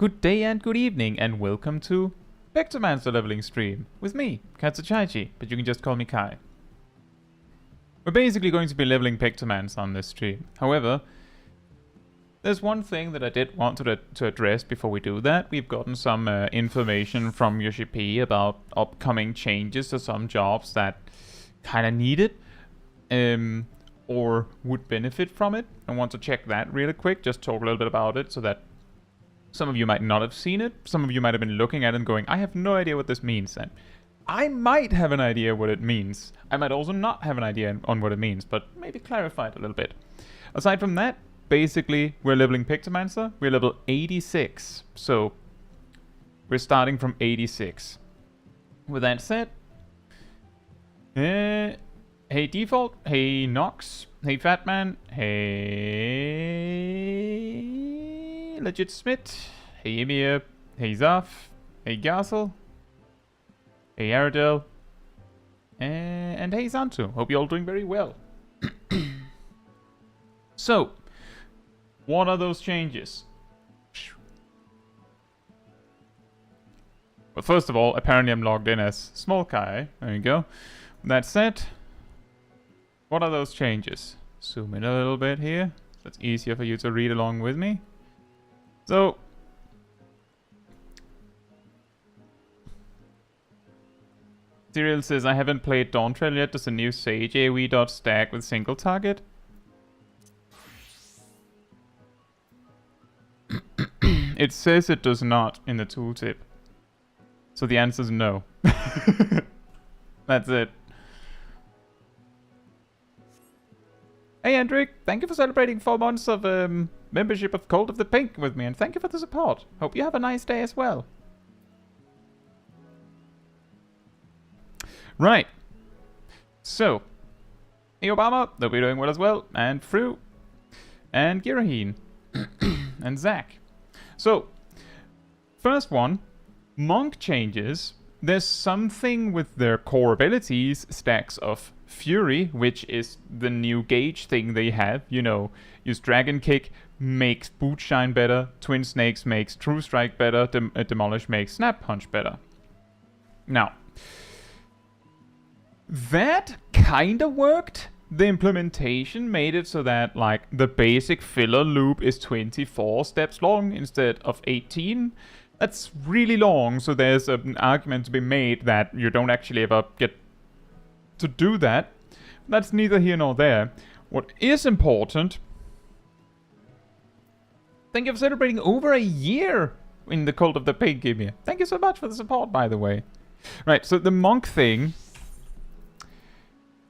Good day and good evening, and welcome to Pictomancer leveling stream with me, Chaiji, but you can just call me Kai. We're basically going to be leveling Pictomancer on this stream. However, there's one thing that I did want to address before we do that. We've gotten some information from Yoshi about upcoming changes to some jobs that kind of need it or would benefit from it. I want to check that really quick, just talk a little bit about it so that some of you might not have seen it. Some of you might have been looking at it and going, I have no idea what this means. And I might have an idea what it means. I might also not have an idea on what it means, but maybe clarify it a little bit. Aside from that, basically, we're leveling Pictomancer. We're level 86. So, we're starting from 86. With that said, hey Default, hey Nox, hey Fatman, hey Legit Smith, hey Emir, hey Zaf, hey Gassel, hey Aradel, and hey Zantu. Hope you're all doing very well. So, what are those changes? Well, first of all, apparently I'm logged in as Small Kai. There you go. That said, what are those changes? Zoom in a little bit here. So it's easier for you to read along with me. So, Serial says, I haven't played Dawntrail yet. Does a new Sage AoE dot stack with single target? It says it does not in the tooltip. So the answer is no. That's it. Hey Hendrik, thank you for celebrating 4 months of membership of Cult of the Pink with me, and thank you for the support. Hope you have a nice day as well. Right. So, hey Obama, they'll be doing well as well, and Fru, and Giraheen, and Zach. So, first one, Monk changes. There's something with their core abilities, stacks of Fury, which is the new gauge thing they have. You know, use Dragon Kick, makes Boot Shine better, Twin Snakes makes True Strike better, Demolish makes Snap Punch better. Now, that kinda worked. The implementation made it so that, like, the basic filler loop is 24 steps long instead of 18. That's really long, so there's an argument to be made that you don't actually ever get to do that. That's neither here nor there. What is important... Thank you for celebrating over a year in the Cult of the Pink, Emir. Thank you so much for the support, by the way. Right, so the Monk thing...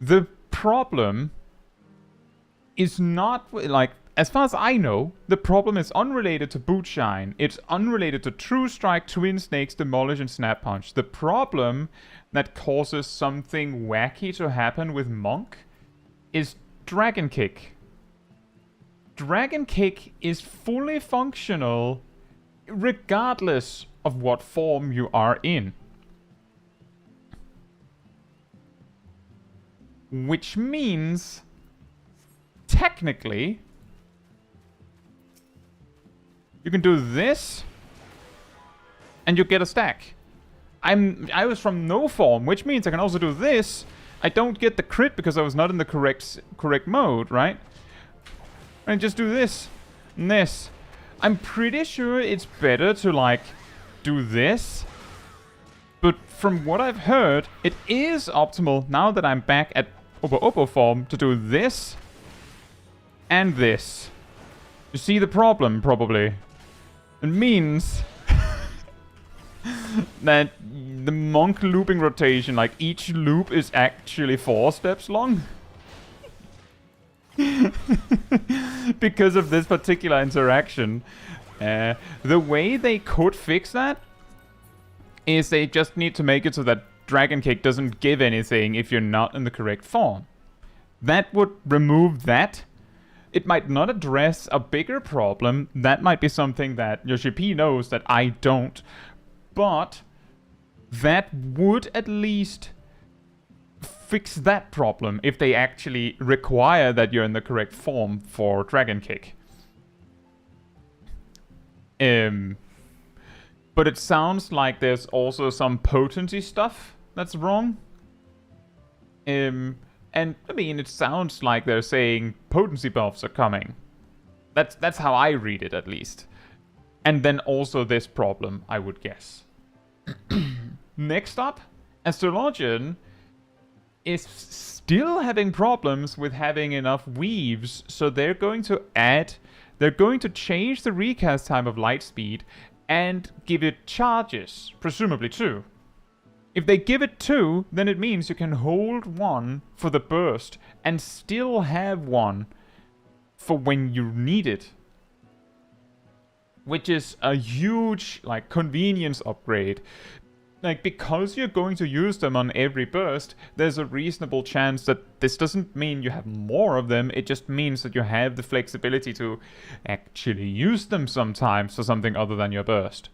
The problem is not, like, as far as I know, the problem is unrelated to Boot Shine. It's unrelated to True Strike, Twin Snakes, Demolish, and Snap Punch. The problem that causes something wacky to happen with Monk is Dragon Kick. Dragon Kick is fully functional regardless of what form you are in. Which means, technically, you can do this, and you get a stack. I was from no form, which means I can also do this. I don't get the crit because I was not in the correct mode, right? And just do this and this. I'm pretty sure it's better to, like, do this. But from what I've heard, it is optimal now that I'm back at Opo form to do this and this. You see the problem, probably. It means that the Monk looping rotation, like each loop is actually 4 steps long. Because of this particular interaction. The way they could fix that is they just need to make it so that Dragon Kick doesn't give anything if you're not in the correct form. That would remove that. It might not address a bigger problem. That might be something that Yoshi P knows that I don't. But that would at least fix that problem if they actually require that you're in the correct form for Dragon Kick. But it sounds like there's also some potency stuff that's wrong. And I mean, it sounds like they're saying potency buffs are coming. That's how I read it, at least. And then also this problem, I would guess. Next up, Astrologian is still having problems with having enough weaves, so they're going to change the recast time of Lightspeed and give it charges, presumably 2. If they give it 2, then it means you can hold 1 for the burst and still have 1 for when you need it. Which is a huge, like, convenience upgrade. Like, because you're going to use them on every burst, there's a reasonable chance that this doesn't mean you have more of them, it just means that you have the flexibility to actually use them sometimes for something other than your burst.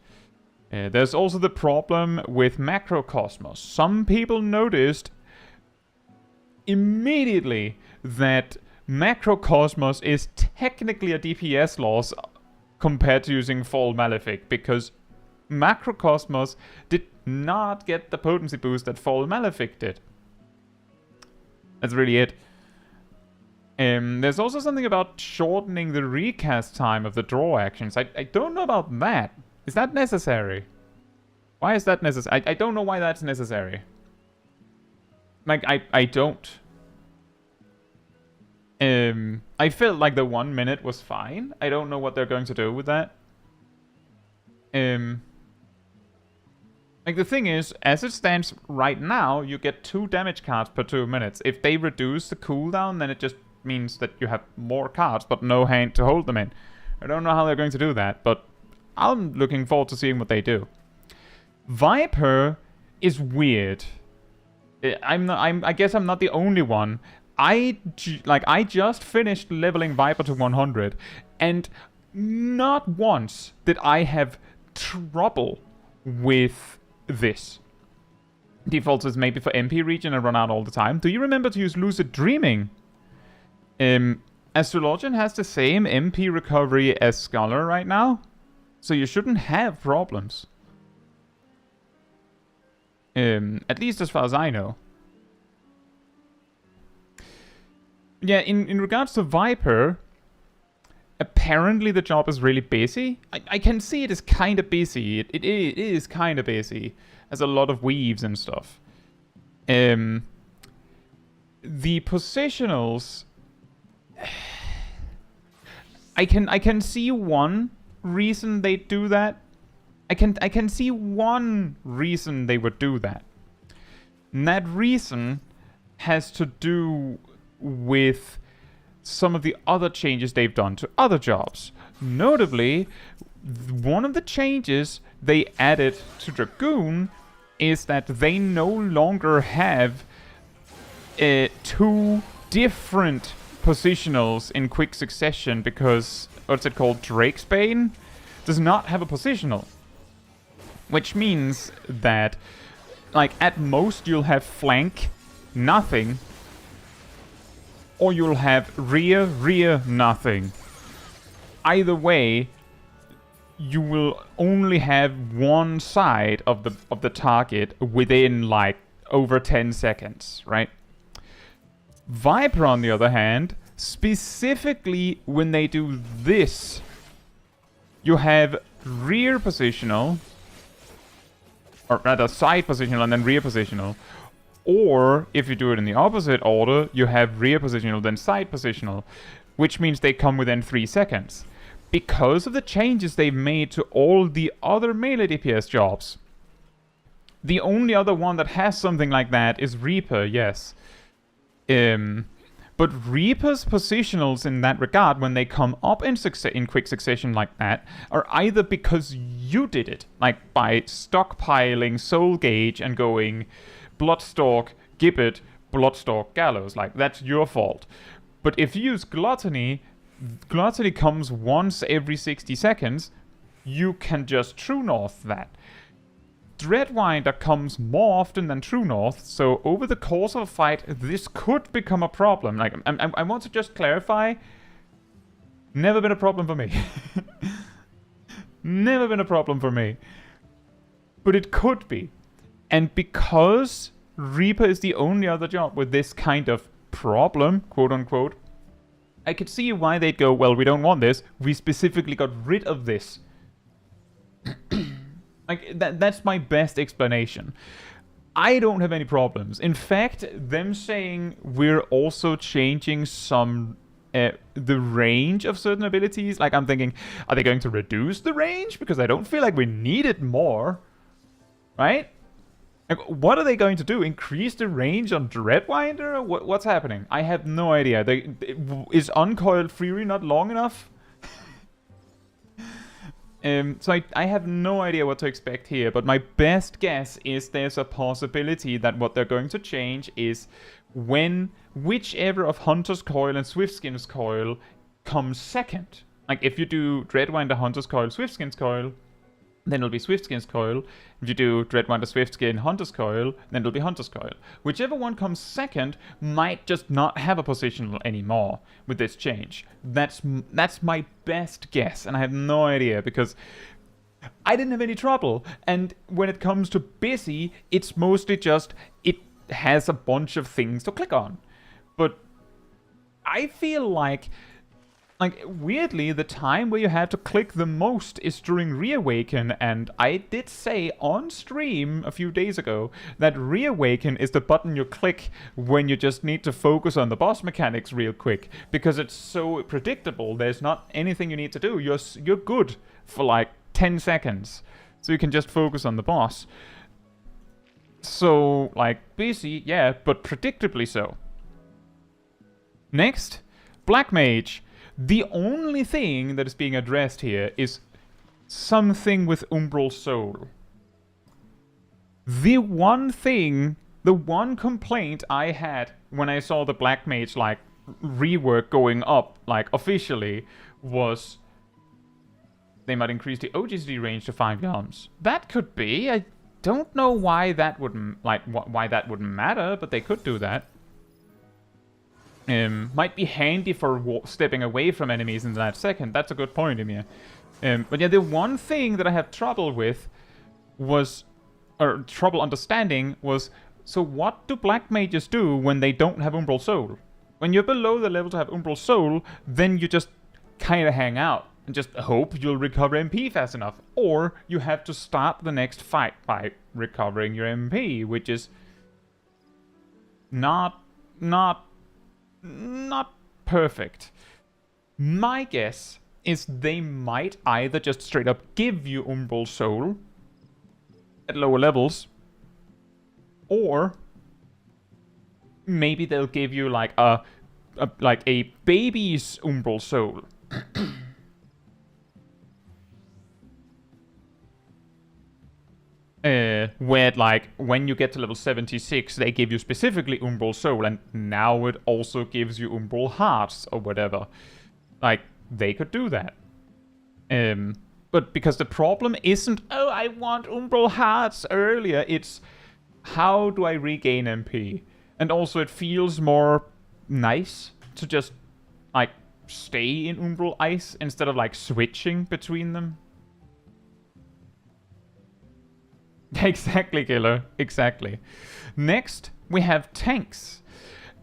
There's also the problem with Macrocosmos. Some people noticed immediately that Macrocosmos is technically a DPS loss compared to using Fall Malefic, because Macrocosmos did not get the potency boost that Fall Malefic did. That's really it. There's also something about shortening the recast time of the draw actions. I don't know about that. Is that necessary? Why is that necessary? I don't know why that's necessary. Like, I don't. I felt like the 1 minute was fine. I don't know what they're going to do with that. Like, the thing is, as it stands right now, you get 2 damage cards per 2 minutes. If they reduce the cooldown, then it just means that you have more cards, but no hand to hold them in. I don't know how they're going to do that, but I'm looking forward to seeing what they do. Viper is weird. I guess I'm not the only one. I just finished leveling Viper to 100, and not once did I have trouble with this. Defaults is maybe for MP region and run out all the time. Do you remember to use Lucid Dreaming? Astrologian has the same MP recovery as Scholar right now, so you shouldn't have problems. At least as far as I know. Yeah, in regards to Viper, apparently the job is really busy. I can see it is kind of busy. It is kind of busy. Has a lot of weaves and stuff. The positionals... I can see one reason they do that. I can see one reason they would do that. And that reason has to do with some of the other changes they've done to other jobs. Notably, one of the changes they added to Dragoon is that they no longer have 2 different positionals in quick succession, because, what's it called, Drakesbane does not have a positional. Which means that, like, at most you'll have flank, nothing, or you'll have rear, nothing. Either way, you will only have one side of the target within, like, over 10 seconds, right? Viper, on the other hand, specifically when they do this, you have rear positional, or rather side positional and then rear positional. Or, if you do it in the opposite order, you have rear positional, then side positional, which means they come within 3 seconds. Because of the changes they've made to all the other melee DPS jobs. The only other one that has something like that is Reaper, yes. But Reaper's positionals in that regard, when they come up in quick succession like that, are either because you did it, like by stockpiling Soul Gauge and going Bloodstalk, Gibbet, Bloodstalk, Gallows. Like, that's your fault. But if you use Gluttony, Gluttony comes once every 60 seconds, you can just True North that. Dreadwinder comes more often than True North, so over the course of a fight, this could become a problem. Like, I want to just clarify, never been a problem for me. Never been a problem for me. but it could be. And because Reaper is the only other job with this kind of problem, quote unquote, I could see why they'd go, well, we don't want this. We specifically got rid of this. Like, that's my best explanation. I don't have any problems. In fact, them saying we're also changing some the range of certain abilities, like I'm thinking, are they going to reduce the range? Because I don't feel like we need it more, right? Like, what are they going to do? Increase the range on Dreadwinder? What's happening? I have no idea. Is Uncoiled Fury not long enough? So I have no idea what to expect here, but my best guess is there's a possibility that what they're going to change is when whichever of Hunter's Coil and Swiftskin's Coil comes second. Like, if you do Dreadwinder, Hunter's Coil, Swiftskin's Coil, then it'll be Swiftskin's Coil. If you do Dreadwinder, Swiftskin, Hunter's Coil, then it'll be Hunter's Coil. Whichever one comes second might just not have a position anymore with this change. That's my best guess, and I have no idea, because I didn't have any trouble. And when it comes to busy, it's mostly just, it has a bunch of things to click on. But I feel like, weirdly, the time where you have to click the most is during Reawaken, and I did say on stream a few days ago that Reawaken is the button you click when you just need to focus on the boss mechanics real quick, because it's so predictable. There's not anything you need to do. You're good for like 10 seconds, so you can just focus on the boss. So, like, busy, yeah, but predictably so. Next, Black Mage. The only thing that is being addressed here is something with Umbral Soul. The one complaint I had when I saw the Black Mage, like, rework going up, like, officially, was they might increase the OGC range to 5 yalms. That could be. I don't know why that wouldn't, like, why that wouldn't matter, but they could do that. Might be handy for stepping away from enemies in that second. That's a good point, Emir. But yeah, the one thing that I had trouble with was, or trouble understanding was, so what do Black Mages do when they don't have Umbral Soul? When you're below the level to have Umbral Soul, then you just kind of hang out and just hope you'll recover MP fast enough. Or you have to start the next fight by recovering your MP, which is not perfect. My guess is they might either just straight up give you Umbral Soul at lower levels, or maybe they'll give you like a baby's Umbral Soul. Where, like, when you get to level 76, they give you specifically Umbral Soul, and now it also gives you Umbral Hearts, or whatever. Like, they could do that. But because the problem isn't, oh, I want Umbral Hearts earlier, it's, how do I regain MP? And also, it feels more nice to just, like, stay in Umbral Ice, instead of, like, switching between them. Exactly, Killer. Exactly. Next, we have tanks.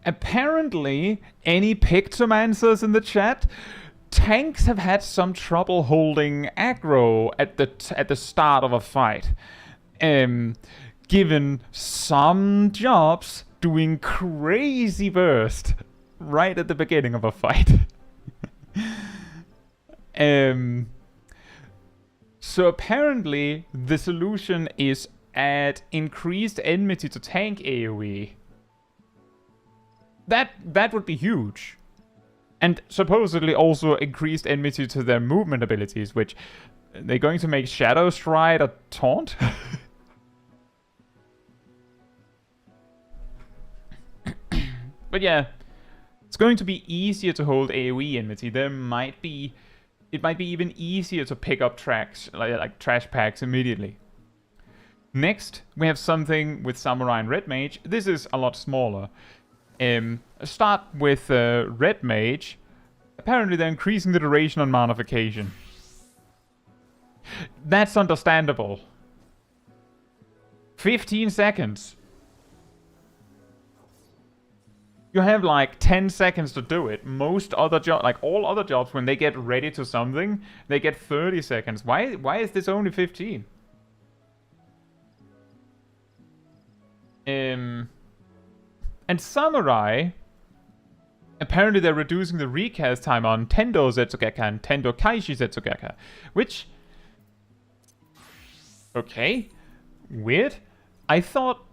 Apparently, any Pictomancers in the chat, tanks have had some trouble holding aggro at the start of a fight. Given some jobs doing crazy burst right at the beginning of a fight. So apparently, the solution is add increased enmity to tank AoE. That would be huge. And supposedly also increased enmity to their movement abilities, which they're going to make Shadow Stride a taunt? But yeah, it's going to be easier to hold AoE enmity. It might be even easier to pick up tracks, like trash packs immediately. Next, we have something with Samurai and Red Mage. This is a lot smaller. Start with Red Mage. Apparently they're increasing the duration on Manification. That's understandable. 15 seconds. You have like 10 seconds to do it. Most other jobs, like all other jobs, when they get ready to something, they get 30 seconds. Why is this only 15? And Samurai, apparently they're reducing the recast time on Tendo Zetsugeka and Tendo Kaishi Zetsugeka, which... Okay. Weird. I thought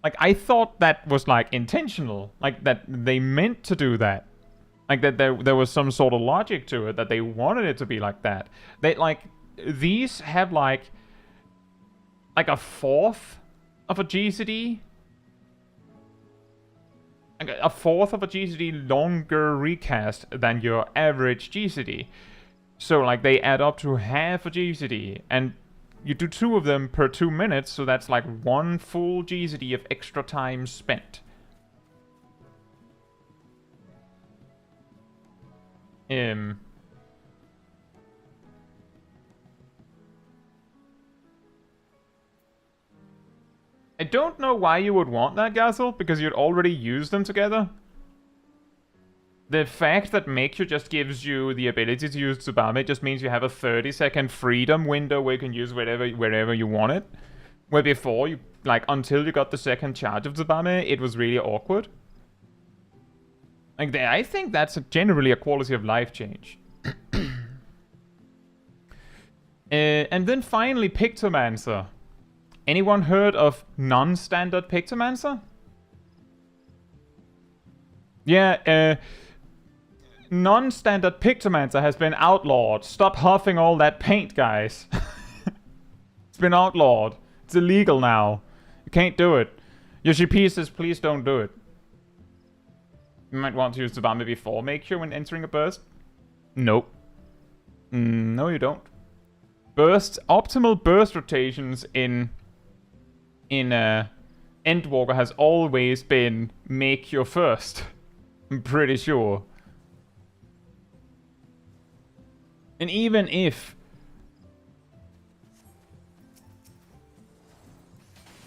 that was, like, intentional. Like, that they meant to do that. Like, that there was some sort of logic to it, that they wanted it to be like that. They, like, these have, like a fourth of a GCD? Like, a fourth of a GCD longer recast than your average GCD. So, like, they add up to half a GCD, and... You do 2 of them per 2 minutes, so that's like 1 full GCD of extra time spent. I don't know why you would want that, Gazel, because you'd already use them together. The fact that Meikyo just gives you the ability to use Tsubame just means you have a 30-second freedom window where you can use wherever you want it. Where before, you like until you got the second charge of Tsubame, it was really awkward. Like, I think that's generally a quality of life change. And then finally, Pictomancer. Anyone heard of non-standard Pictomancer? Yeah, non-standard Pictomancer has been outlawed. Stop huffing all that paint, guys. It's been outlawed. It's illegal now. You can't do it. Yoshi says, please don't do it. You might want to use Tsubame before Meikyo when entering a burst. Nope. No, you don't. Optimal burst rotations in Endwalker has always been Meikyo first. I'm pretty sure. And even if...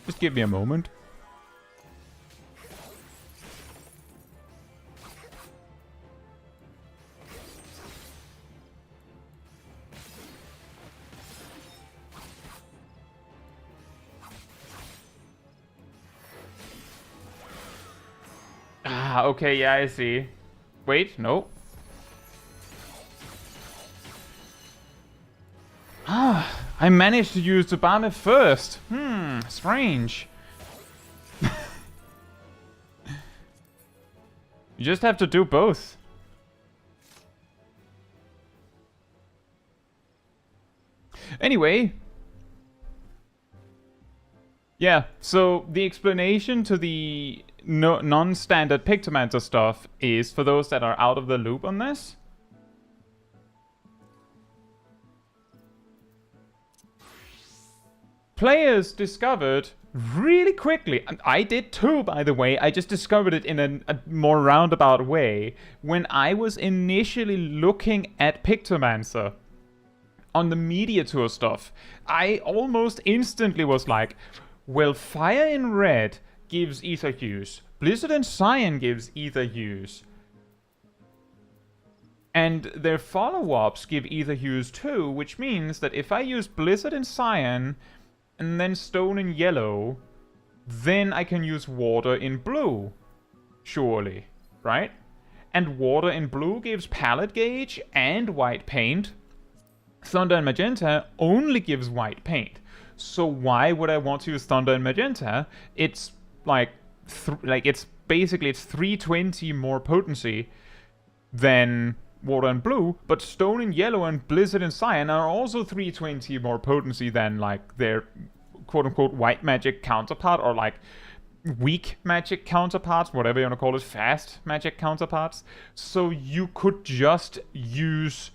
Just give me a moment. Ah, okay, yeah, I see. Wait, no. Ah, I managed to use Tsubame first. Strange. You just have to do both. Anyway. Yeah, so the explanation to the non-standard Pictomancer stuff is, for those that are out of the loop on this, players discovered really quickly, and I did too, by the way, I just discovered it in a more roundabout way, when I was initially looking at Pictomancer on the media tour stuff. I almost instantly was like, well, Fire in Red gives ether hues, Blizzard and Cyan gives ether hues, and their follow-ups give ether hues too, which means that if I use Blizzard and Cyan and then Stone in Yellow, then I can use Water in Blue, surely, right? And Water in Blue gives Palette Gauge and White Paint. Thunder and Magenta only gives White Paint. So why would I want to use Thunder and Magenta? It's like, it's basically, it's 320 more potency than Water and Blue, but Stone and Yellow and Blizzard and Cyan are also 320 more potency than, like, their quote-unquote white magic counterpart, or, like, weak magic counterparts, whatever you want to call it, fast magic counterparts. So you could just use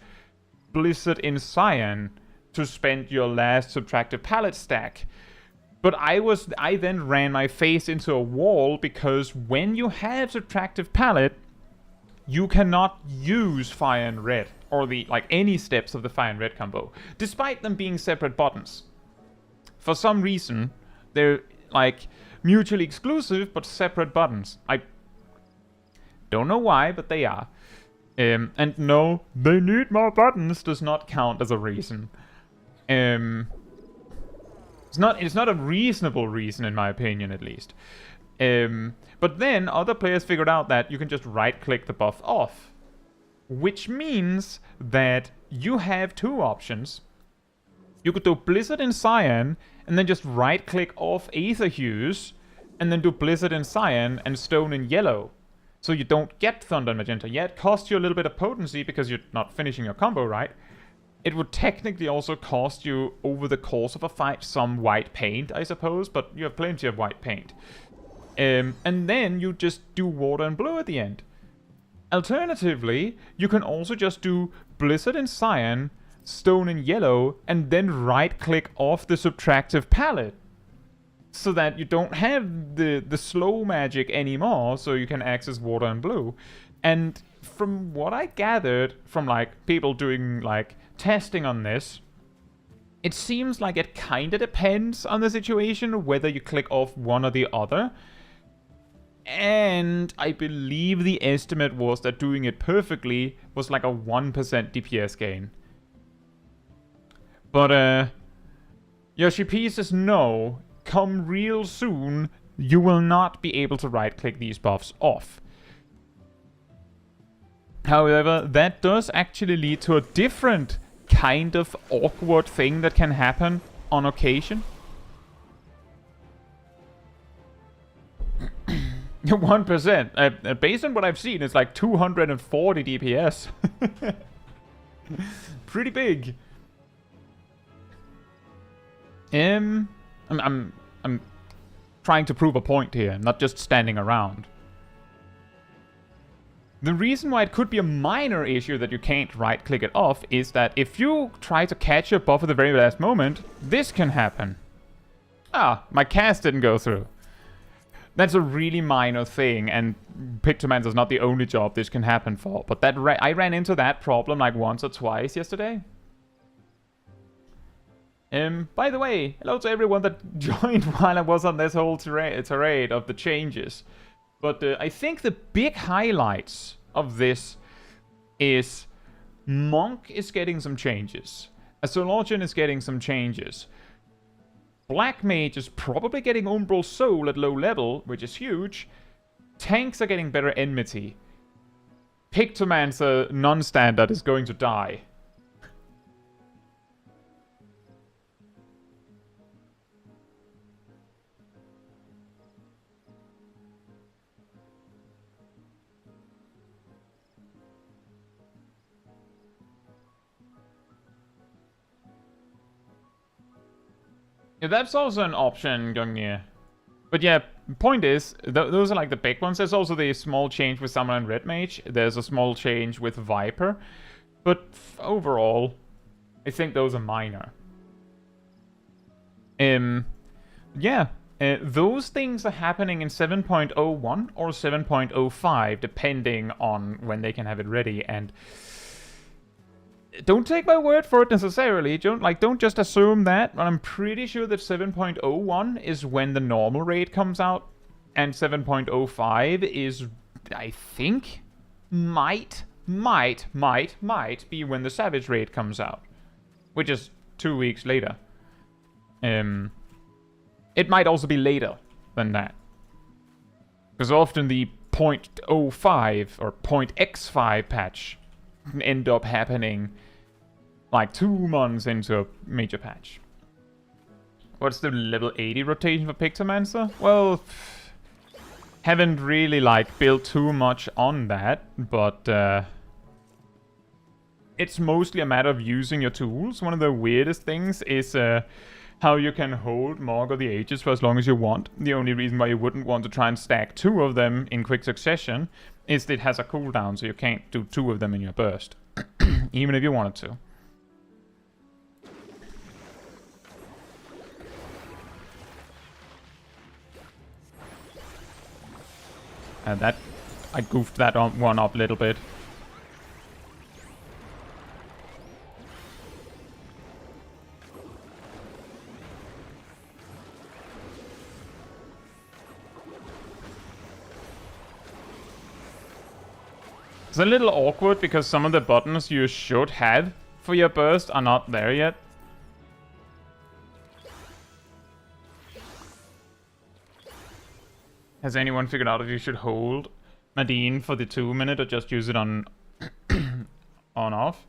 Blizzard in Cyan to spend your last subtractive palette stack. But I then ran my face into a wall, because when you have subtractive palette, you cannot use Fire and Red, or any steps of the Fire and Red combo, despite them being separate buttons. For some reason, like mutually exclusive but separate buttons. I don't know why, but they are. And no, they need more buttons does not count as a reason. It's not a reasonable reason in my opinion, at least. But then other players figured out that you can just right-click the buff off, which means that you have two options. You could do Blizzard in Cyan, and then just right-click off Aether Hues, and then do Blizzard in Cyan and Stone in Yellow. So you don't get Thunder and Magenta. Yeah, it costs you a little bit of potency because you're not finishing your combo, right? It would technically also cost you, over the course of a fight, some white paint, I suppose, but you have plenty of white paint. And then you just do Water and Blue at the end. Alternatively, you can also just do Blizzard in Cyan, Stone in Yellow, and then right-click off the subtractive palette. So that you don't have the slow magic anymore, so you can access Water and Blue. And from what I gathered from, like, people doing, like, testing on this, it seems like it kinda depends on the situation, whether you click off one or the other. And I believe the estimate was that doing it perfectly was like a 1% DPS gain. But, Yoshi P says no. Come real soon, you will not be able to right-click these buffs off. However, that does actually lead to a different kind of awkward thing that can happen on occasion. 1%. Based on what I've seen, it's like 240 DPS. Pretty big. I'm trying to prove a point here, not just standing around. The reason why it could be a minor issue that you can't right-click it off is that if you try to catch a buff at the very last moment, this can happen. Ah, my cast didn't go through. That's a really minor thing, and Pictomancer is not the only job this can happen for. But that I ran into that problem like once or twice yesterday. By the way, hello to everyone that joined while I was on this whole tirade of the changes. But I think the big highlights of this is Monk is getting some changes. Astrologian is getting some changes. Black Mage is probably getting Umbral Soul at low level, which is huge. Tanks are getting better Enmity. Pictomancer non-standard is going to die. Yeah, that's also an option, Gungnir. But yeah, point is, those are like the big ones. There's also the small change with Summoner and Red Mage. There's a small change with Viper. But overall, I think those are minor. Yeah, those things are happening in 7.01 or 7.05, depending on when they can have it ready. And don't take my word for it necessarily. Don't just assume that. But I'm pretty sure that 7.01 is when the normal raid comes out, and 7.05 is, I think, might be when the Savage raid comes out, which is 2 weeks later. It might also be later than that, because often the 0.05 or 0.x5 patch can end up happening like 2 months into a major patch. What's the level 80 rotation for Pictomancer? Well, haven't really like built too much on that, but it's mostly a matter of using your tools. One of the weirdest things is how you can hold Morg of the Ages for as long as you want. The only reason why you wouldn't want to try and stack 2 of them in quick succession is that it has a cooldown, so you can't do 2 of them in your burst, even if you wanted to. And that, I goofed that one up a little bit. It's a little awkward because some of the buttons you should have for your burst are not there yet. Has anyone figured out if you should hold Nadine for the 2-minute or just use it on off?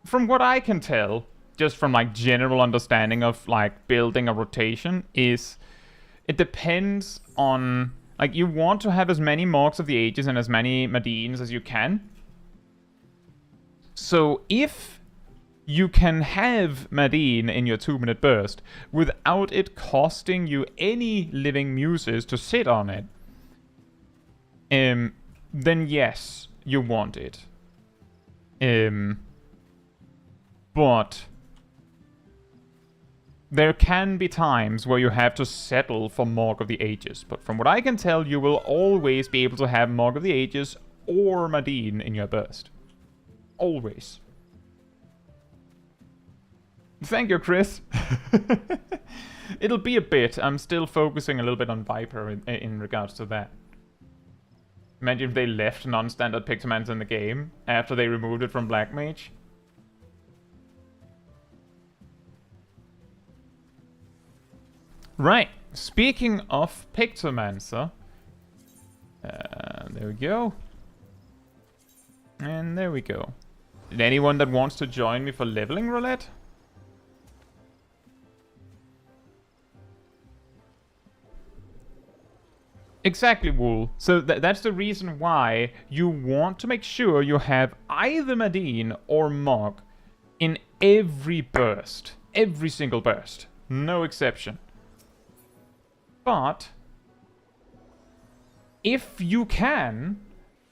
From what I can tell, just from like general understanding of like building a rotation, is it depends on, like, you want to have as many Marks of the Ages and as many Madines as you can. So if you can have Madine in your 2-minute burst without it costing you any living muses to sit on it, then yes, you want it. But there can be times where you have to settle for Mark of the Ages. But from what I can tell, you will always be able to have Mark of the Ages or Madine in your burst. Always. Thank you, Chris. It'll be a bit. I'm still focusing a little bit on Viper in regards to that. Imagine if they left non-standard Pictomancer in the game after they removed it from Black Mage. Right, speaking of Pictomancer, there we go. And there we go. Did anyone that wants to join me for leveling roulette? Exactly, Wool. So that's the reason why you want to make sure you have either Madine or Mog in every burst. Every single burst. No exception. But if you can,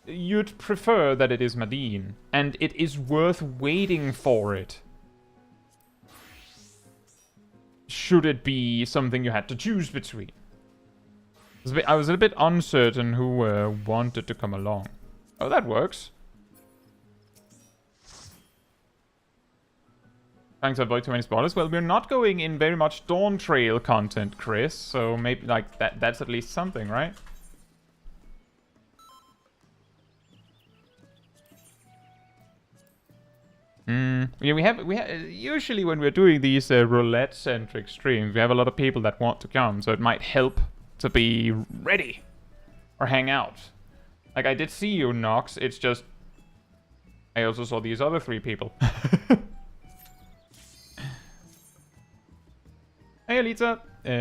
you'd prefer that it is Madine, and it is worth waiting for it. Should it be something you had to choose between? I was a bit uncertain who wanted to come along. Oh, that works. Trying to avoid too many spoilers. Well, we're not going in very much Dawntrail content, Chris, so maybe like that's at least something, right? Yeah, we have usually when we're doing these roulette-centric streams, we have a lot of people that want to come, so it might help to be ready or hang out. Like, I did see you, Nox. It's just I also saw these other 3 people. Hey, Alita.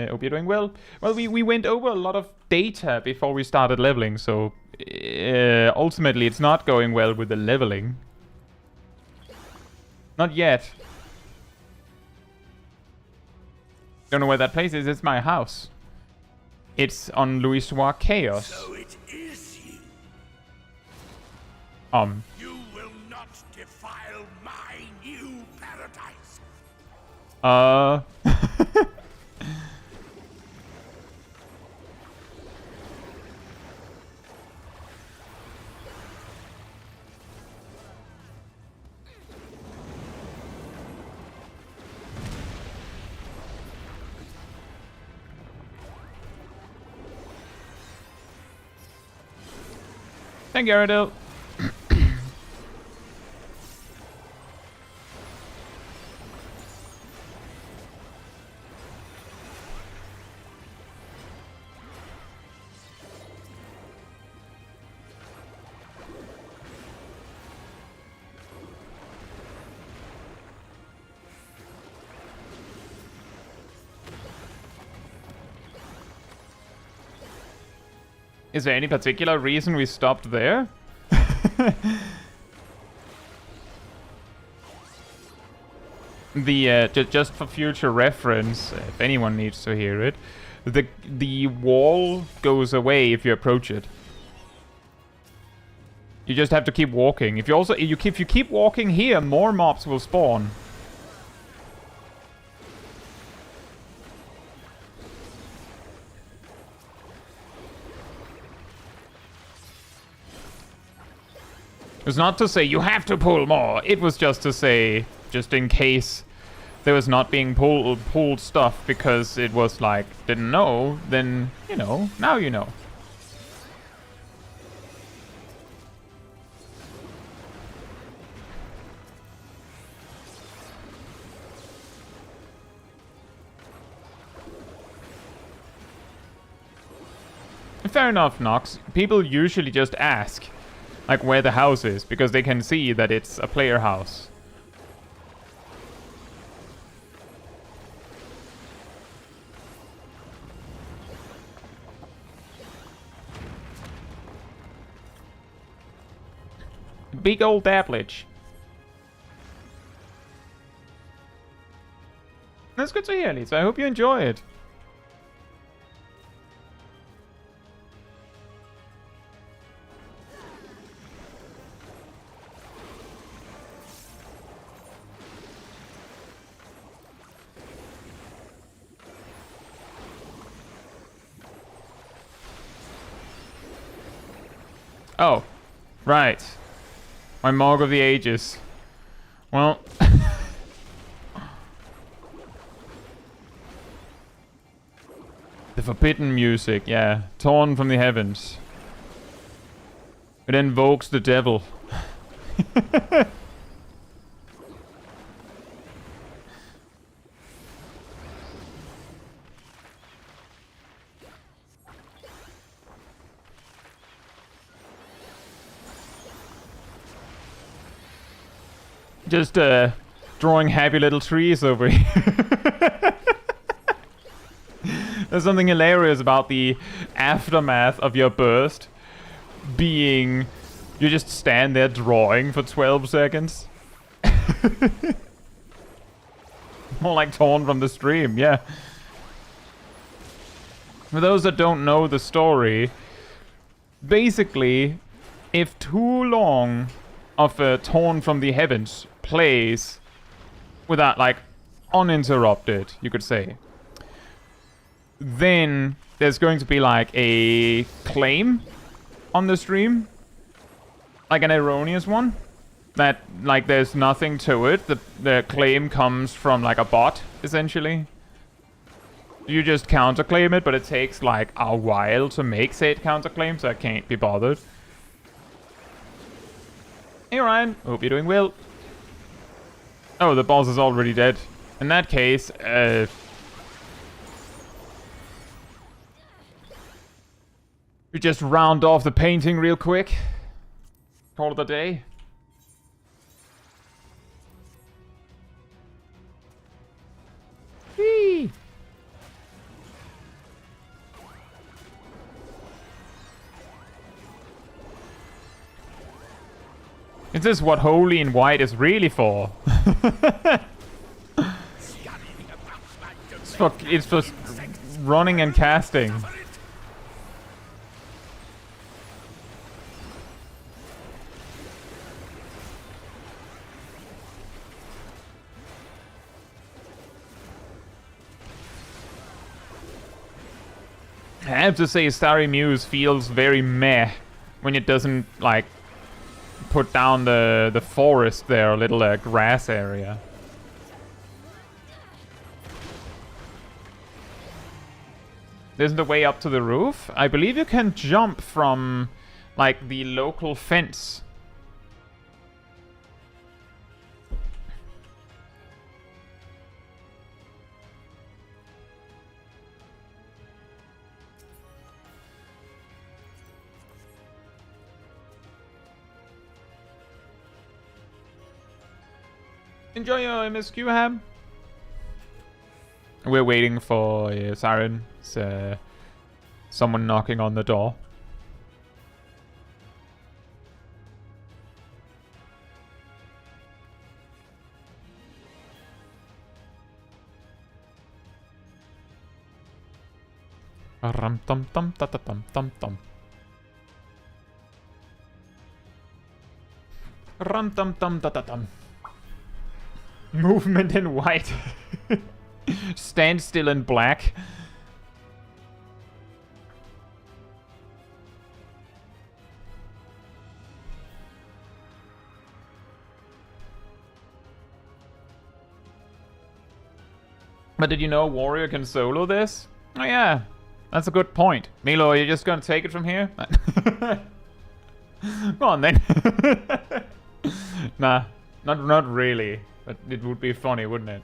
Hope you're doing well. Well, we went over a lot of data before we started leveling, so ultimately it's not going well with the leveling. Not yet. Don't know where that place is. It's my house. It's on Louisoix Chaos. So it is you. You will not defile my new paradise. Thank you, Aradil. Is there any particular reason we stopped there? Just for future reference, if anyone needs to hear it, the wall goes away if you approach it. You just have to keep walking. If you keep walking here, more mobs will spawn. It was not to say you have to pull more. It was just to say, just in case there was not being pulled stuff because it was like, didn't know, then, you know, now you know. Fair enough, Nox. People usually just ask, like, where the house is, because they can see that it's a player house. Big old Dabbledge. That's good to hear, Lisa. I hope you enjoy it. Oh, right. My Morgue of the Ages. Well... the forbidden music, yeah. Torn from the heavens. It invokes the devil. Just drawing happy little trees over here. There's something hilarious about the aftermath of your burst being you just stand there drawing for 12 seconds. More like torn from the stream, yeah. For those that don't know the story, basically, if too long of Torn from the Heavens plays without, like, uninterrupted, you could say, then there's going to be like a claim on the stream, like an erroneous one, that like there's nothing to it. The claim comes from like a bot, essentially. You just counterclaim it, but it takes like a while to make said counterclaim, so I can't be bothered. Hey Ryan, hope you're doing well. Oh, the boss is already dead. In that case, we just round off the painting real quick. Call it a day. Whee! Is this what holy and white is really for? It's for running and casting. I have to say, Starry Muse feels very meh when it doesn't, like, put down the forest there, a little grass area. Isn't a way up to the roof? I believe you can jump from, like, the local fence. Enjoy your MSQ, Ham. We're waiting for Siren. It's someone knocking on the door. Rum tum tum ta ta tum tum tum. Rum tum tum ta ta tum. Movement in white. Stand still in black. But did you know Warrior can solo this? Oh yeah, that's a good point. Milo, are you just gonna take it from here? Go on then. Nah, not really. But it would be funny, wouldn't it?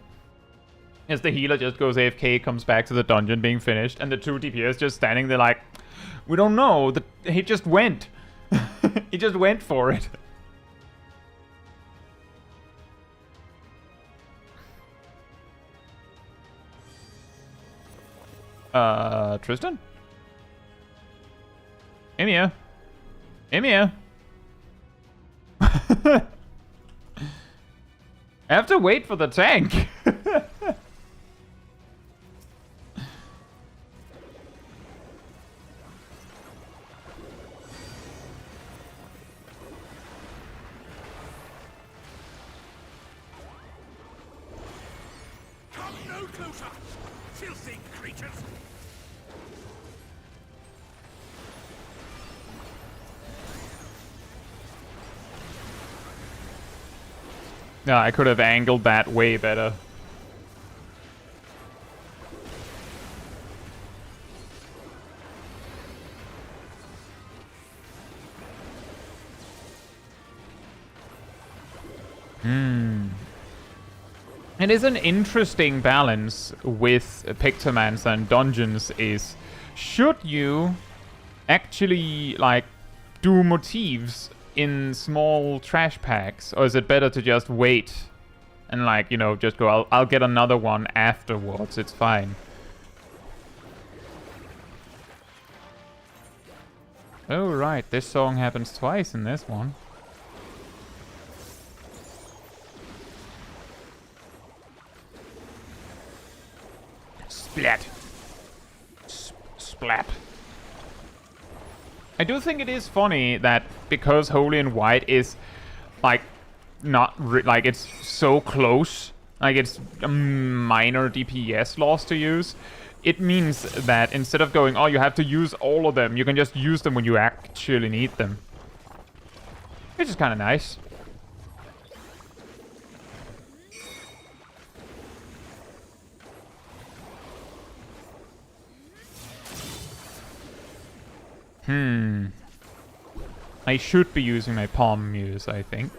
As the healer just goes AFK, comes back to the dungeon being finished, and the two DPS just standing there like, we don't know, he just went. He just went for it. Tristan? Emia? Emia? I have to wait for the tank. Come no closer, filthy creatures! No, I could have angled that way better. It is an interesting balance with Pictomancer and dungeons is, should you actually, like, do motifs in small trash packs, or is it better to just wait and, like, you know, just go, I'll get another one afterwards, it's fine. Oh right, this song happens twice in this one. Splat. Splat. I do think it is funny that because Holy and White is like not like it's so close, like it's a minor DPS loss to use, it means that instead of going, oh, you have to use all of them, you can just use them when you actually need them. Which is kind of nice. I should be using my Palm Muse, I think.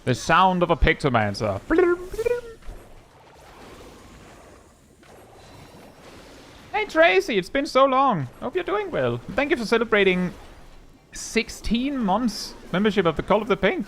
The sound of a Pictomancer. Hey Tracy, it's been so long. Hope you're doing well. Thank you for celebrating 16 months membership of the Cult of the Pink.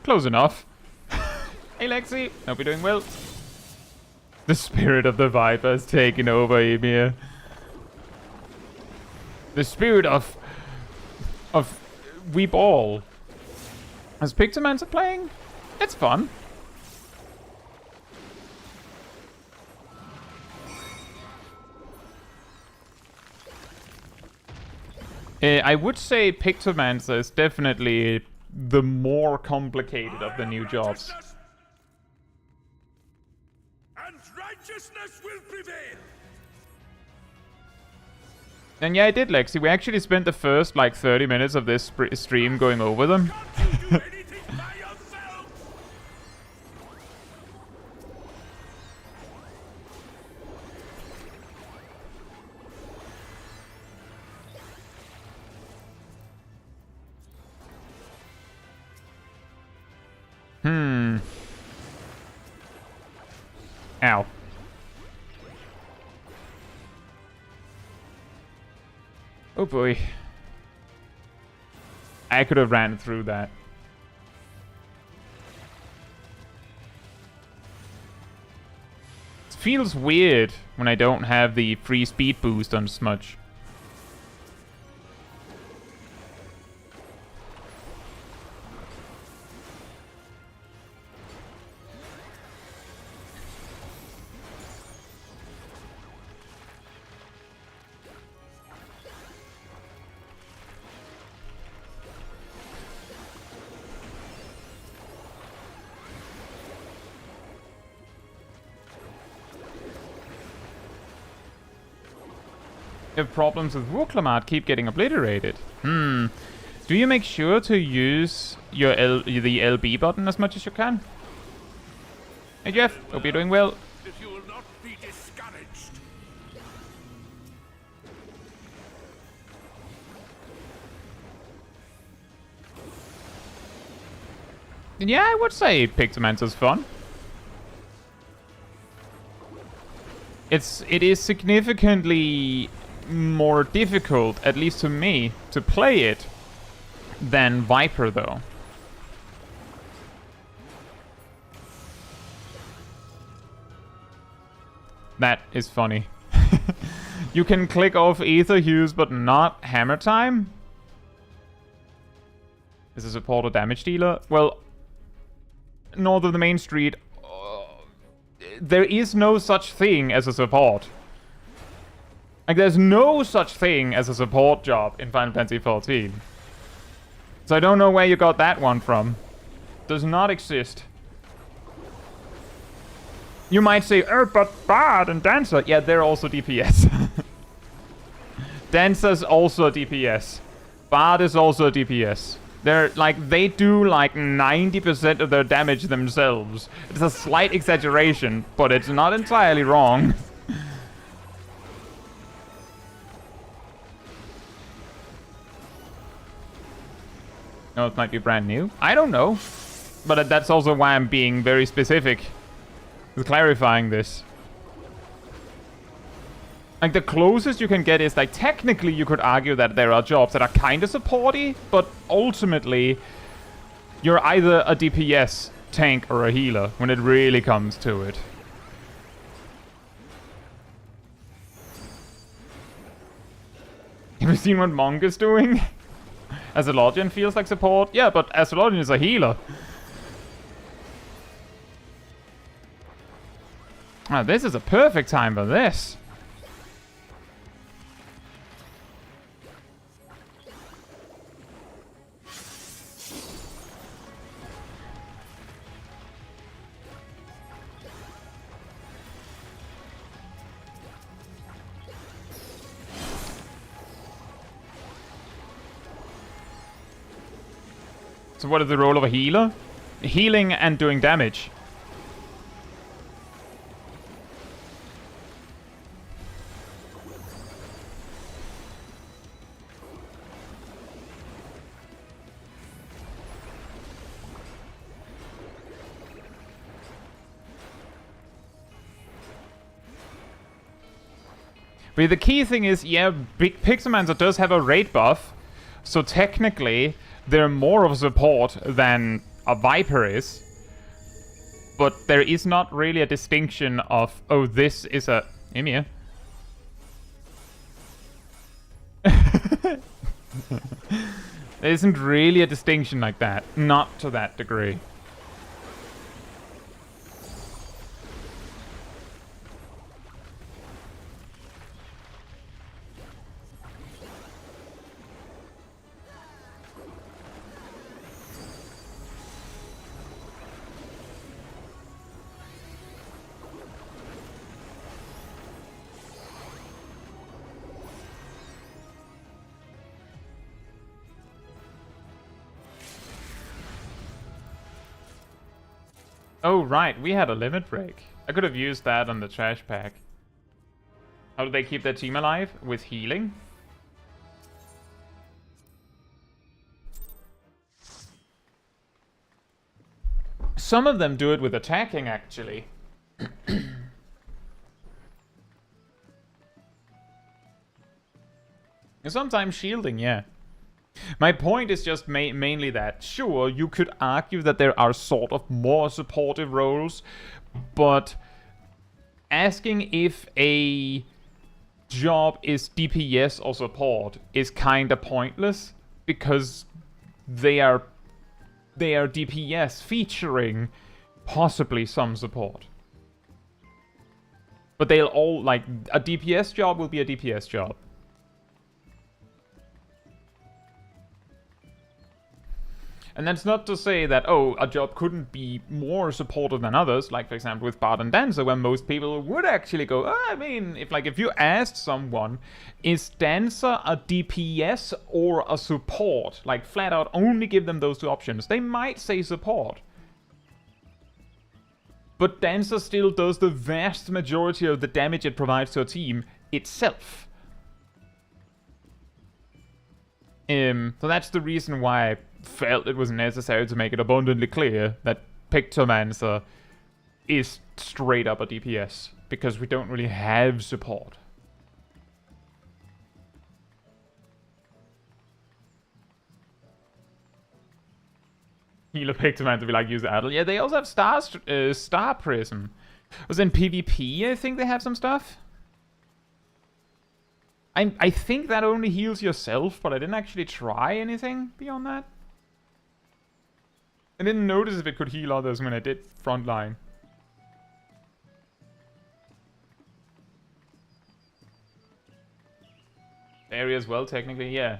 Close enough. Hey Lexi, hope you're doing well. The spirit of the Viper has taken over, Emir. The spirit of Weep All. As Pictomancer playing? It's fun. I would say Pictomancer is definitely the more complicated of the new jobs. And righteousness will prevail. And yeah, I did, Lexi. We actually spent the first, like, 30 minutes of this stream going over them. Can't you do anything by yourself? Ow. Oh boy. I could have ran through that. It feels weird when I don't have the free speed boost on Smudge. if problems with Wurklamat keep getting obliterated. Do you make sure to use your the LB button as much as you can? Hey Jeff, hope you're doing well. That you will not be discouraged. Yeah, I would say Pictomancer's fun. It is significantly more difficult, at least to me, to play it than Viper, though. That is funny. You can click off Ether Hues, but not Hammer Time? Is a support or damage dealer? Well, north of the main street, there is no such thing as a support. Like, there's no such thing as a support job in Final Fantasy XIV. So I don't know where you got that one from. Does not exist. You might say, but Bard and Dancer. Yeah, they're also DPS. Dancer's also a DPS. Bard is also a DPS. They're like, they do like 90% of their damage themselves. It's a slight exaggeration, but it's not entirely wrong. No, it might be brand new. I don't know. But that's also why I'm being very specific with clarifying this. Like, the closest you can get is, like, technically you could argue that there are jobs that are kind of supporty, but ultimately you're either a DPS, tank, or a healer when it really comes to it. Have you seen what Monk is doing? Astrologian feels like support? Yeah, but Astrologian is a healer. Ah, this is a perfect time for this. So what is the role of a healer? Healing and doing damage. But the key thing is, yeah, Pictomancer does have a rate buff, so technically they're more of a support than a Viper is. But there is not really a distinction of, oh, this is a... Emir. There isn't really a distinction like that. Not to that degree. Oh, right, we had a limit break. I could have used that on the trash pack. How do they keep their team alive? With healing? Some of them do it with attacking, actually. And sometimes shielding, yeah. My point is just mainly that, sure, you could argue that there are sort of more supportive roles, but asking if a job is DPS or support is kinda pointless, because they are DPS featuring possibly some support. But they'll all, like, a DPS job will be a DPS job. And that's not to say that, oh, a job couldn't be more supported than others, like for example with Bard and Dancer, where most people would actually go, oh, I mean, if you asked someone, is Dancer a DPS or a support? Like flat out only give them those two options. They might say support. But Dancer still does the vast majority of the damage it provides to a team itself. So that's the reason why I felt it was necessary to make it abundantly clear that Pictomancer is straight up a DPS, because we don't really have support. Healer Pictomancer be like, use Adel. Yeah, they also have Star Prism. Was in PvP, I think they have some stuff. I think that only heals yourself, but I didn't actually try anything beyond that. I didn't notice if it could heal others when I did Frontline. Area as well, technically, yeah.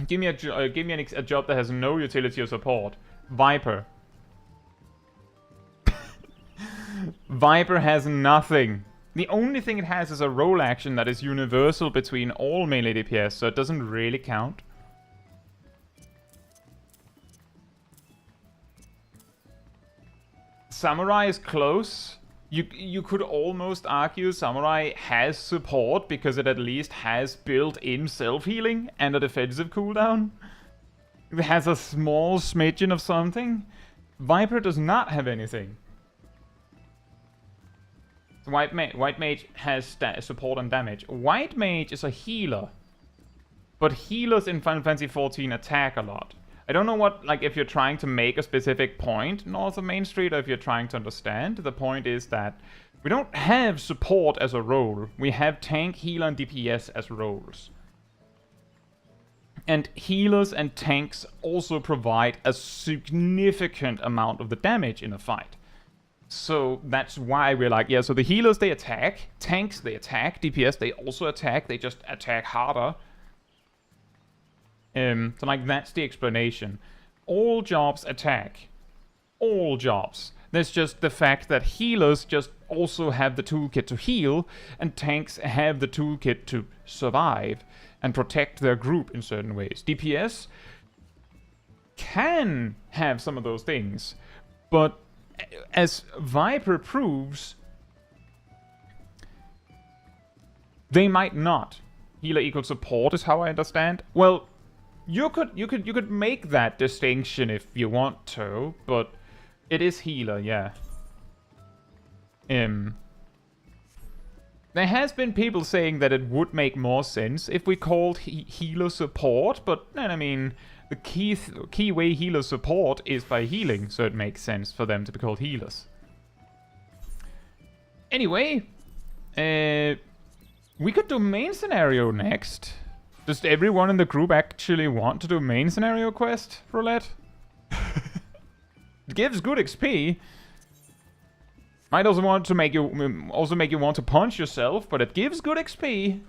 Give me a job that has no utility or support. Viper. Viper has nothing. The only thing it has is a role action that is universal between all melee DPS, so it doesn't really count. Samurai is close. You could almost argue Samurai has support because it at least has built-in self-healing and a defensive cooldown. It has a small smidgen of something. Viper does not have anything. So White Mage has support and damage. White Mage is a healer. But healers in Final Fantasy XIV attack a lot. I don't know what, like, if you're trying to make a specific point north of Main Street, or if you're trying to understand. The point is that we don't have support as a role. We have tank, healer, and DPS as roles. And healers and tanks also provide a significant amount of the damage in a fight. So that's why we're like, yeah, so the healers, they attack. Tanks, they attack. DPS, they also attack. They just attack harder. So like that's the explanation. All jobs attack. All jobs. There's just the fact that healers just also have the toolkit to heal, and tanks have the toolkit to survive and protect their group in certain ways. DPS can have some of those things, but as Viper proves, they might not. Healer equals support is how I understand. Well, you could make that distinction if you want to, but it is healer, yeah. There has been people saying that it would make more sense if we called healer support, but I mean, the key way healers support is by healing, so it makes sense for them to be called healers. Anyway, we could do main scenario next. Does everyone in the group actually want to do main scenario quest, Roulette? It gives good XP. Might also want to make you want to punch yourself, but it gives good XP.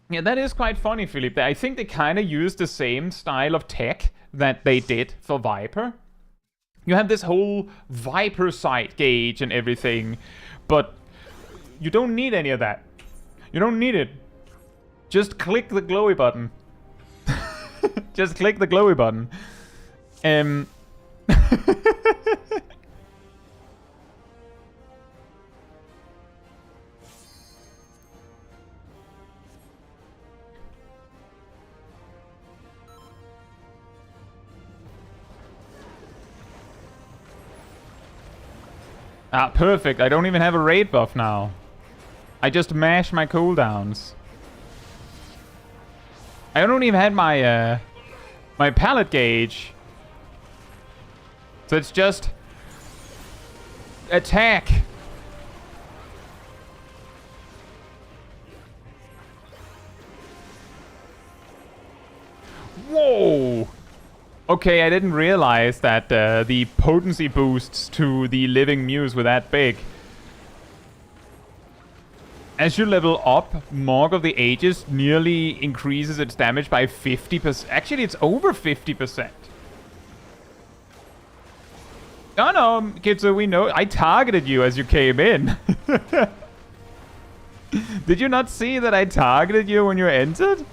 Yeah, that is quite funny, Philip. I think they kind of use the same style of tech that they did for Viper. You have this whole Viper sight gauge and everything, but you don't need any of that. You don't need it. Just click the glowy button. Just click the glowy button. Ah, perfect. I don't even have a raid buff now. I just mash my cooldowns. I don't even have my my pallet gauge. So it's just attack. Whoa! Okay, I didn't realize that the potency boosts to the Living Muse were that big. As you level up, Mark of the Ages nearly increases its damage by 50%. Actually, it's over 50%. No, Caetsu, we know. I targeted you as you came in. Did you not see that I targeted you when you entered?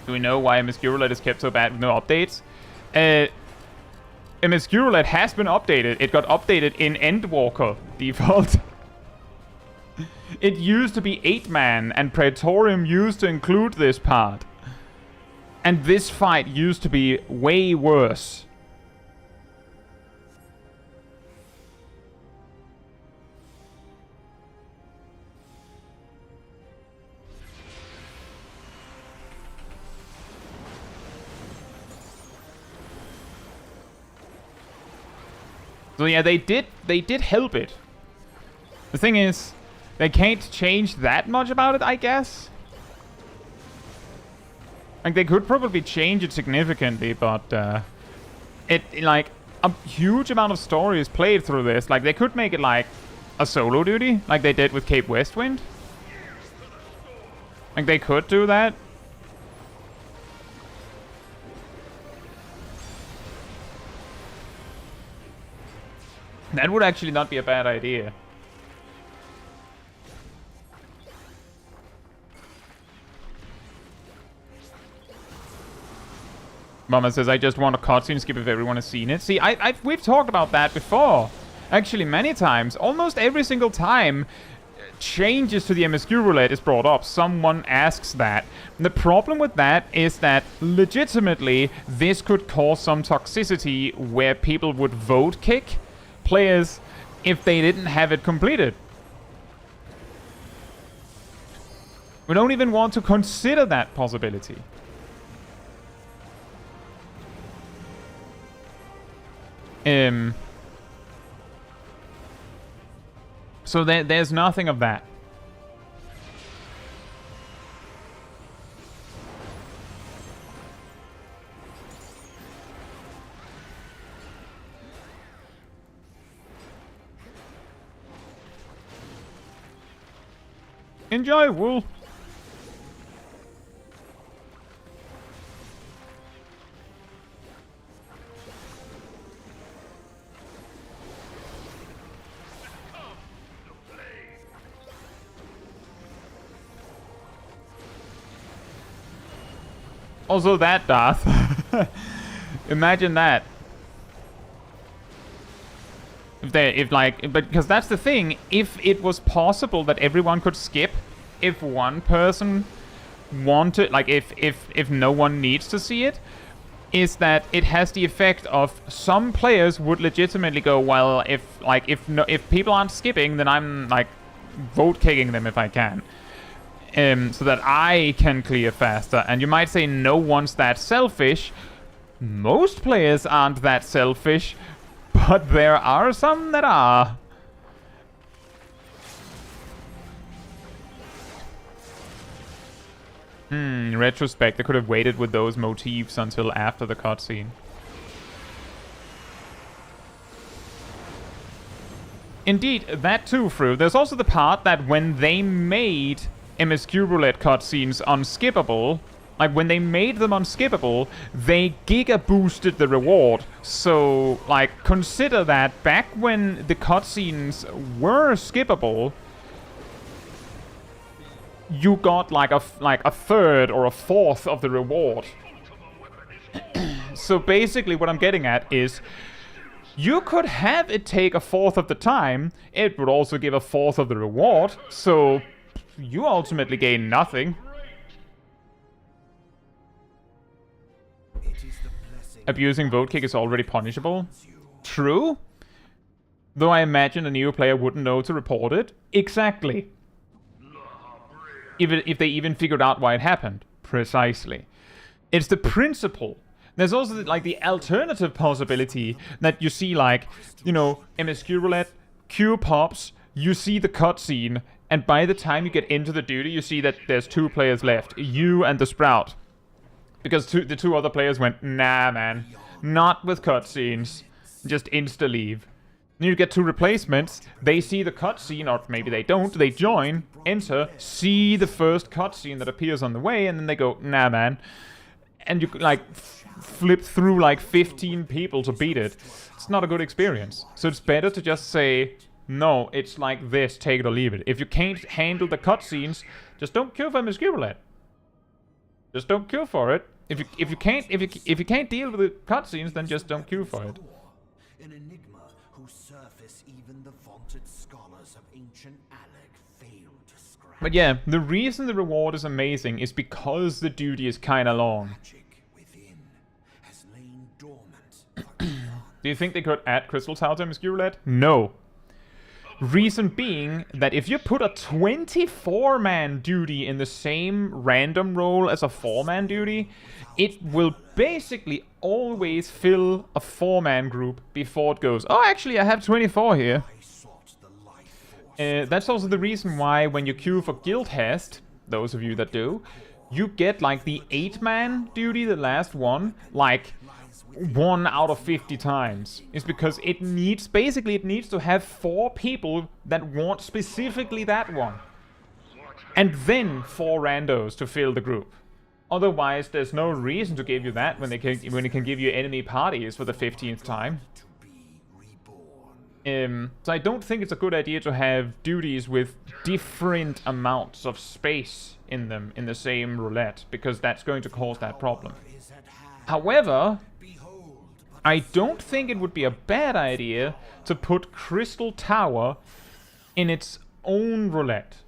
Do we know why MSQ Roulette is kept so bad with no updates? MSQ Roulette has been updated. It got updated in Endwalker default. It used to be 8-man, and Praetorium used to include this part. And this fight used to be way worse. So yeah, they did help it. The thing is, they can't change that much about it, I guess. Like, they could probably change it significantly, but like, a huge amount of story is played through this. Like, they could make it like a solo duty, like they did with Cape Westwind. Like, they could do that. That would actually not be a bad idea. Mama says, I just want a cutscene skip if everyone has seen it. See, we've talked about that before. Actually, many times. Almost every single time changes to the MSQ roulette is brought up, someone asks that. The problem with that is that legitimately this could cause some toxicity where people would vote kick players if they didn't have it completed. We don't even want to consider that possibility. So there's nothing of that. Enjoy, Wool. Also that, Darth. Imagine that. Because that's the thing, if it was possible that everyone could skip, if one person wanted, like if no one needs to see it, is that it has the effect of some players would legitimately go, well, if people aren't skipping, then I'm like vote kicking them if I can. So that I can clear faster. And you might say no one's that selfish. Most players aren't that selfish, but there are some that are. In retrospect, they could have waited with those motifs until after the cutscene. Indeed, that too, Fru. There's also the part that when they made MSQ Roulette cutscenes unskippable, like when they made them unskippable, they giga boosted the reward. So, like, consider that back when the cutscenes were skippable, you got like a third or a fourth of the reward. So basically what I'm getting at is you could have it take a fourth of the time. It would also give a fourth of the reward. So you ultimately gain nothing. Abusing vote kick is already punishable. True. Though I imagine a new player wouldn't know to report it. Exactly. If they even figured out why it happened. Precisely. It's the principle. There's also like the alternative possibility that you see like, you know, MSQ roulette, Q pops, you see the cutscene, and by the time you get into the duty, you see that there's 2 players left, you and the Sprout. Because the 2 other players went, nah man, not with cutscenes, just insta-leave. Then you get 2 replacements, they see the cutscene, or maybe they don't, they join, enter, see the first cutscene that appears on the way, and then they go, nah man. And you like flip through like 15 people to beat it. It's not a good experience. So it's better to just say, no, it's like this, take it or leave it. If you can't handle the cutscenes, just don't queue for MSQ roulette. Just don't queue for it. If you can't deal with the cutscenes, then just don't queue for it. An enigma whose surface even the vaunted scholars of ancient Alec failed to scratch. But yeah, the reason the reward is amazing is because the duty is kinda long. Magic within has lain dormant for Do you think they could add Crystal Tower to MSQ roulette? No. Reason being that if you put a 24-man duty in the same random role as a 4-man duty, it will basically always fill a 4-man group before it goes, oh, actually, I have 24 here. That's also the reason why when you queue for Guild Hest, those of you that do, you get like the 8-man duty, the last one, like 1 out of 50 times. It's because it needs to have 4 people that want specifically that one. And then 4 randos to fill the group. Otherwise, there's no reason to give you that when it can give you enemy parties for the 15th time. So I don't think it's a good idea to have duties with different amounts of space in them in the same roulette, because that's going to cause that problem. However, I don't think it would be a bad idea to put Crystal Tower in its own roulette.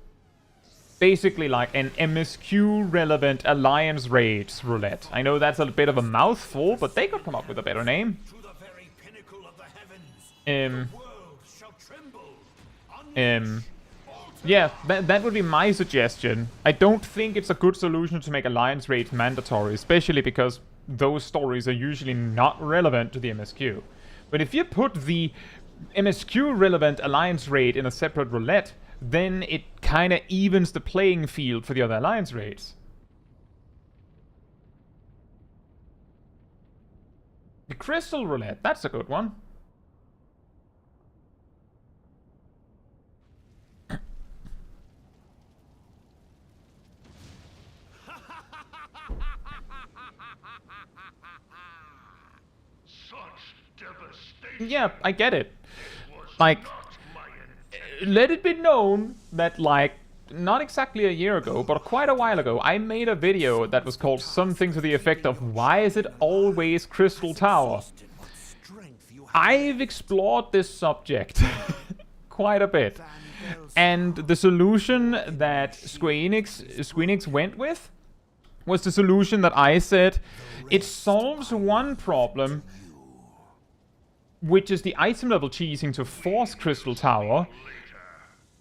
Basically like an MSQ-relevant Alliance Raids roulette. I know that's a bit of a mouthful, but they could come up with a better name. Yeah, that would be my suggestion. I don't think it's a good solution to make Alliance Raids mandatory, especially because those stories are usually not relevant to the MSQ. But if you put the MSQ-relevant Alliance Raid in a separate roulette, then it kinda evens the playing field for the other Alliance Raids. The Crystal Roulette, that's a good one. Yeah, I get it. Like, let it be known that, like, not exactly a year ago, but quite a while ago, I made a video that was called something to the effect of, why is it always Crystal Tower? I've explored this subject quite a bit. And the solution that Square Enix went with was the solution that I said, it solves one problem, which is the item level cheesing to force Crystal Tower,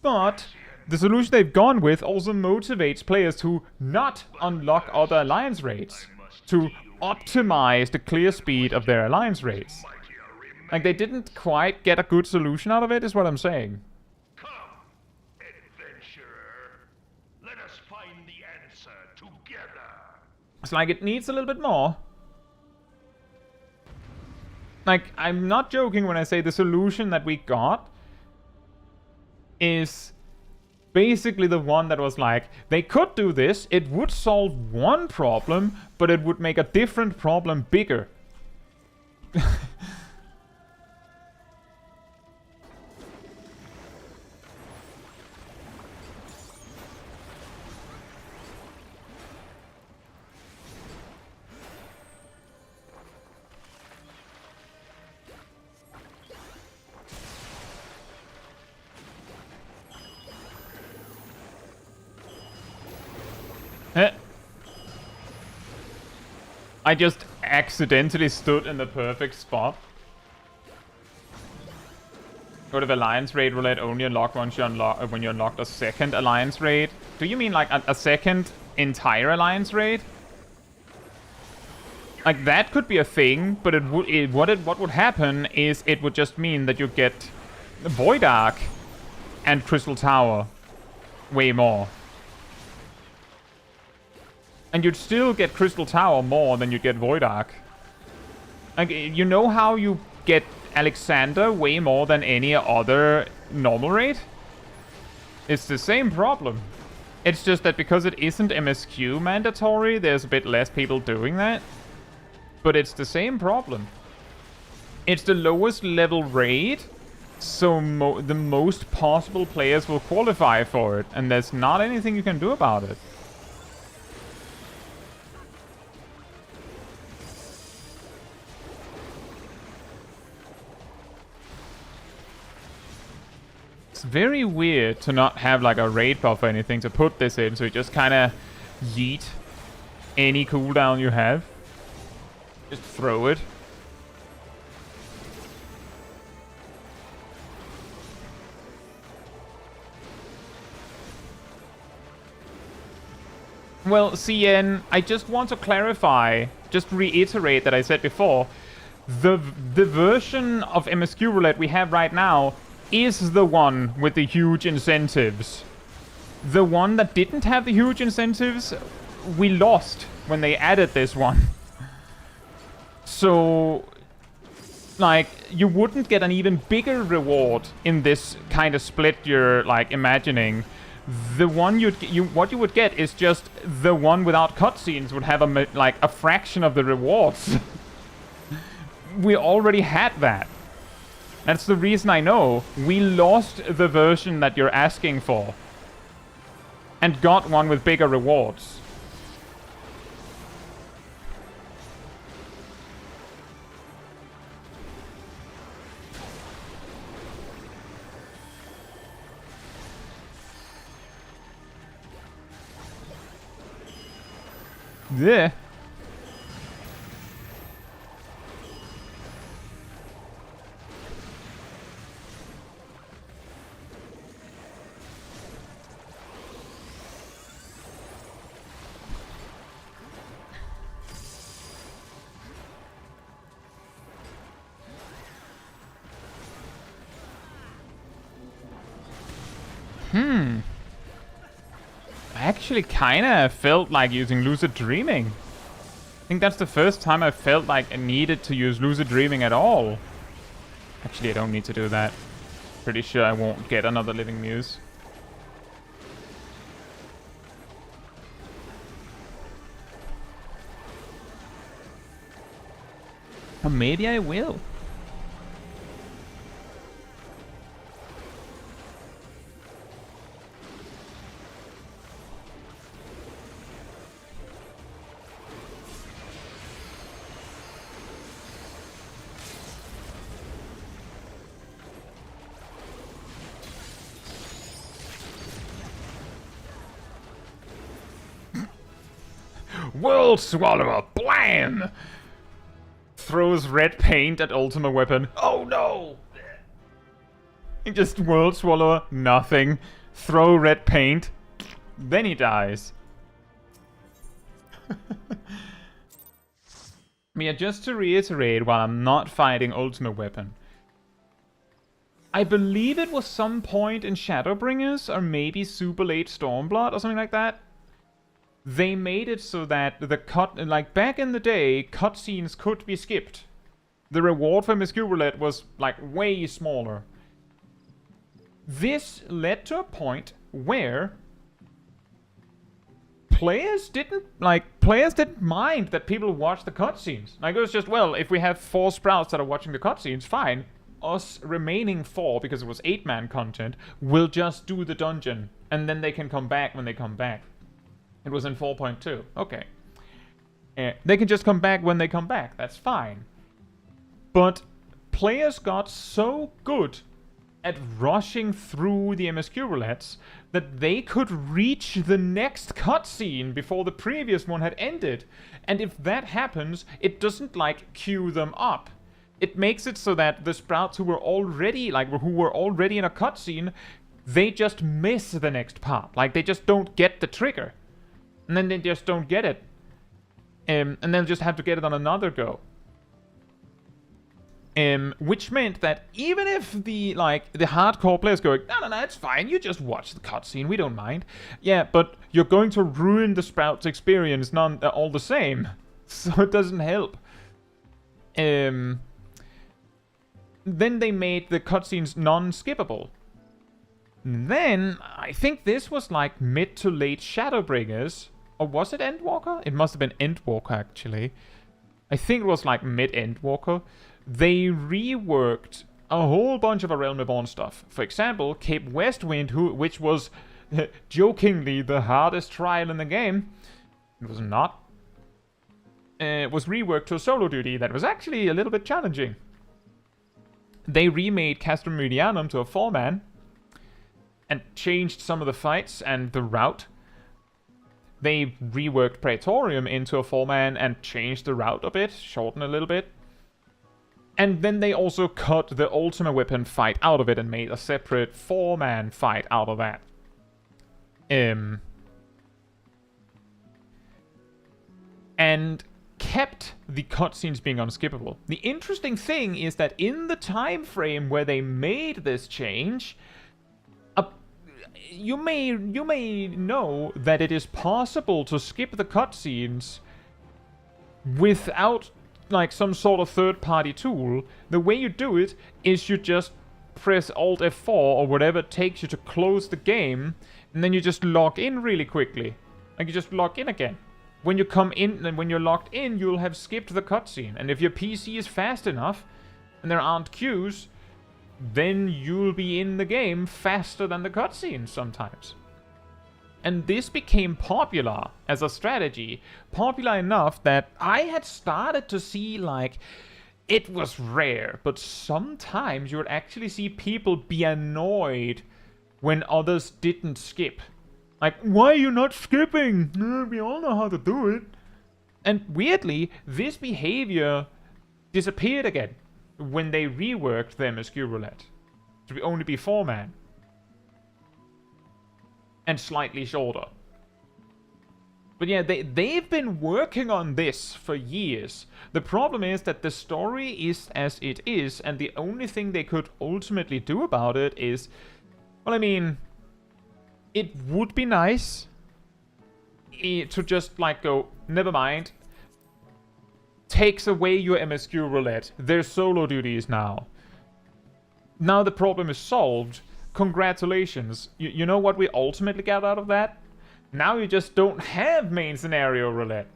but the solution they've gone with also motivates players to not unlock other Alliance Raids, to optimize the clear speed of their Alliance Raids. Like, they didn't quite get a good solution out of it, is what I'm saying. Come, adventurer. Let us find the answer together. It's like it needs a little bit more. Like, I'm not joking when I say the solution that we got is basically the one that was like, they could do this, it would solve one problem, but it would make a different problem bigger. I just accidentally stood in the perfect spot. Sort of alliance raid roulette only unlock once you unlock when you unlocked a second alliance raid. Do you mean like a second entire alliance raid? Like that could be a thing, but what would happen is it would just mean that you get Void Ark and Crystal Tower way more. And you'd still get Crystal Tower more than you'd get Void Ark. Like, you know how you get Alexander way more than any other normal raid? It's the same problem. It's just that because it isn't MSQ mandatory, there's a bit less people doing that. But it's the same problem. It's the lowest level raid, so the most possible players will qualify for it, and there's not anything you can do about it. Very weird to not have like a raid buff or anything to put this in, so you just kind of yeet any cooldown you have. Just throw it. Well, CN, I just want to clarify, just reiterate that I said before, the version of MSQ Roulette we have right now is the one with the huge incentives. The one that didn't have the huge incentives, we lost when they added this one. So, like, you wouldn't get an even bigger reward in this kind of split you're, like, imagining. The one what you would get is just the one without cutscenes would have a fraction of the rewards. We already had that. That's the reason I know. We lost the version that you're asking for. And got one with bigger rewards. Yeah. I actually kinda felt like using Lucid Dreaming. I think that's the first time I felt like I needed to use Lucid Dreaming at all. Actually, I don't need to do that. Pretty sure I won't get another Living Muse. Or maybe I will. World Swallower, blam! Throws red paint at Ultima Weapon. Oh no! He just World Swallower, nothing. Throw red paint, then he dies. Yeah, just to reiterate, while I'm not fighting Ultima Weapon, I believe it was some point in Shadowbringers, or maybe Super Late Stormblood, or something like that. They made it so that like back in the day, cutscenes could be skipped. The reward for MSQ Roulette was like way smaller. This led to a point where players didn't mind that people watch the cutscenes. Like, it was just, well, if we have 4 sprouts that are watching the cutscenes, fine. Us remaining 4, because it was 8-man content, will just do the dungeon, and then they can come back when they come back. It was in 4.2. Okay. They can just come back when they come back. That's fine. But players got so good at rushing through the MSQ roulettes that they could reach the next cutscene before the previous one had ended. And if that happens, it doesn't, like, queue them up. it makes it so that the Sprouts who were already in a cutscene, they just miss the next part. Like, they just don't get the trigger. And then they just don't get it. And then just have to get it on another go. Which meant that even if the hardcore players going, no, it's fine, you just watch the cutscene, we don't mind. Yeah, but you're going to ruin the Sprouts experience all the same. So it doesn't help. Then they made the cutscenes non-skippable. Then, I think this was like mid to late Shadowbringers. Or was it Endwalker? It must have been Endwalker, actually. I think it was like mid-Endwalker. They reworked a whole bunch of A Realm Reborn stuff. For example, Cape Westwind, which was jokingly the hardest trial in the game. It was not. It was reworked to a solo duty that was actually a little bit challenging. They remade Castrum Meridianum to a 4-man and changed some of the fights and the route. They reworked Praetorium into a 4-man and changed the route a bit, shortened a little bit. And then they also cut the Ultima Weapon fight out of it and made a separate 4-man fight out of that. And kept the cutscenes being unskippable. The interesting thing is that in the time frame where they made this change, you may know that it is possible to skip the cutscenes without like some sort of third-party tool. The way you do it is you just press Alt F4 or whatever it takes you to close the game, and then you just log in really quickly. Like, you just log in again. When you come in and when you're logged in, you'll have skipped the cutscene. And if your PC is fast enough and there aren't queues, then you'll be in the game faster than the cutscene sometimes. And this became popular as a strategy. Popular enough that I had started to see, like, it was rare, but sometimes you would actually see people be annoyed when others didn't skip. Like, why are you not skipping? We all know how to do it. And weirdly, this behavior disappeared again when they reworked the MSQ roulette to only be 4-man. And slightly shorter. But yeah, they've been working on this for years. The problem is that the story is as it is, and the only thing they could ultimately do about it is... Well, I mean... It would be nice to just, like, go, never mind. Takes away your MSQ roulette. There's solo duties now. Now the problem is solved. Congratulations. You know what we ultimately get out of that? Now you just don't have main scenario roulette.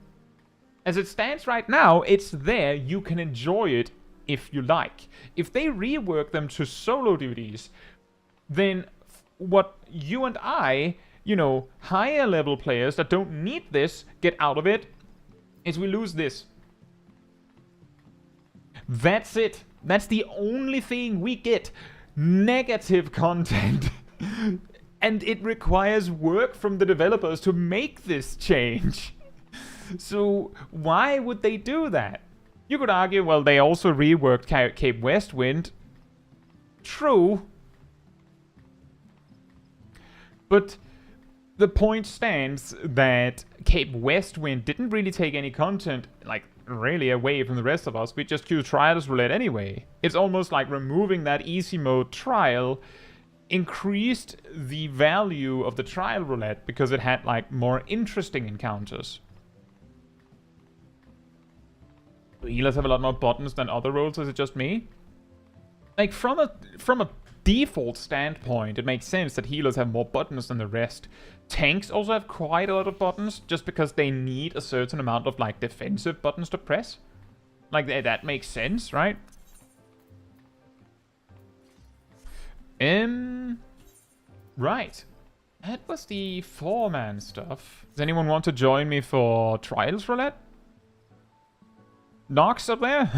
As it stands right now, it's there. You can enjoy it if you like. If they rework them to solo duties, then what you and I, you know, higher level players that don't need this get out of it is we lose this. That's it. That's the only thing we get. Negative content. And it requires work from the developers to make this change. So why would they do that? You could argue, well, they also reworked Cape Westwind. True. But the point stands that Cape Westwind didn't really take any content, like, really away from the rest of us. We just queue Trials Roulette anyway. It's almost like removing that easy mode trial increased the value of the Trial Roulette because it had, like, more interesting encounters. Do healers have a lot more buttons than other roles? Is it just me? Like, from a default standpoint, it makes sense that healers have more buttons than the rest. Tanks also have quite a lot of buttons, just because they need a certain amount of, like, defensive buttons to press. Like, that makes sense, right? Right. That was the 4-man stuff. Does anyone want to join me for Trials Roulette? Nox up there?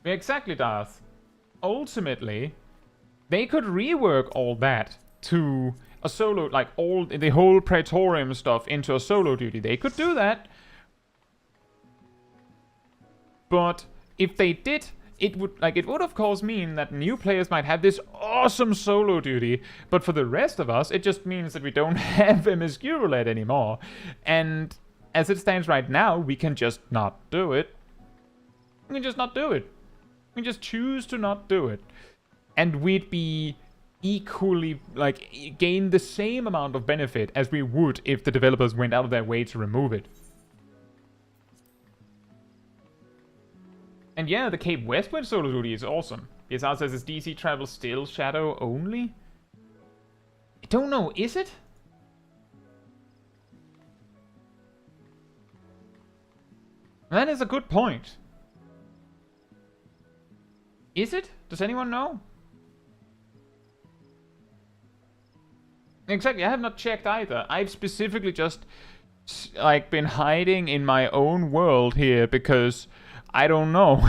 Exactly, Darth. Ultimately, they could rework all that to a solo, like the whole Praetorium stuff into a solo duty. They could do that, But if they did, it would of course mean that new players might have this awesome solo duty, but for the rest of us, it just means that we don't have MSQ roulette anymore. And as it stands right now, we can just not do it. We can just not do it. We can just choose to not do it. And we'd be equally, like, gain the same amount of benefit as we would if the developers went out of their way to remove it. And yeah, the Cape Westward solo duty is awesome. BSR says, is DC travel still shadow only? I don't know, is it? That is a good point. Is it? Does anyone know? Exactly, I have not checked either. I've specifically just, like, been hiding in my own world here because I don't know.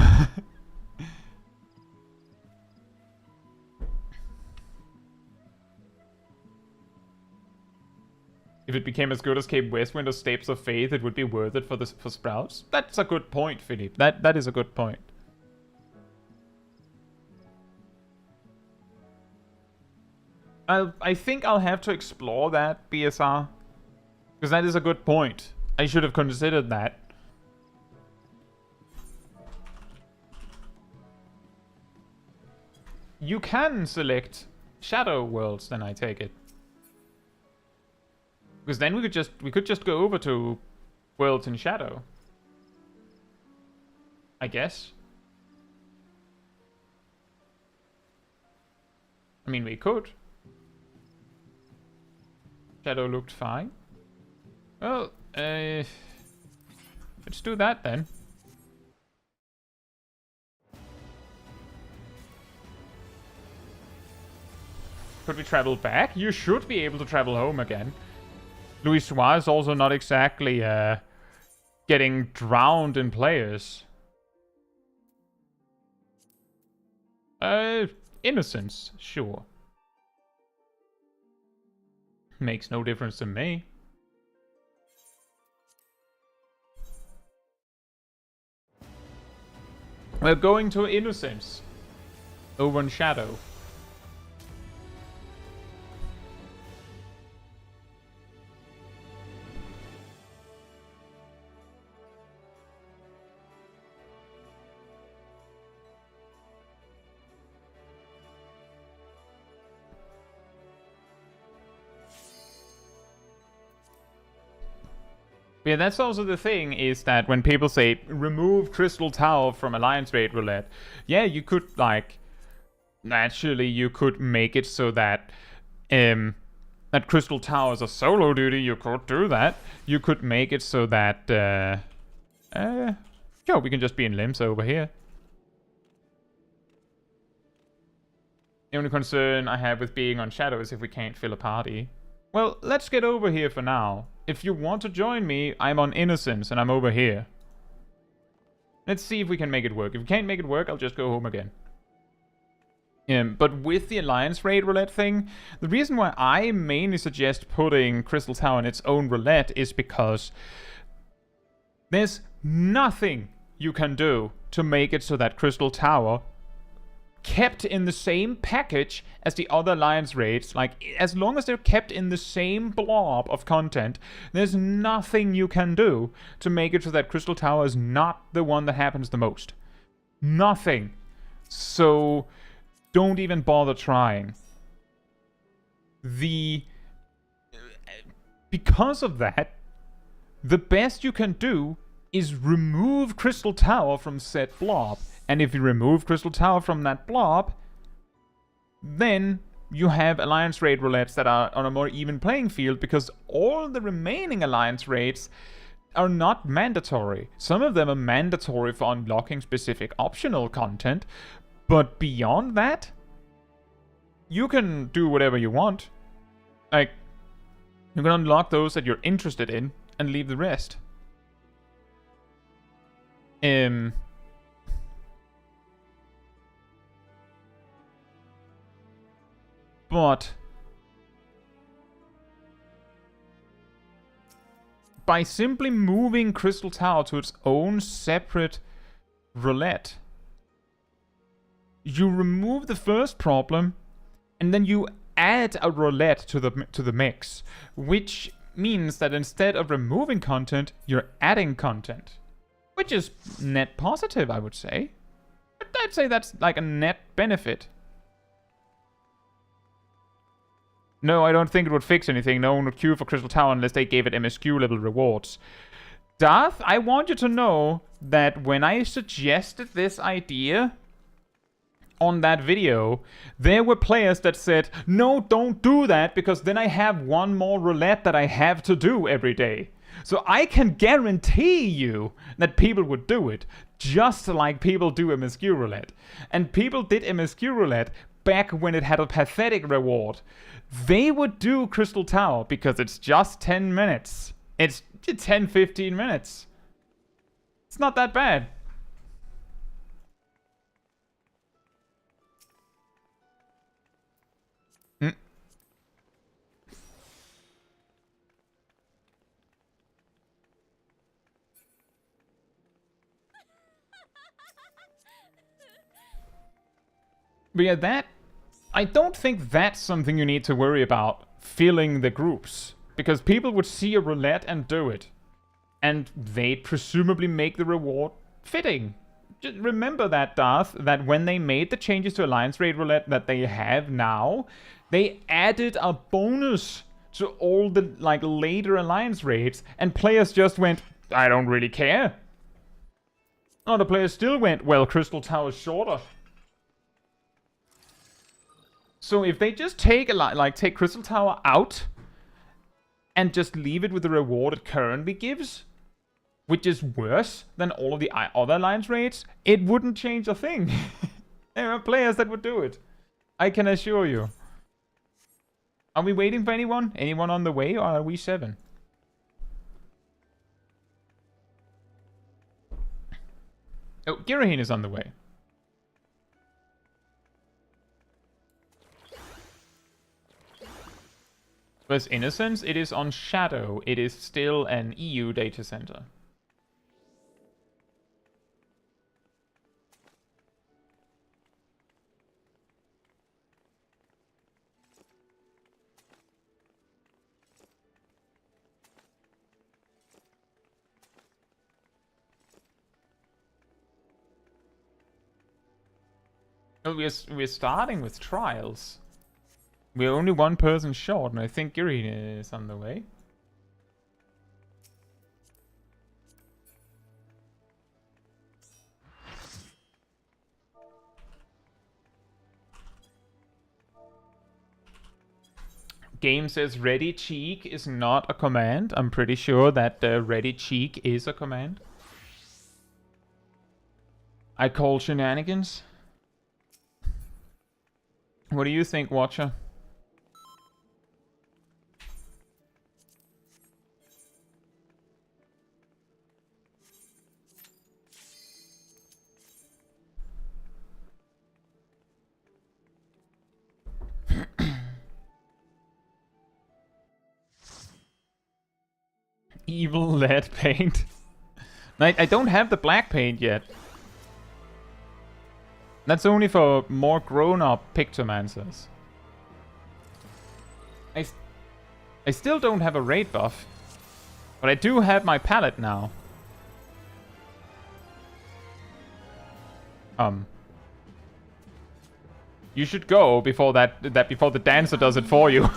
If it became as good as Cape Westwind or Steps of Faith, it would be worth it for Sprouts. That's a good point, Philippe. That is a good point. I think I'll have to explore that, BSR. Because that is a good point. I should have considered that. You can select Shadow Worlds, then I take it. Because then we could just go over to Worlds in Shadow. I guess. I mean, we could. Shadow looked fine. Well, let's do that then. Could we travel back? You should be able to travel home again. Louis Soir is also not exactly getting drowned in players. Innocence, sure. Makes no difference to me. We're going to Innocence. Over in Shadow. Yeah, that's also the thing, is that when people say, remove Crystal Tower from Alliance Raid Roulette, yeah, you could, like, naturally you could make it so that, that Crystal Tower is a solo duty, you could do that. You could make it so that, sure, we can just be in Limbs over here. The only concern I have with being on Shadow is if we can't fill a party. Well, let's get over here for now. If you want to join me, I'm on Innocence and I'm over here. Let's see if we can make it work. If we can't make it work, I'll just go home again. But with the Alliance Raid Roulette thing, the reason why I mainly suggest putting Crystal Tower in its own roulette is because there's nothing you can do to make it so that Crystal Tower kept in the same package as the other Alliance raids. Like, as long as they're kept in the same blob of content, there's nothing you can do to make it so that Crystal Tower is not the one that happens the most. Nothing. So, don't even bother trying. Because of that, the best you can do is remove Crystal Tower from said blob. And if you remove Crystal Tower from that blob, then you have Alliance Raid roulettes that are on a more even playing field, because all the remaining Alliance raids are not mandatory. Some of them are mandatory for unlocking specific optional content, but beyond that, you can do whatever you want. Like, you can unlock those that you're interested in and leave the rest. But by simply moving Crystal Tower to its own separate roulette. You remove the first problem, and then you add a roulette to the mix, which means that instead of removing content, you're adding content, which is net positive, I would say. But I'd say that's like a net benefit. No, I don't think it would fix anything. No one would queue for Crystal Tower unless they gave it MSQ level rewards. Darth, I want you to know that when I suggested this idea on that video, there were players that said, no, don't do that, because then I have one more roulette that I have to do every day. So I can guarantee you that people would do it, just like people do MSQ roulette. And people did MSQ roulette back when it had a pathetic reward. They would do Crystal Tower because it's just 10 minutes. It's 10-15 minutes. It's not that bad. But yeah, I don't think that's something you need to worry about, filling the groups. Because people would see a roulette and do it. And they'd presumably make the reward fitting. Just remember that, Darth, that when they made the changes to Alliance Raid Roulette that they have now, they added a bonus to all the later Alliance Raids, and players just went, I don't really care. Other players still went, well, Crystal Tower's shorter. So if they just take take Crystal Tower out and just leave it with the reward it currently gives, which is worse than all of the other Alliance raids, it wouldn't change a thing. There are players that would do it. I can assure you. Are we waiting for anyone? Anyone on the way, or are we 7? Oh, Giraheen is on the way. Whereas Innocence, it is on Shadow. It is still an EU data center. Well, we're starting with trials. We're only one person short, and I think Giraheen is on the way. Game says ready cheek is not a command. I'm pretty sure that ready cheek is a command. I call shenanigans. What do you think, Watcher? Evil lead paint. I don't have the black paint yet. That's only for more grown-up Pictomancers. I still don't have a raid buff. But I do have my palette now. You should go before before the dancer does it for you.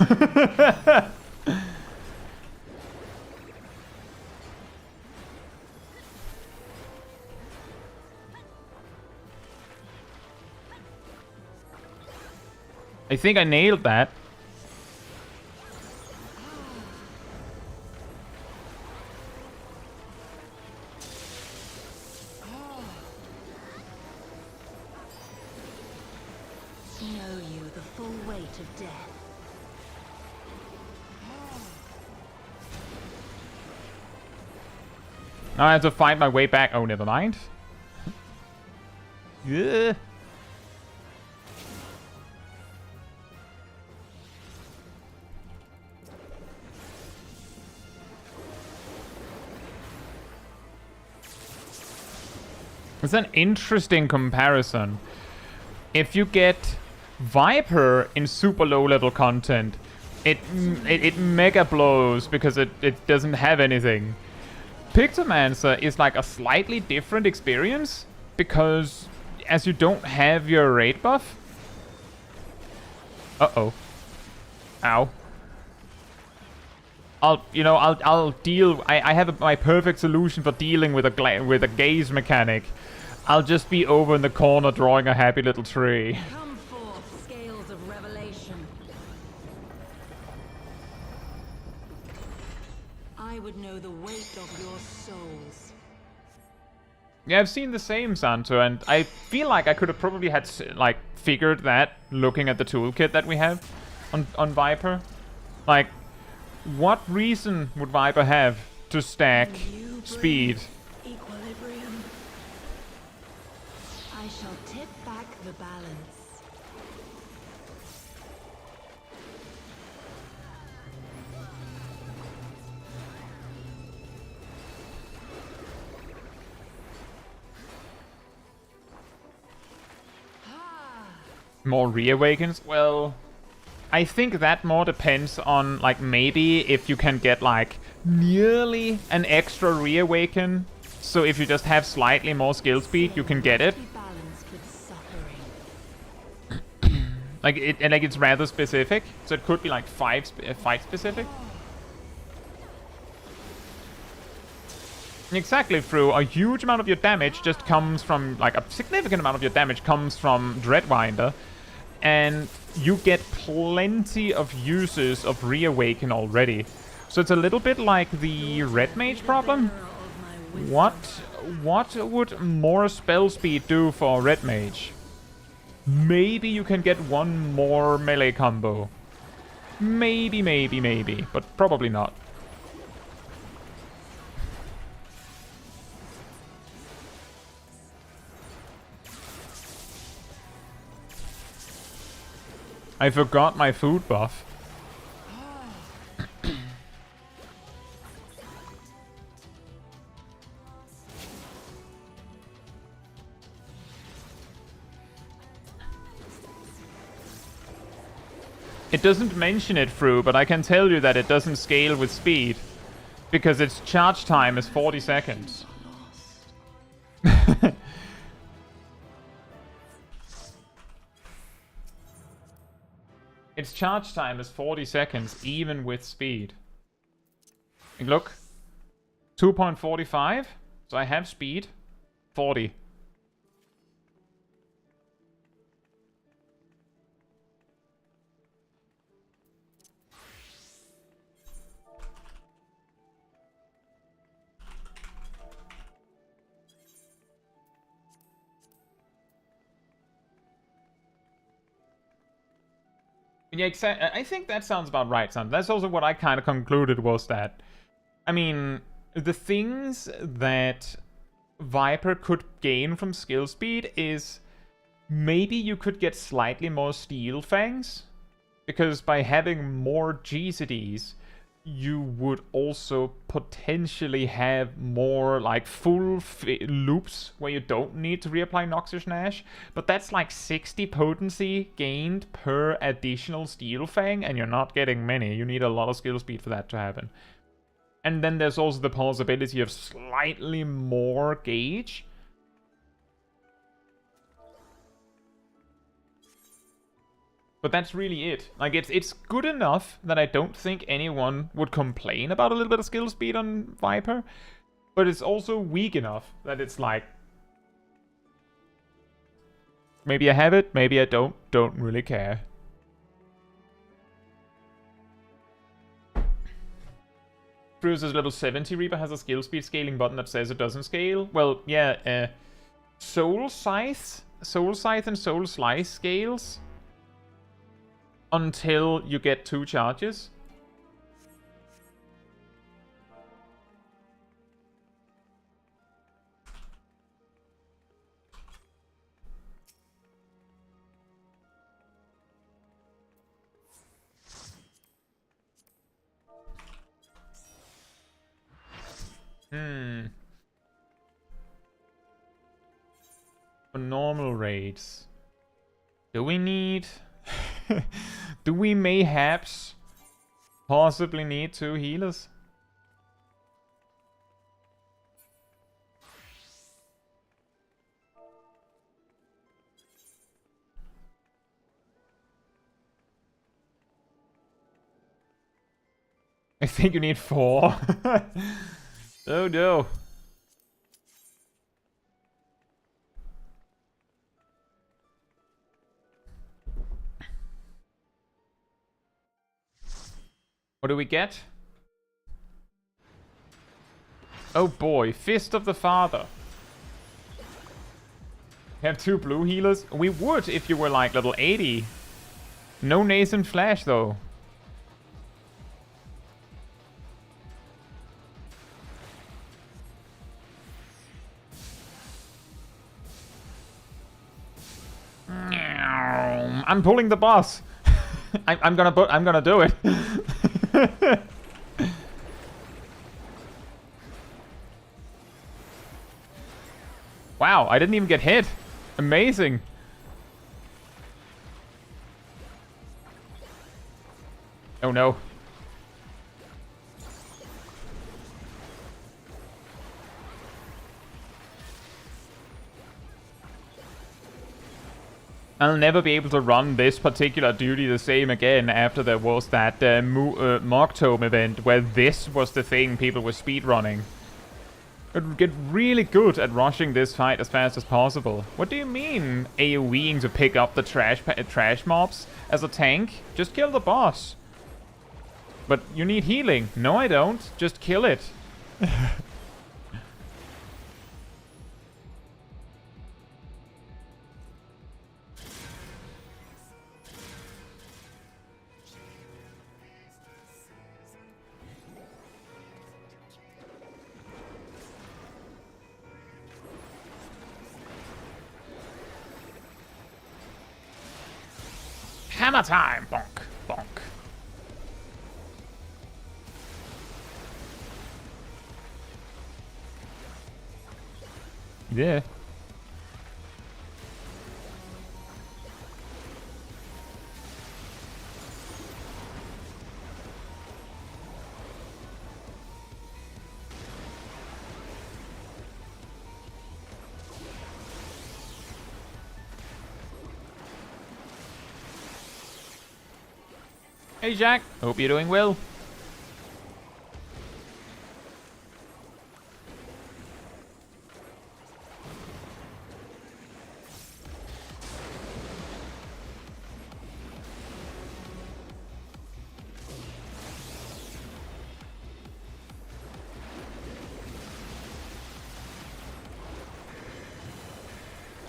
I think I nailed that. Know you the full weight of death. Now I have to find my way back. Oh, never mind. Yeah. It's an interesting comparison. If you get Viper in super low level content, it mega blows because it doesn't have anything. Pictomancer is like a slightly different experience because as you don't have your raid buff. Uh-oh. Ow. I'll deal. I have my perfect solution for dealing with a gaze mechanic. I'll just be over in the corner drawing a happy little tree. Come forth, scales of revelation. I would know the weight of your souls. Yeah, I've seen the same, Santo, and I feel like I could have probably had like figured that looking at the toolkit that we have on Viper. Like, what reason would Viper have to stack speed? Equilibrium. I shall tip back the balance. More reawakens? Well, I think that more depends on, like, maybe if you can get, like, nearly an extra reawaken. So if you just have slightly more skill speed, you can get it. Be balanced with suffering. Like, it's rather specific. So it could be, like, fight specific. Exactly, through a huge amount of your damage just comes from, like, a significant amount of your damage comes from Dreadwinder. And you get plenty of uses of Reawaken already. So it's a little bit like the Red Mage problem. What would more spell speed do for Red Mage? Maybe you can get one more melee combo. Maybe, but probably not. I forgot my food buff. It doesn't mention it through, but I can tell you that it doesn't scale with speed. Because its charge time is 40 seconds. Its charge time is 40 seconds, even with speed. Look. 2.45. So I have speed. 40. Yeah, exactly. I think that sounds about right, son. That's also what I kind of concluded was that, I mean, the things that Viper could gain from skill speed is maybe you could get slightly more Steel Fangs, because by having more GCDs, you would also potentially have more like full loops where you don't need to reapply Noxious Nash, but that's like 60 potency gained per additional Steel Fang, and you're not getting many. You need a lot of skill speed for that to happen. And then there's also the possibility of slightly more gauge. But that's really it. Like, it's good enough that I don't think anyone would complain about a little bit of skill speed on Viper. But it's also weak enough that it's like, maybe I have it, maybe I don't really care. Bruce's level 70 Reaper has a skill speed scaling button that says it doesn't scale. Well, yeah, Soul Scythe and Soul Slice scales until you get 2 charges. For normal raids. Do we need... Do we mayhaps possibly need 2 healers? I think you need 4. Oh no. What do we get? Oh boy, Fist of the Father. Have 2 blue healers? We would if you were like level 80. No nascent flash though. I'm pulling the boss. I'm gonna do it. Wow, I didn't even get hit. Amazing. Oh no. I'll never be able to run this particular duty the same again after there was that Mock-Tome event where this was the thing people were speedrunning. I'd get really good at rushing this fight as fast as possible. What do you mean AoEing to pick up the trash mobs as a tank? Just kill the boss. But you need healing. No, I don't. Just kill it. Hammer time! Bonk, bonk. Yeah. Hey Jack, hope you're doing well.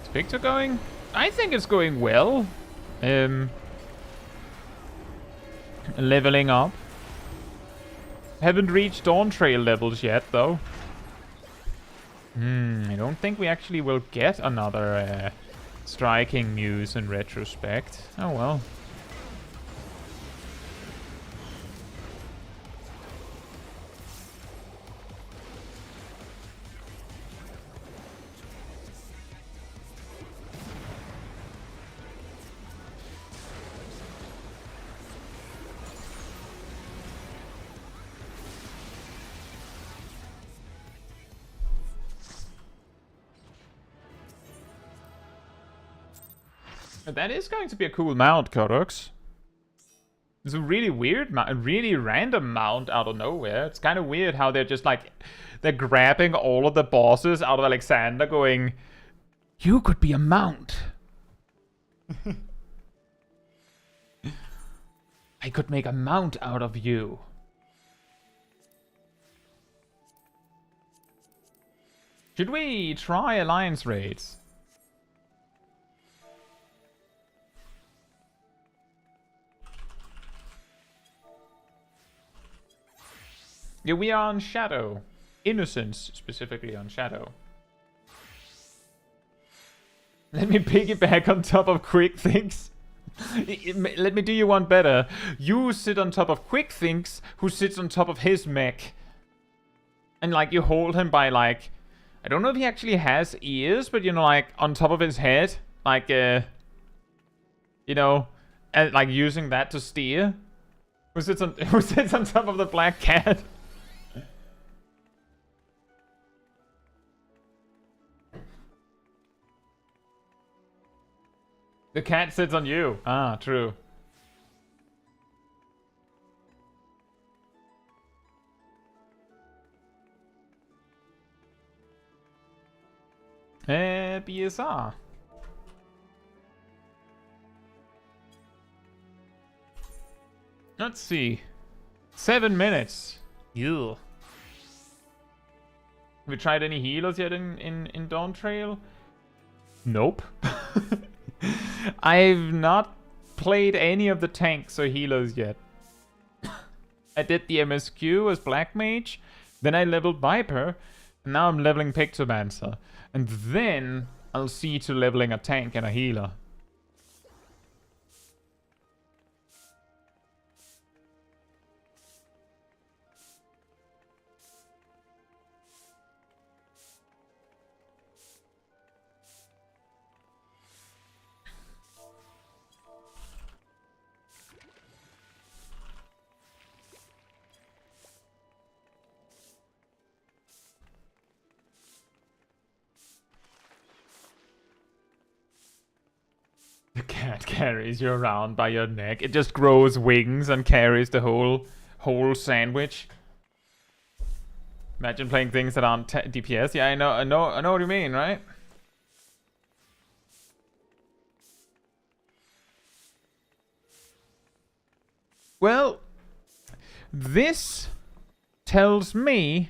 Is Victor going? I think it's going well. Leveling up. Haven't reached Dawntrail levels yet, though. I don't think we actually will get another striking news in retrospect. Oh well. That is going to be a cool mount, Kodux. It's a really weird mount, a really random mount out of nowhere. It's kind of weird how they're just like, they're grabbing all of the bosses out of Alexander going, you could be a mount. I could make a mount out of you. Should we try alliance raids? Yeah, we are on Shadow. Innocence, specifically on Shadow. Let me piggyback on top of Quick Things. Let me do you one better. You sit on top of Quick Things, who sits on top of his mech. And like, you hold him by like, I don't know if he actually has ears, but you know, like on top of his head, like you know, and like using that to steer. Who sits on who sits on top of the black cat? The cat sits on you. Ah, true. BSR. Let's see. 7 minutes. Ew. Have we tried any healers yet in Dawntrail? Nope. I've not played any of the tanks or healers yet. I did the MSQ as Black Mage, then I leveled Viper, and now I'm leveling Pictomancer. And then I'll see to leveling a tank and a healer. The cat carries you around by your neck. It just grows wings and carries the whole sandwich. Imagine playing things that aren't DPS. Yeah, I know what you mean, right? Well, this tells me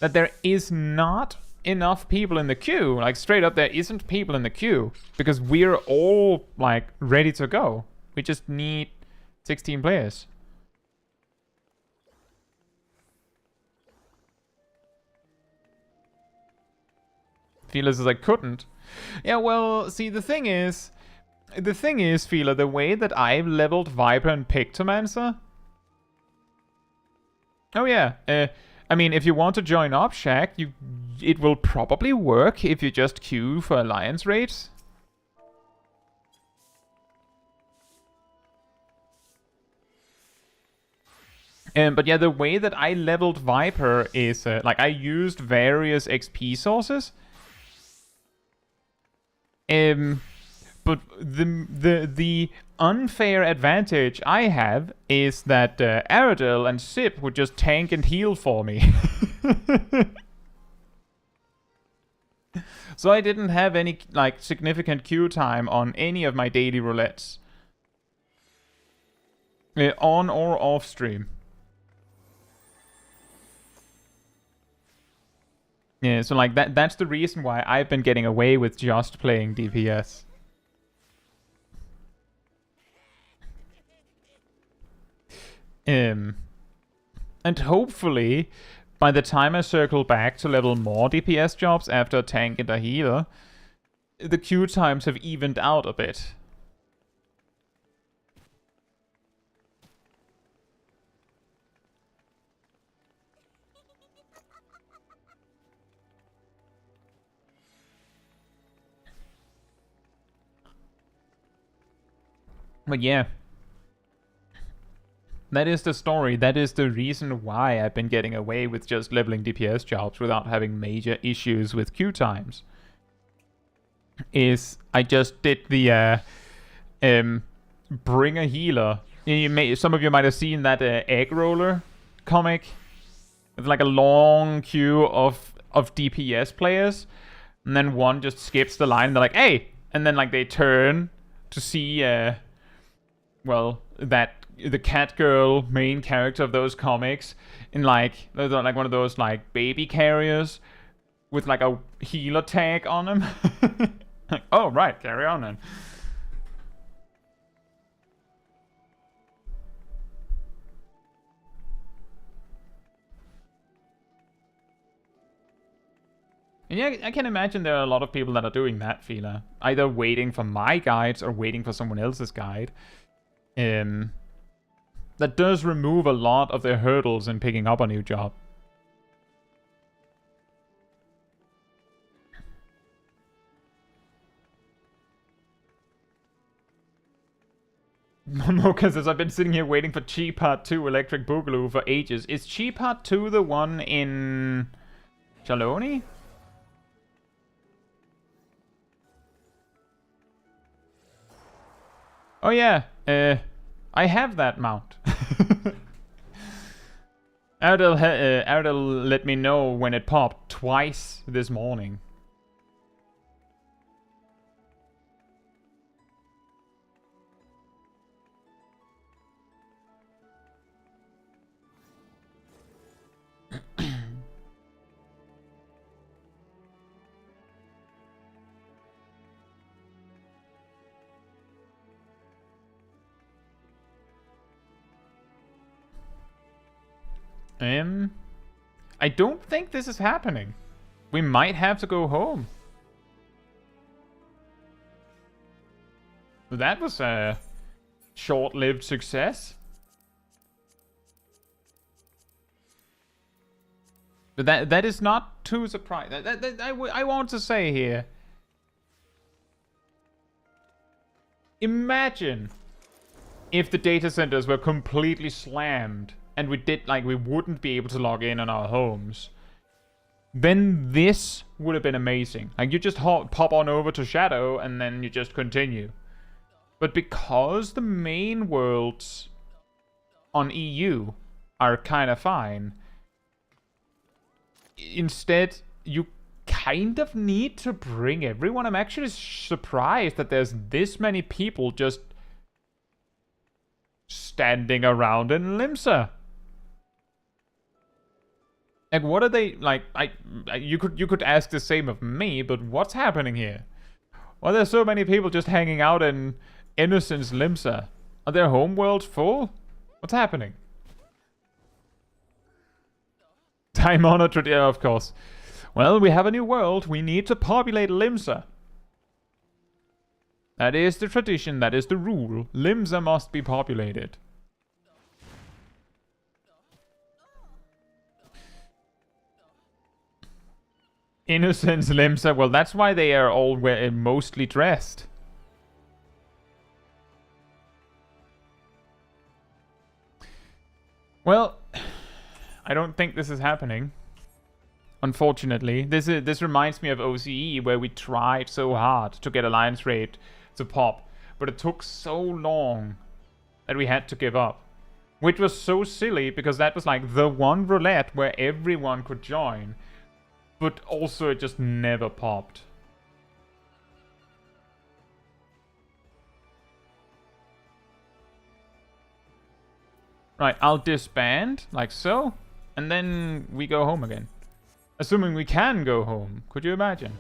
that there is not enough people in the queue. Like, straight up, there isn't people in the queue. Because we're all, like, ready to go. We just need 16 players. Feelers is like, couldn't. Yeah, well, see, the thing is, Feeler, the way that I've leveled Viper and Pictomancer. Oh yeah, I mean, if you want to join up, Shaq, it will probably work if you just queue for alliance raids. But yeah, the way that I leveled Viper is like I used various XP sources. But the unfair advantage I have is that Aradel and Sip would just tank and heal for me. So I didn't have any like significant queue time on any of my daily roulettes. On or off stream. Yeah, so like that's the reason why I've been getting away with just playing DPS. And hopefully, by the time I circle back to level more DPS jobs after a tank and a healer, the queue times have evened out a bit. But yeah. That is the story. That is the reason why I've been getting away with just leveling DPS jobs without having major issues with queue times. Is I just did the bring a healer. Some of you might have seen that egg roller comic with like a long queue of DPS players, and then one just skips the line. And they're like, "Hey!" And then like they turn to see well, that the cat girl main character of those comics in like one of those like baby carriers with like a healer tag on him. Like, oh right, carry on then. And yeah, I can imagine there are a lot of people that are doing that, Fila. Either waiting for my guides or waiting for someone else's guide. That does remove a lot of their hurdles in picking up a new job. Mocha says, I've been sitting here waiting for Chi Part 2 Electric Boogaloo for ages. Is Chi Part 2 the one in Chaloni? Oh yeah, I have that mount. Ardell let me know when it popped twice this morning. I don't think this is happening. We might have to go home. That was a short-lived success. But that is not too surprising. I want to say here. Imagine if the data centers were completely slammed and we wouldn't be able to log in on our homes. Then this would have been amazing. Like, you just pop on over to Shadow and then you just continue. But because the main worlds on EU are kind of fine, instead you kind of need to bring everyone. I'm actually surprised that there's this many people just standing around in Limsa. Like, what are they, like, you could ask the same of me, but what's happening here? Why are there so many people just hanging out in Innocence Limsa? Are their homeworlds full? What's happening? Time honored tradition, yeah, of course. Well, we have a new world. We need to populate Limsa. That is the tradition. That is the rule. Limsa must be populated. Innocence Limsa. Well, that's why they are all mostly dressed. Well, I don't think this is happening. Unfortunately, this reminds me of OCE, where we tried so hard to get Alliance Raid to pop, but it took so long that we had to give up. Which was so silly, because that was like the one roulette where everyone could join. But also it just never popped. Right, I'll disband, like so. And then we go home again. Assuming we can go home. Could you imagine?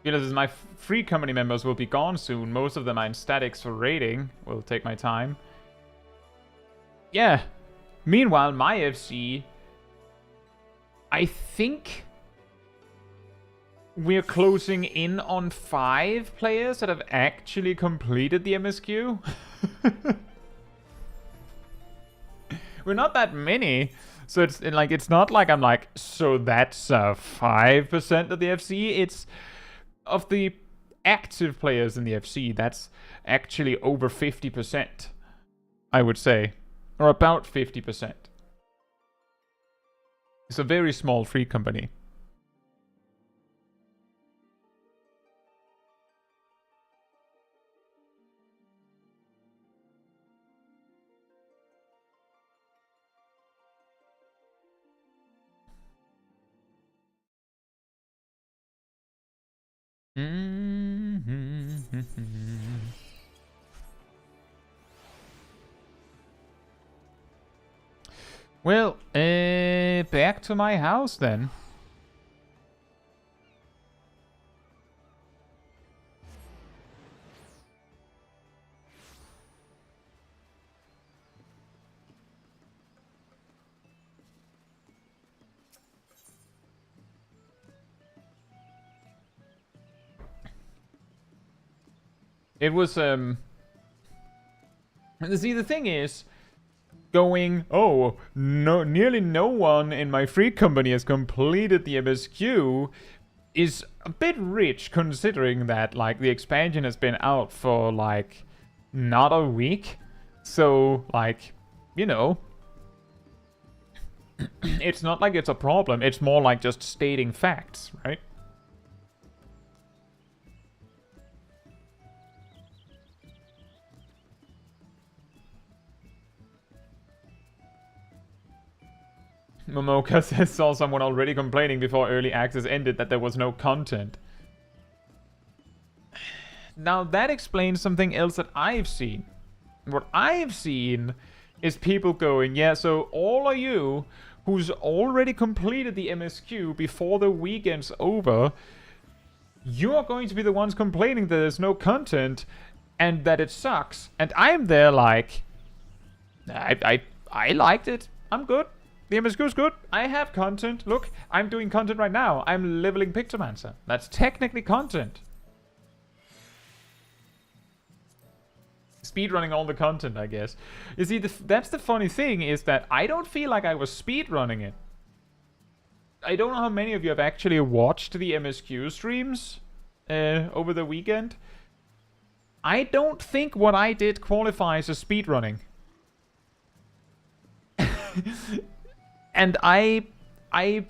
Because my free company members will be gone soon. Most of them are in statics for raiding. Will take my time. Yeah. Meanwhile, my FC, I think we're closing in on 5 players that have actually completed the MSQ. We're not that many. So it's not like I'm like, so that's 5% of the FC. It's of the active players in the FC, that's actually over 50%, I would say, or about 50%. It's a very small free company. Well, back to my house then. It was, see, the thing is, going, oh, no, nearly no one in my free company has completed the MSQ is a bit rich, considering that, like, the expansion has been out for, like, not a week. So, like, you know, it's not like it's a problem. It's more like just stating facts, right? Momoka says, saw someone already complaining before early access ended that there was no content. Now that explains something else that I've seen. What I've seen is people going, yeah, so all of you who's already completed the MSQ before the weekend's over, you are going to be the ones complaining that there's no content and that it sucks. And I'm there like, I liked it. I'm good. The MSQ is good. I have content. Look, I'm doing content right now. I'm leveling Pictomancer. That's technically content. Speedrunning all the content, I guess. You see, that's the funny thing, is that I don't feel like I was speedrunning it. I don't know how many of you have actually watched the MSQ streams over the weekend. I don't think what I did qualifies as speedrunning. And I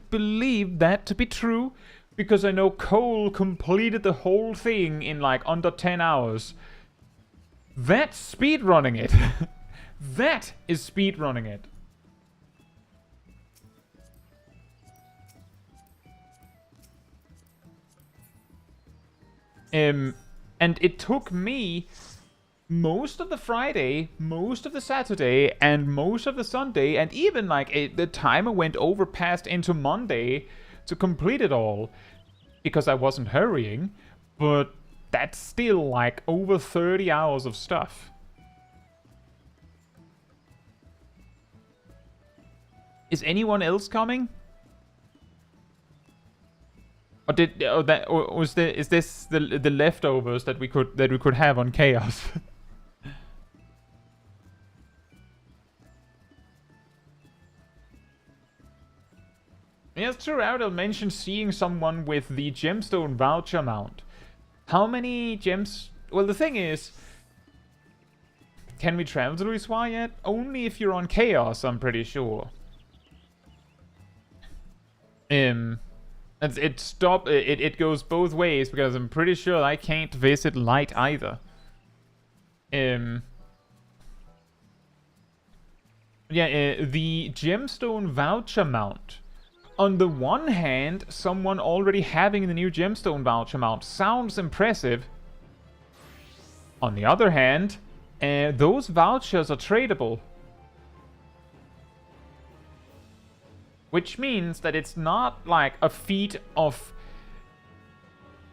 believe that to be true, because I know Cole completed the whole thing in like under 10 hours. That's speedrunning it. That is speedrunning it. And it took me most of the Friday, most of the Saturday, and most of the Sunday, and even like the timer went over past into Monday to complete it all, because I wasn't hurrying, but that's still like over 30 hours of stuff. Is anyone else coming? Or is this the leftovers that we could have on Chaos? Yes, throughout I'll mention seeing someone with the gemstone voucher mount. How many gems? Well, the thing is, can we travel to Louisoix yet? Only if you're on Chaos, I'm pretty sure. It goes both ways, because I'm pretty sure I can't visit Light either. The gemstone voucher mount. On the one hand, someone already having the new gemstone voucher mount sounds impressive. On the other hand, those vouchers are tradable. Which means that it's not like a feat of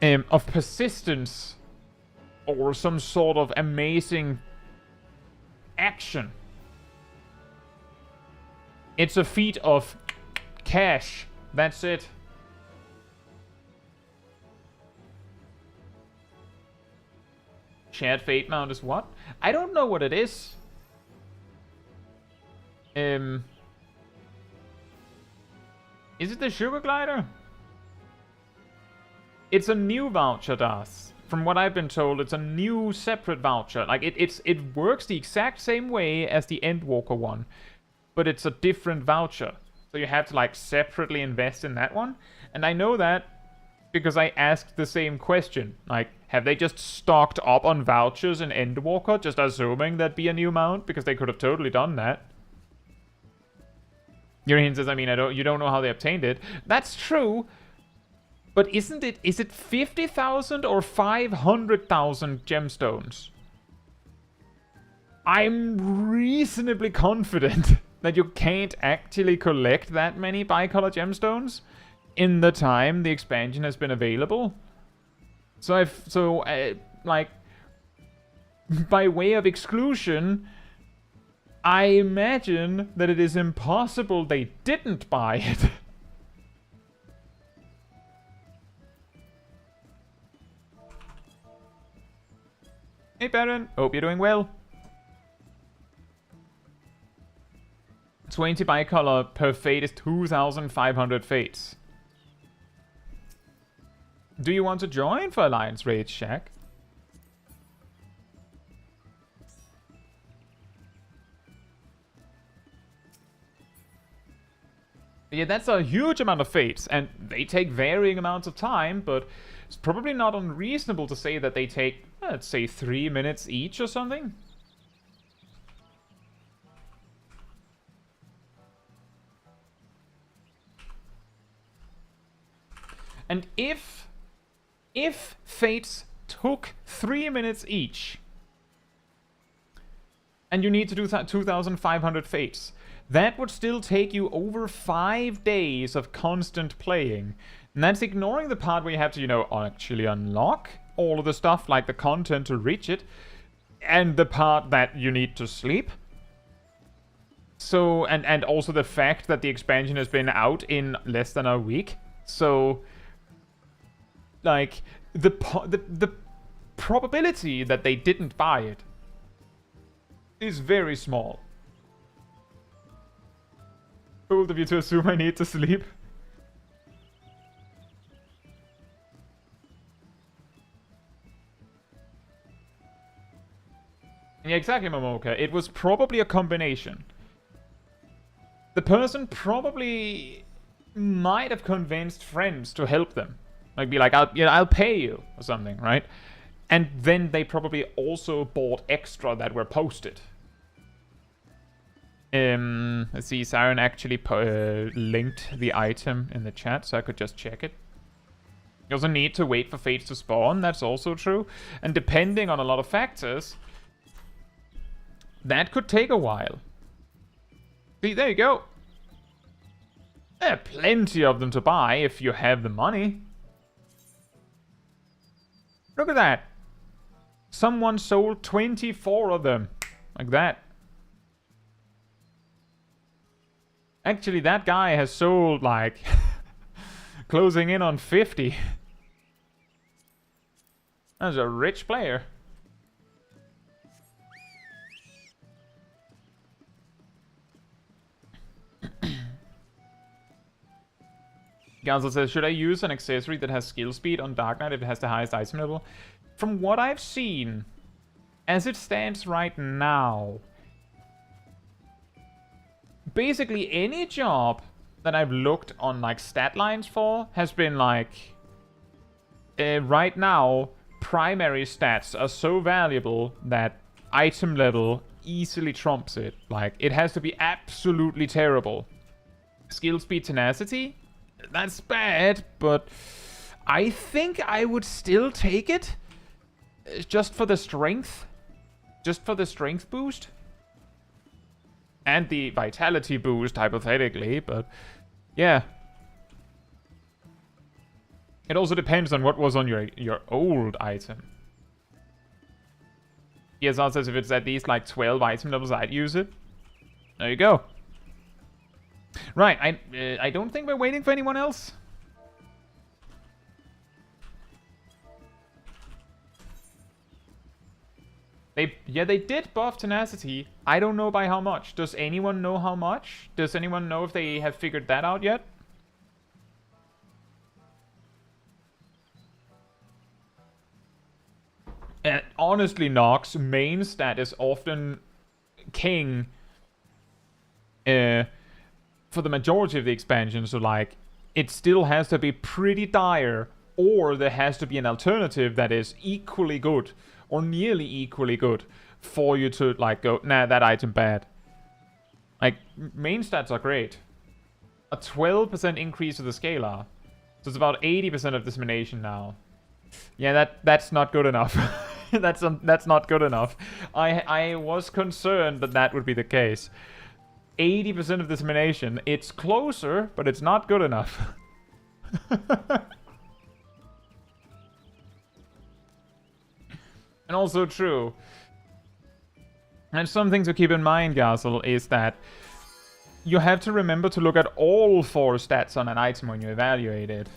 persistence or some sort of amazing action. It's a feat of cash. That's it. Shared fate mount is what? I don't know what it is. Is it the sugar glider? It's a new voucher, Das. From what I've been told, it's a new separate voucher. Like it works the exact same way as the Endwalker one, but it's a different voucher. So you have to like separately invest in that one. And I know that because I asked the same question. Like, have they just stocked up on vouchers in Endwalker, just assuming that'd be a new mount? Because they could have totally done that. Yurihin says, I mean, you don't know how they obtained it. That's true. But is it 50,000 or 500,000 gemstones? I'm reasonably confident that you can't actually collect that many bicolor gemstones in the time the expansion has been available. So like, by way of exclusion, I imagine that it is impossible they didn't buy it. Hey Baron, hope you're doing well. 20 bicolor per fate is 2,500 fates. Do you want to join for Alliance Raids, Shaq? Yeah, that's a huge amount of fates, and they take varying amounts of time, but it's probably not unreasonable to say that they take, let's say, 3 minutes each or something. And if fates took 3 minutes each, and you need to do 2,500 fates, that would still take you over 5 days of constant playing. And that's ignoring the part where you have to, you know, actually unlock all of the stuff, like the content to reach it, and the part that you need to sleep. So, and also the fact that the expansion has been out in less than a week. So, like, the probability that they didn't buy it is very small. Bold of you to assume I need to sleep. Yeah, exactly, Momoka. It was probably a combination. The person probably might have convinced friends to help them. Like, be like, I'll pay you, or something, right? And then they probably also bought extra that were posted. Let's see, Siren actually linked the item in the chat, so I could just check it. You also need to wait for fates to spawn, that's also true. And depending on a lot of factors, that could take a while. See, there you go. There are plenty of them to buy if you have the money. Look at that. Someone sold 24 of them. Like that. Actually, that guy has sold, like, closing in on 50. That's a rich player. Gansel says, should I use an accessory that has skill speed on Dark Knight if it has the highest item level? From what I've seen, as it stands right now, basically any job that I've looked on like stat lines for has been like, right now, primary stats are so valuable that item level easily trumps it. Like, it has to be absolutely terrible. Skill speed tenacity? That's bad, but I think I would still take it. Just for the strength. Just for the strength boost. And the vitality boost, hypothetically, but yeah. It also depends on what was on your old item. ESR says if it's at least like 12 item levels, I'd use it. There you go. Right, I don't think we're waiting for anyone else. They did buff tenacity. I don't know by how much. Does anyone know how much? Does anyone know if they have figured that out yet? And honestly, Nox, main stat is often king for the majority of the expansion. So, like, it still has to be pretty dire, or there has to be an alternative that is equally good, or nearly equally good, for you to, like, go, nah, that item bad. Like, main stats are great. A 12% increase to the scalar. So it's about 80% of dissemination now. Yeah, that's not good enough. that's not good enough. I was concerned that that would be the case. 80% of dissemination. It's closer, but it's not good enough. And also true. And something to keep in mind, Gazel, is that you have to remember to look at all 4 stats on an item when you evaluate it.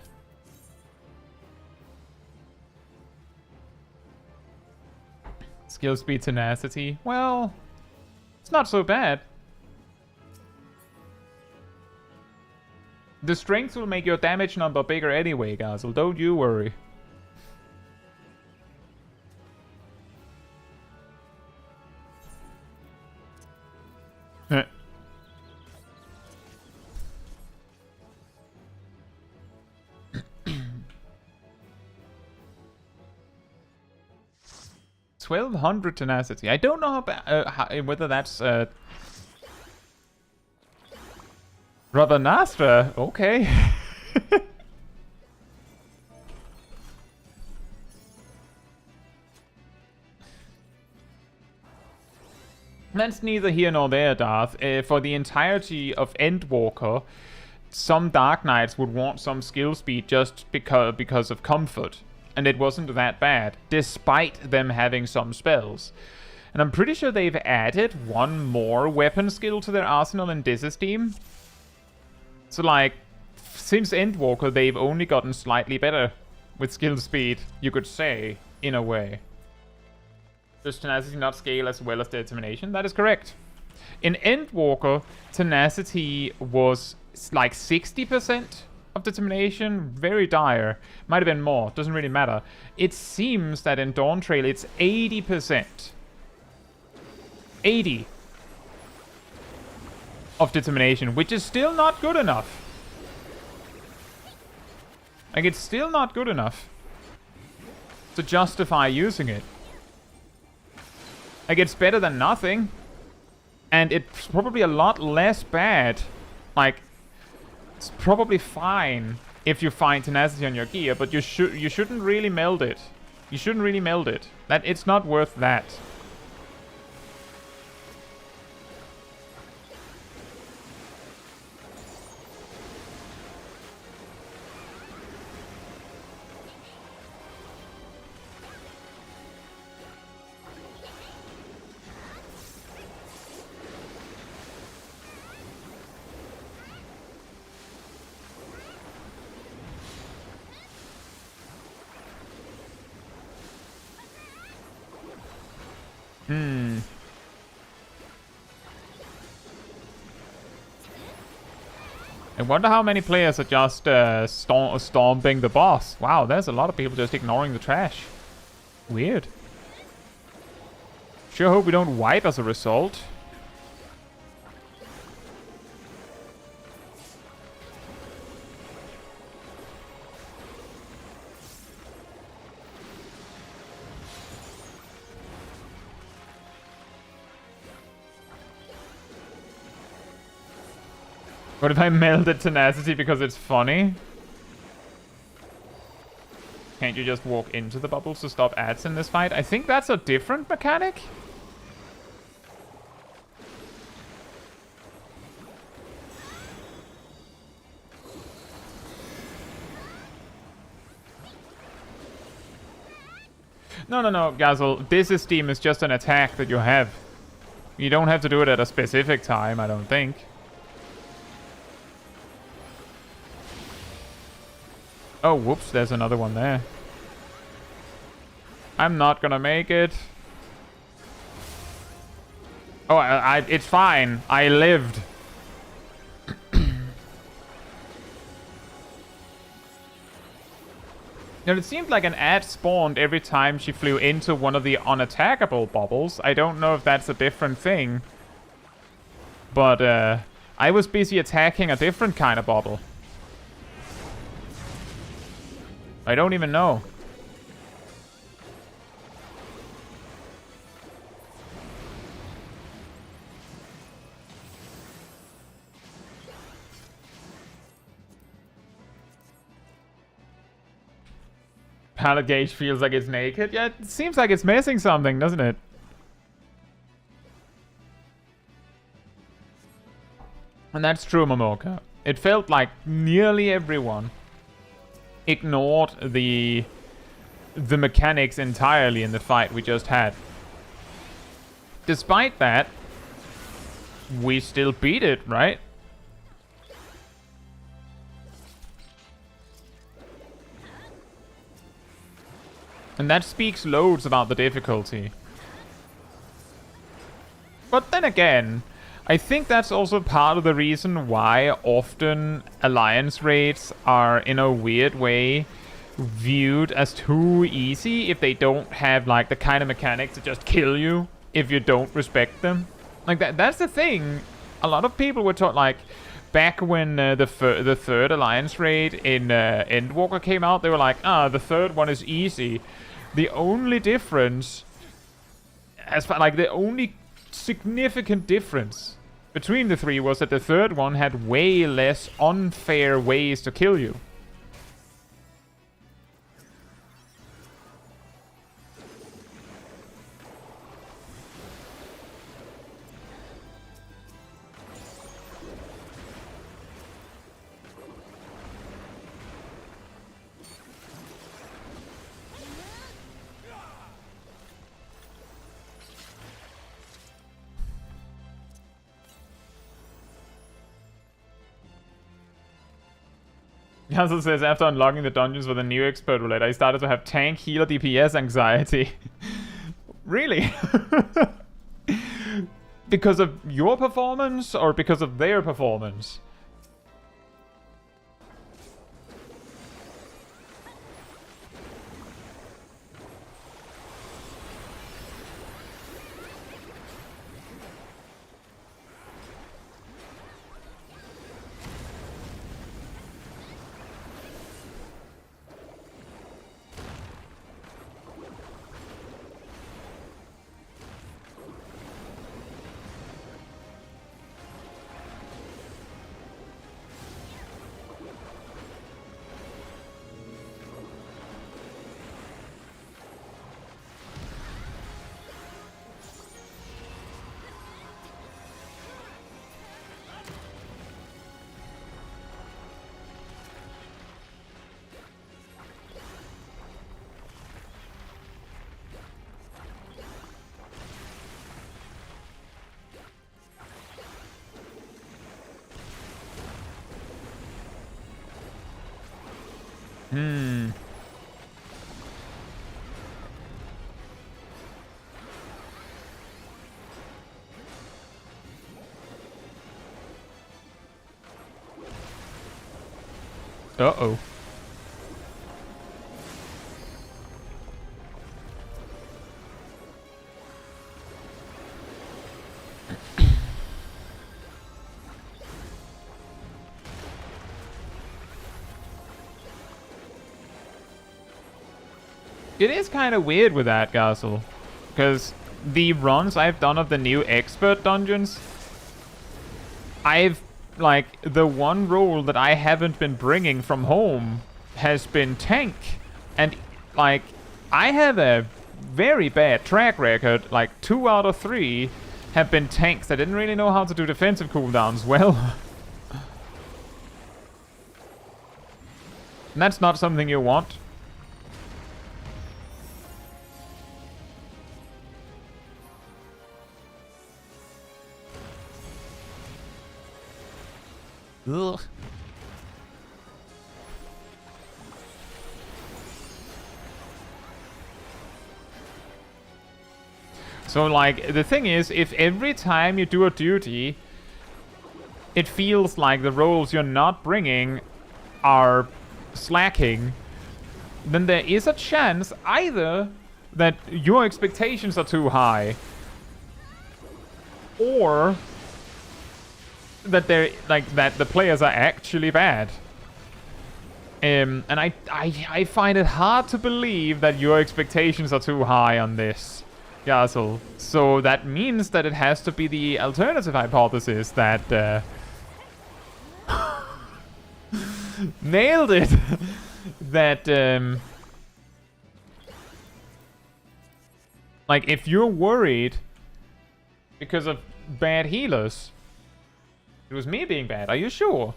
Skill speed, tenacity. Well, it's not so bad. The strength will make your damage number bigger anyway, guys, so don't you worry. Heh. 1200 tenacity. I don't know whether that's Brother Nastra. Okay. That's neither here nor there, Darth. For the entirety of Endwalker, some Dark Knights would want some skill speed just because of comfort. And it wasn't that bad, despite them having some spells. And I'm pretty sure they've added one more weapon skill to their arsenal in Disesteem. So, like, since Endwalker, they've only gotten slightly better with skill speed, you could say, in a way. Does tenacity not scale as well as determination? That is correct. In Endwalker, tenacity was like 60% of determination. Very dire. Might have been more. Doesn't really matter. It seems that in Dawntrail, it's 80%. 80 of determination, which is still not good enough. Like, it's still not good enough to justify using it. Like, it's better than nothing. And it's probably a lot less bad. Like, it's probably fine if you find tenacity on your gear, but you shouldn't really meld it. You shouldn't really meld it. That it's not worth that. I wonder how many players are just stomping the boss. Wow, there's a lot of people just ignoring the trash. Weird. Sure hope we don't wipe as a result. What if I melded tenacity because it's funny? Can't you just walk into the bubbles to stop ads in this fight? I think that's a different mechanic. No, Gazel. Disesteem is just an attack that you have. You don't have to do it at a specific time, I don't think. Oh, whoops, there's another one there. I'm not gonna make it. Oh, it's fine. I lived. Now, it seemed like an ad spawned every time she flew into one of the unattackable bubbles. I don't know if that's a different thing. But, I was busy attacking a different kind of bubble. I don't even know. Pallet gauge feels like it's naked. Yeah, it seems like it's missing something, doesn't it? And that's true, Momoka. It felt like nearly everyone ignored the mechanics entirely in the fight we just had. Despite that, we still beat it, right? And that speaks loads about the difficulty. But then again, I think that's also part of the reason why often alliance raids are, in a weird way, viewed as too easy if they don't have, like, the kind of mechanics to just kill you if you don't respect them. Like, that's the thing. A lot of people were taught, like, back when the third alliance raid in Endwalker came out, they were like, the third one is easy. The only difference, the only significant difference between the three was that the third one had way less unfair ways to kill you. Hansel says, after unlocking the dungeons with a new expert roulette, I started to have tank, healer, DPS anxiety. Really? Because of your performance or because of their performance? Uh-oh. It is kind of weird with that, Gassel. Because the runs I've done of the new expert dungeons, the one role that I haven't been bringing from home has been tank. And, I have a very bad track record. 2 out of 3 have been tanks. I didn't really know how to do defensive cooldowns well. And that's not something you want. Ugh. So, the thing is, if every time you do a duty, it feels like the roles you're not bringing are slacking, then there is a chance either that your expectations are too high, or that they're that the players are actually bad. And I find it hard to believe that your expectations are too high on this, Gassel. So that means that it has to be the alternative hypothesis that nailed it. That if you're worried because of bad healers, it was me being bad. Are you sure?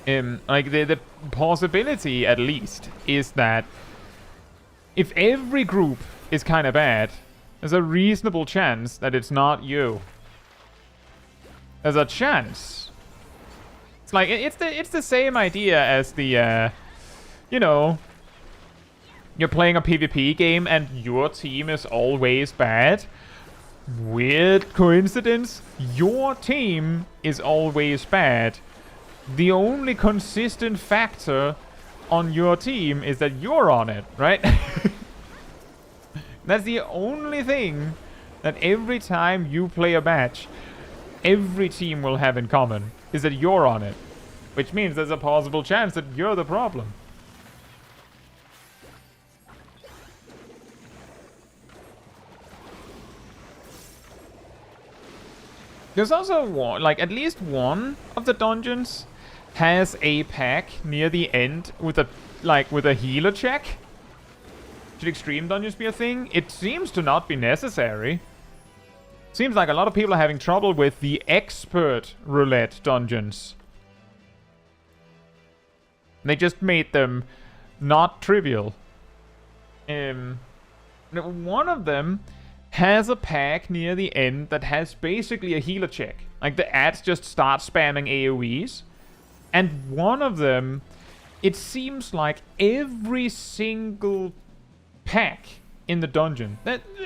The possibility, at least, is that if every group is kind of bad, there's a reasonable chance that it's not you. There's a chance. It's the same idea as the you know, you're playing a PvP game and your team is always bad. Weird coincidence. Your team is always bad. The only consistent factor on your team is that you're on it, right? That's the only thing that every time you play a match, every team will have in common, is that you're on it. Which means there's a possible chance that you're the problem. There's also one, like at least one of the dungeons has a pack near the end with a healer check. Should extreme dungeons be a thing? It seems to not be necessary. Seems like a lot of people are having trouble with the expert roulette dungeons. They just made them not trivial. One of them has a pack near the end that has basically a healer check. Like the ads just start spamming AoEs. And one of them, it seems like every single pack in the dungeon,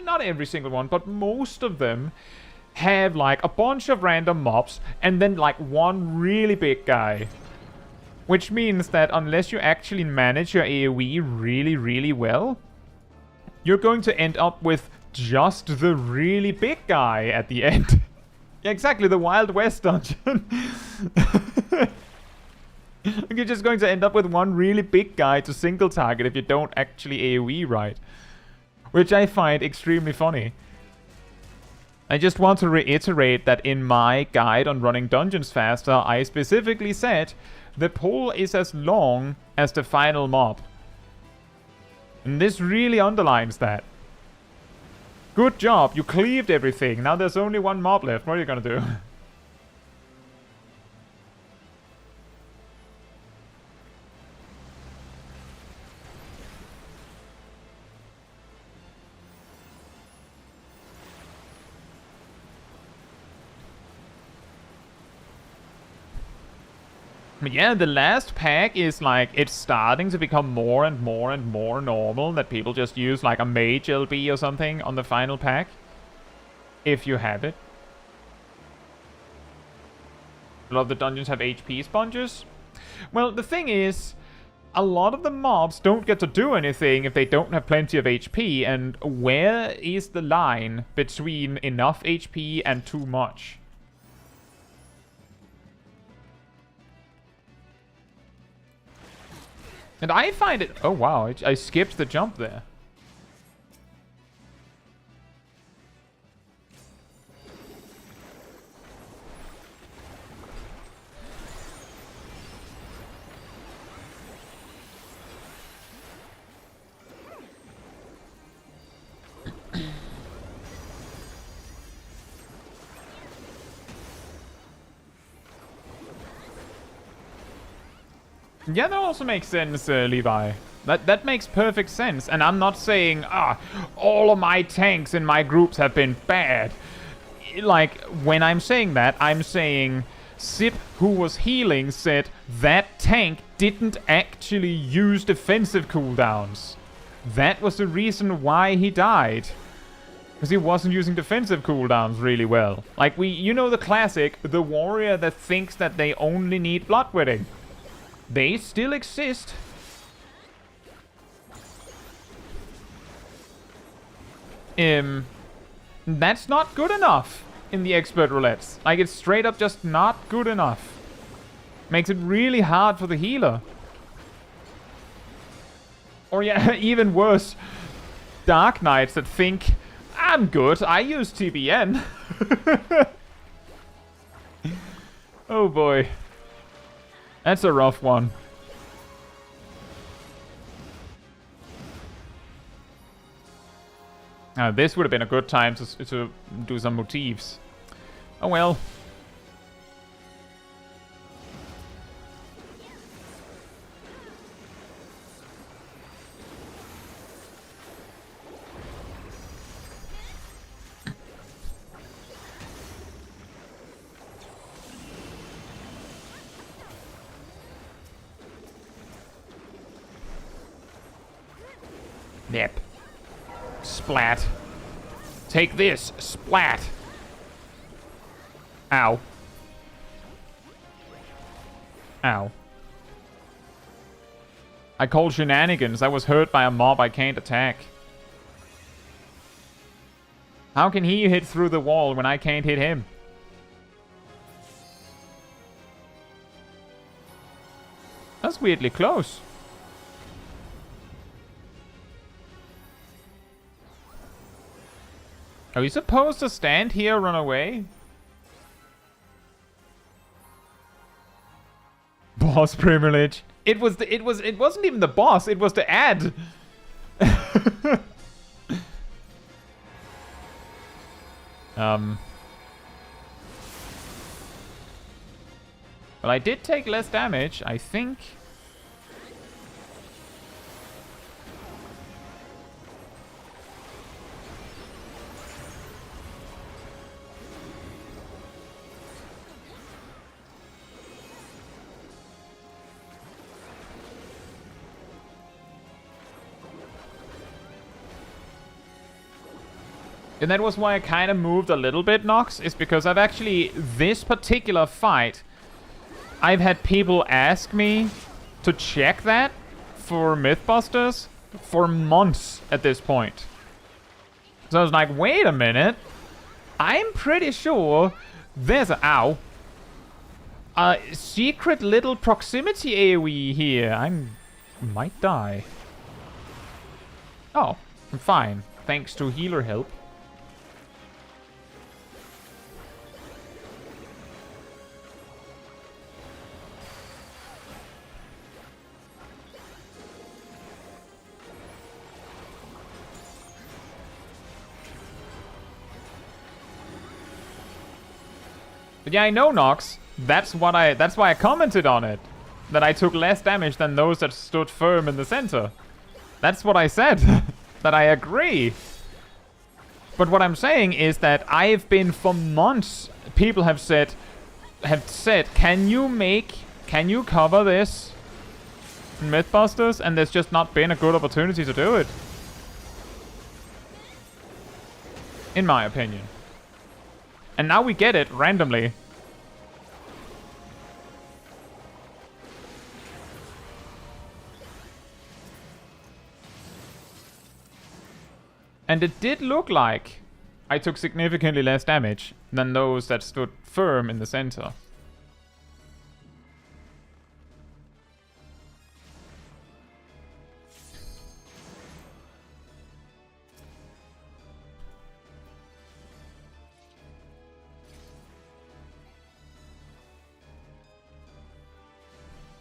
not every single one, but most of them have like a bunch of random mobs and then like one really big guy. Which means that unless you actually manage your AoE really, really well, you're going to end up with just the really big guy at the end. Yeah, exactly, the Wild West dungeon. You're just going to end up with one really big guy to single target if you don't actually AoE right. Which I find extremely funny. I just want to reiterate that in my guide on running dungeons faster, I specifically said the pull is as long as the final mob. And this really underlines that. Good job, you cleaved everything. Now there's only one mob left. What are you gonna do? But yeah, the last pack is like, it's starting to become more and more and more normal that people just use like a mage LB or something on the final pack. If you have it. A lot of the dungeons have HP sponges. Well, the thing is, a lot of the mobs don't get to do anything if they don't have plenty of HP, and where is the line between enough HP and too much? And I find it... Oh, wow. I skipped the jump there. Yeah, that also makes sense, Levi. That makes perfect sense. And I'm not saying, all of my tanks in my groups have been bad. Like, when I'm saying that, I'm saying Sip, who was healing, said that tank didn't actually use defensive cooldowns. That was the reason why he died. Because he wasn't using defensive cooldowns really well. Like, you know the classic, the warrior that thinks that they only need bloodwetting. They still exist. That's not good enough in the expert roulettes. Like, it's straight up just not good enough. Makes it really hard for the healer. Or yeah, even worse, Dark Knights that think, I'm good, I use TBN. Oh boy. That's a rough one. This would have been a good time to do some motifs. Oh well. Yep. Splat. Take this. Splat. Ow. Ow. I called shenanigans. I was hurt by a mob I can't attack. How can he hit through the wall when I can't hit him? That's weirdly close. Are we supposed to stand here, run away? Boss privilege. It wasn't even the boss, it was the ad. Well, I did take less damage, I think. And that was why I kind of moved a little bit, Nox, is because I've actually, this particular fight, I've had people ask me to check that for Mythbusters for months at this point. So I was like, wait a minute. I'm pretty sure there's a secret little proximity AoE here. I might die. Oh, I'm fine. Thanks to healer help. But yeah, I know, Nox. That's why I commented on it. That I took less damage than those that stood firm in the center. That's what I said. That I agree. But what I'm saying is that I've been for months, people have said, can you cover this in Mythbusters? And there's just not been a good opportunity to do it. In my opinion. And now we get it randomly. And it did look like I took significantly less damage than those that stood firm in the center.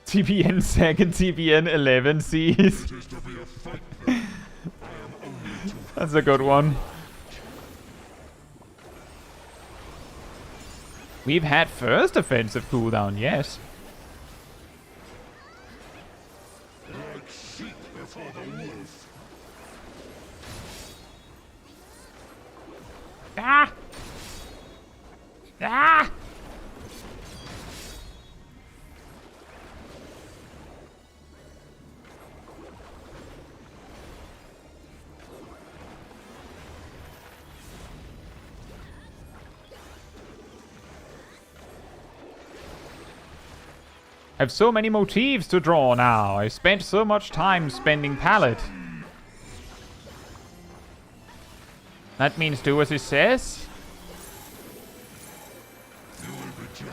TPN second, TPN 11 Cs. That's a good one. We've had first offensive cooldown, yes. Like sheep before the wolf. Ah! Ah! I have so many motifs to draw now. I spent so much time spending palette. That means do as he says. You will be judged.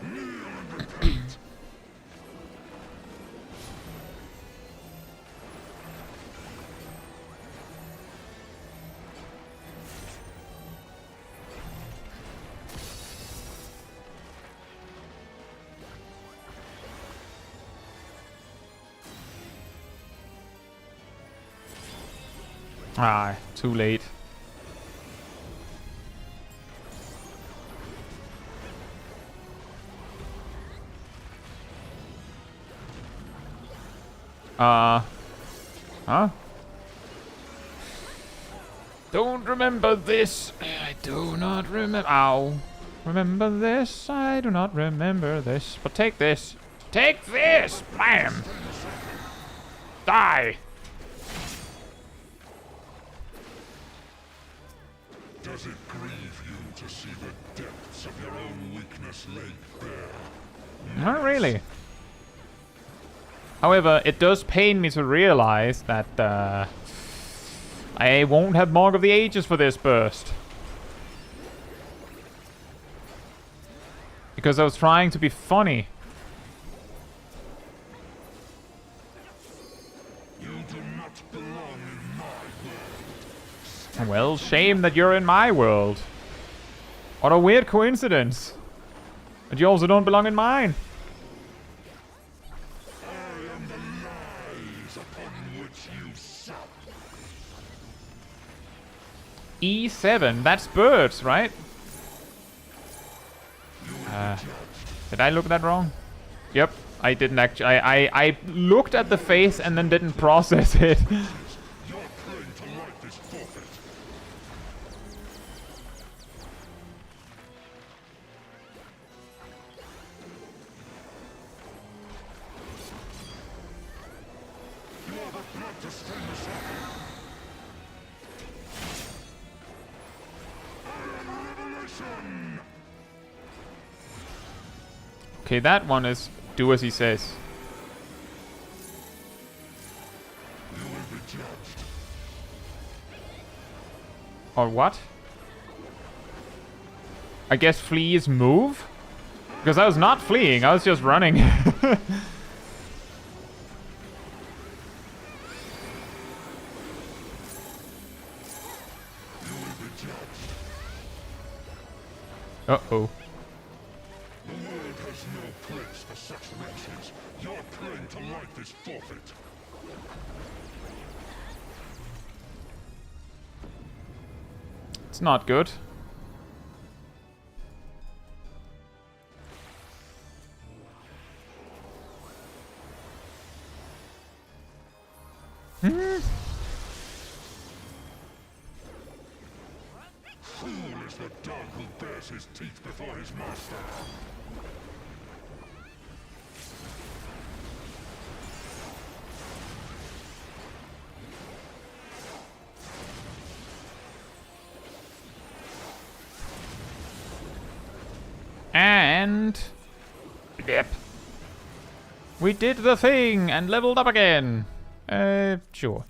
Kneel and repent. Ah, too late. Huh? Don't remember this. I do not remember. Ow. Remember this? I do not remember this. But take this. Take this! Bam! Die! Does it grieve you to see the depths of your own weakness laid bare? Not really. However, it does pain me to realize that I won't have Mark of the Ages for this burst. Because I was trying to be funny. You do not belong in my world. Well, shame that you're in my world. What a weird coincidence. And you also don't belong in mine. I am the lies upon which you sup. E7, that's birds, right? Did I look that wrong? Yep, I didn't actually. I looked at the face and then didn't process it. Your claim to life is forfeit. You are the blood to stain the circle. I am revelation. Okay, that one is do as he says. You will be judged. Or what? I guess flee is move? Because I was not fleeing, I was just running. You will be judged. Uh-oh. The world has no place for such wretches. Your claim to life is forfeit. It's not good. Fool is the dog who bares his teeth before his master. And... Yep. We did the thing and leveled up again. Sure.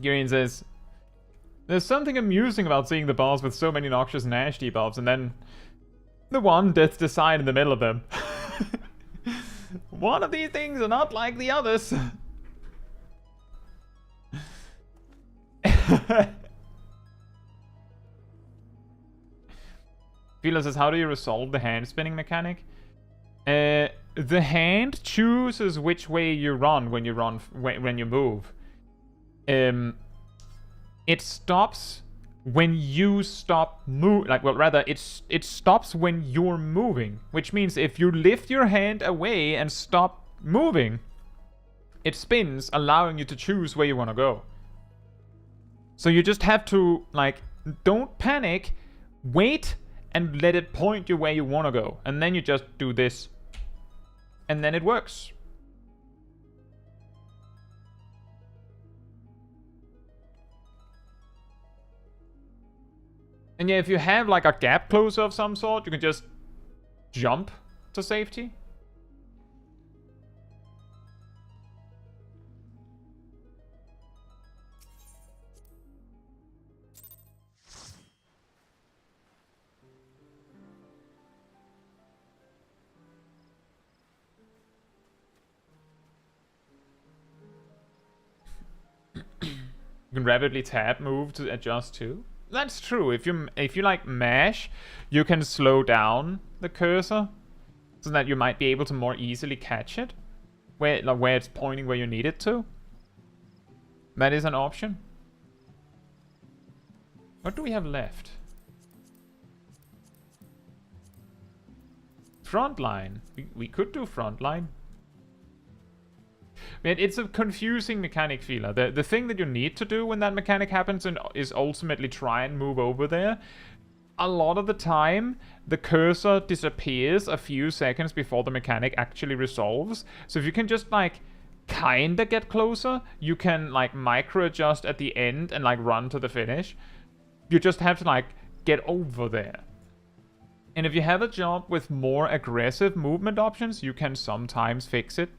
Girian says, there's something amusing about seeing the boss with so many noxious Nash debuffs and then the one that's decided in the middle of them. One of these things are not like the others. Philo says, how do you resolve the hand spinning mechanic? The hand chooses which way you run when you move. It stops when you stop it stops when you're moving, which means if you lift your hand away and stop moving, it spins, allowing you to choose where you want to go. So you just have to, like, don't panic, wait and let it point you where you want to go, and then you just do this and then it works. And yeah, if you have like a gap closer of some sort, you can just jump to safety. You can rapidly tab move to adjust to. That's true. If you like mash, you can slow down the cursor so that you might be able to more easily catch it where it's pointing where you need it to. That is an option. What do we have left? Frontline. We could do frontline. It's a confusing mechanic, Feeler. The thing that you need to do when that mechanic happens is ultimately try and move over there. A lot of the time, the cursor disappears a few seconds before the mechanic actually resolves. So if you can just, like, kinda get closer, you can, like, micro-adjust at the end and, like, run to the finish. You just have to, like, get over there. And if you have a job with more aggressive movement options, you can sometimes fix it.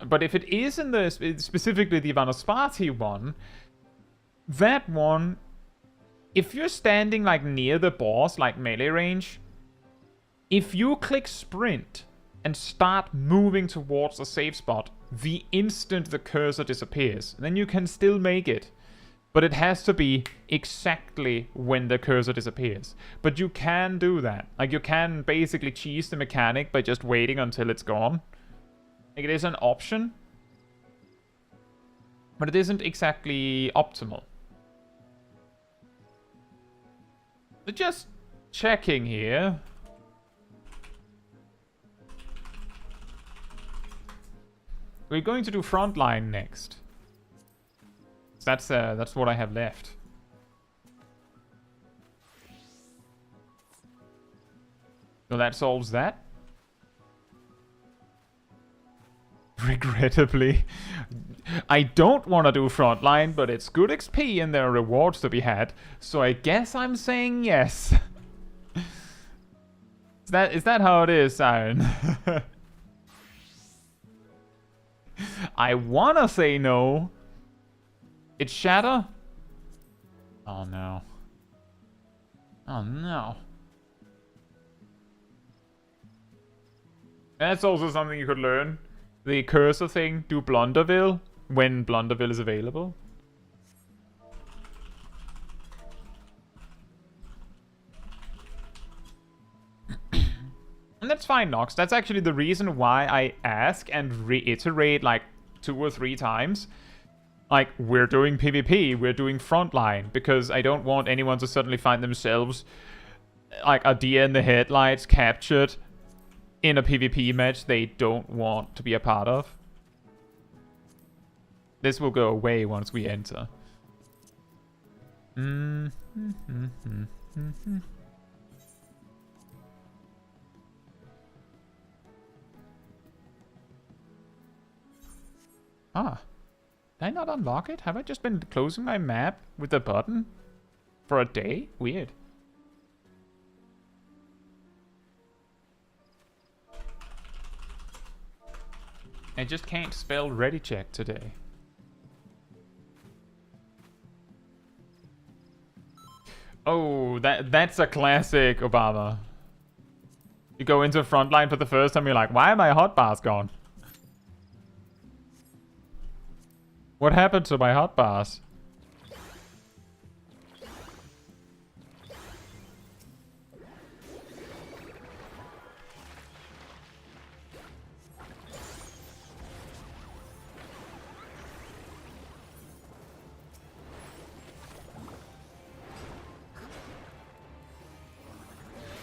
But if it is in the, specifically the Vanospati one, that one, if you're standing like near the boss, like melee range, if you click sprint and start moving towards a safe spot, the instant the cursor disappears, then you can still make it. But it has to be exactly when the cursor disappears. But you can do that. Like, you can basically cheese the mechanic by just waiting until it's gone. Like, it is an option, but it isn't exactly optimal. So just checking here. We're going to do Frontline next. That's what I have left. So that solves that. Regrettably, I don't want to do Frontline, but it's good XP and there are rewards to be had, so I guess I'm saying yes. Is that how it is, Siren? I wanna say no. It's Shatter? Oh no. Oh no. That's also something you could learn. The cursor thing, do Blunderville when Blunderville is available. And that's fine, Nox. That's actually the reason why I ask and reiterate like 2 or 3 times. Like, we're doing PvP, we're doing Frontline, because I don't want anyone to suddenly find themselves like a deer in the headlights captured in a PvP match they don't want to be a part of. This will go away once we enter. Ah. Did I not unlock it? Have I just been closing my map with the button for a day? Weird. I just can't spell ready check today. Oh, that's a classic, Obama. You go into Frontline for the first time, you're like, why are my hotbars gone? What happened to my hotbars?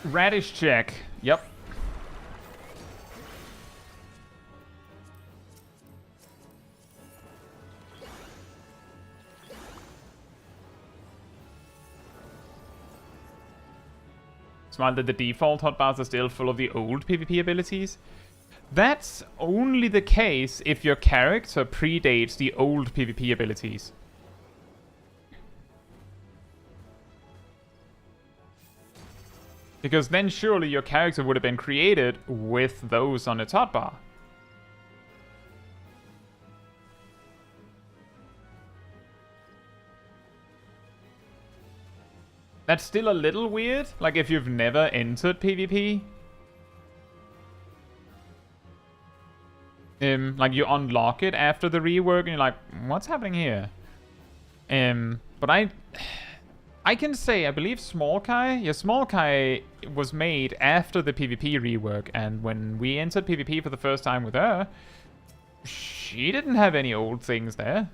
Radish check. Yep. Smart that the default hotbars are still full of the old PvP abilities. That's only the case if your character predates the old PvP abilities. Because then surely your character would have been created with those on its hotbar. That's still a little weird, like if you've never entered PvP. Like you unlock it after the rework and you're like, what's happening here? But I can say, I believe Small Kai, yeah, Small Kai was made after the PvP rework, and when we entered PvP for the first time with her, she didn't have any old things there.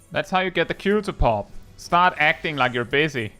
That's how you get the queue to pop. Start acting like you're busy.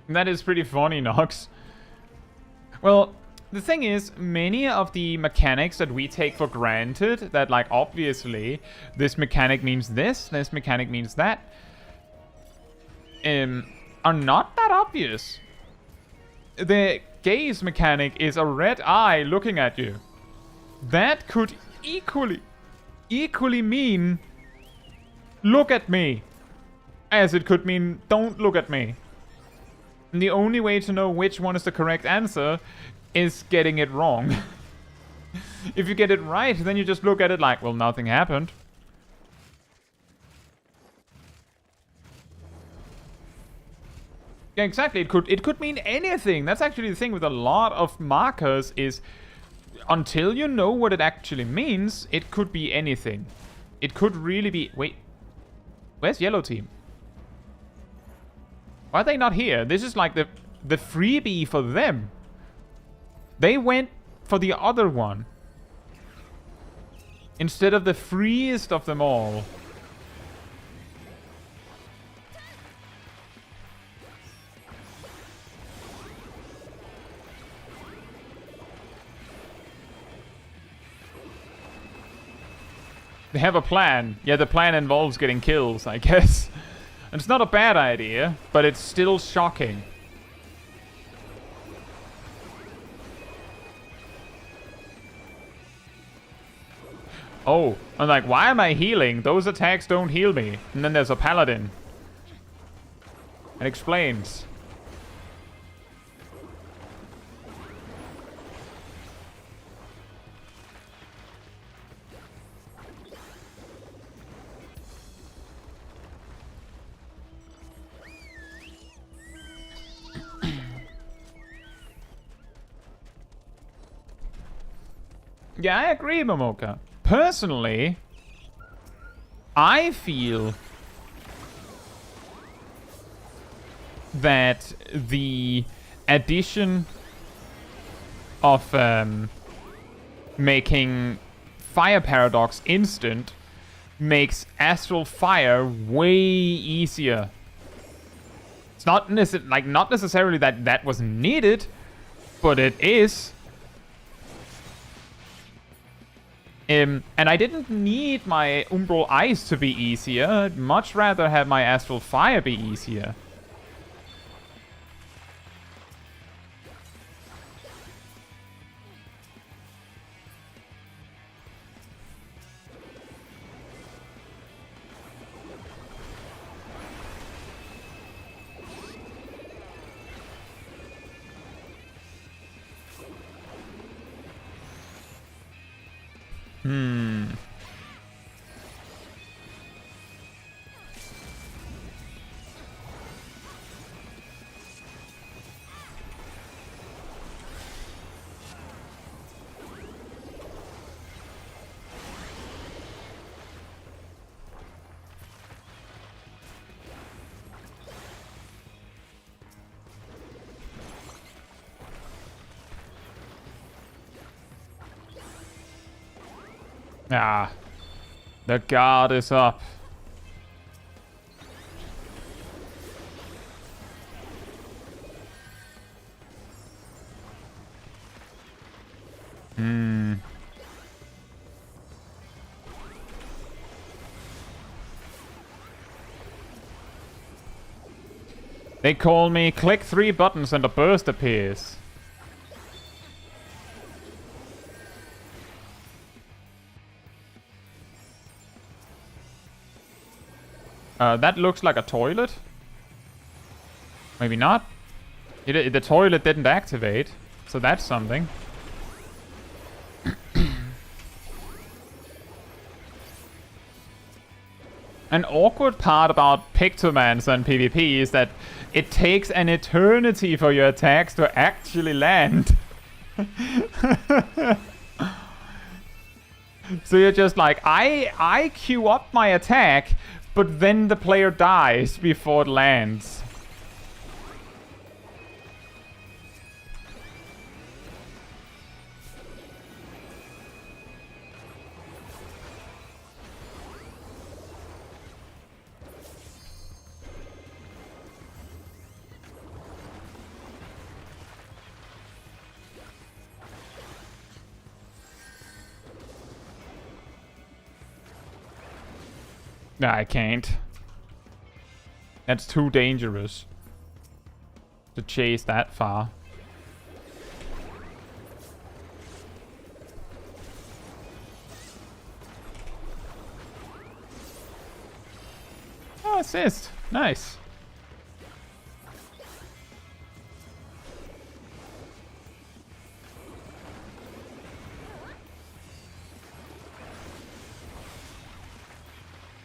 That is pretty funny, Nox. Well, the thing is, many of the mechanics that we take for granted, that like obviously this mechanic means this mechanic means that, are not that obvious. The gaze mechanic is a red eye looking at you. That could equally mean look at me, as it could mean don't look at me. And the only way to know which one is the correct answer is getting it wrong. If you get it right, then you just look at it like, well, nothing happened. Yeah, exactly. It could mean anything. That's actually the thing with a lot of markers is until you know what it actually means, it could be anything. It could really be... Wait. Where's yellow team? Why are they not here? This is like the freebie for them. They went for the other one instead of the freest of them all. They have a plan. Yeah, the plan involves getting kills, I guess. And it's not a bad idea, but it's still shocking. Oh, I'm like, why am I healing? Those attacks don't heal me. And then there's a paladin. It explains. Yeah, I agree, Momoka. Personally, I feel that the addition of making Fire Paradox instant makes Astral Fire way easier. It's not necessarily that that was needed, but it is. And I didn't need my Umbral Ice to be easier. I'd much rather have my Astral Fire be easier. Ah, the guard is up. They call me click 3 buttons and a burst appears. That looks like a toilet. Maybe not. The toilet didn't activate, so that's something. An awkward part about Pictomancer and PvP is that it takes an eternity for your attacks to actually land. So you're just like, I queue up my attack, but then the player dies before it lands. Nah, I can't. That's too dangerous to chase that far. Oh, assist. Nice.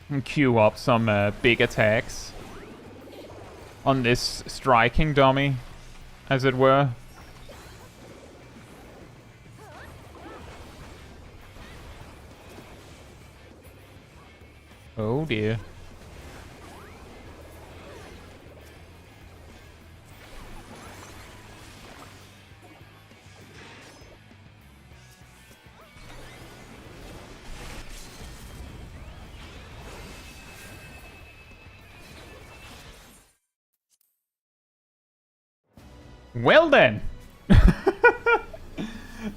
And queue up some big attacks on this striking dummy, as it were. Oh dear. Well then!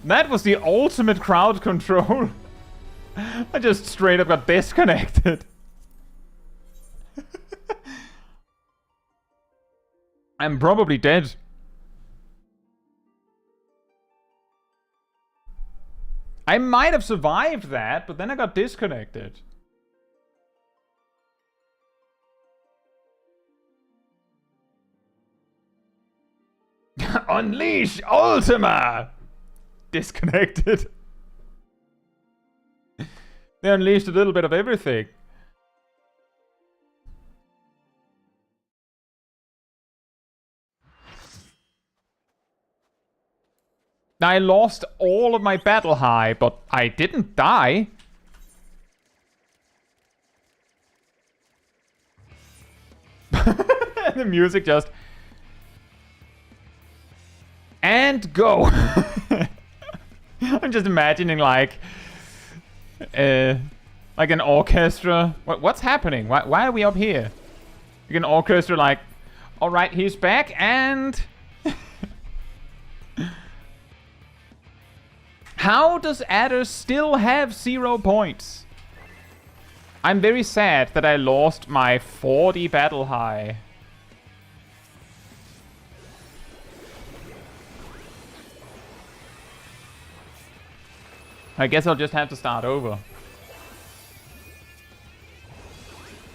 That was the ultimate crowd control. I just straight up got disconnected. I'm probably dead. I might have survived that, but then I got disconnected. Unleash Ultima! Disconnected. They unleashed a little bit of everything. I lost all of my battle high, but I didn't die. The music just... And go! I'm just imagining like an orchestra. What's happening? Why are we up here? Like an orchestra like, alright, he's back and... How does Adder still have 0 points? I'm very sad that I lost my 40 battle high. I guess I'll just have to start over.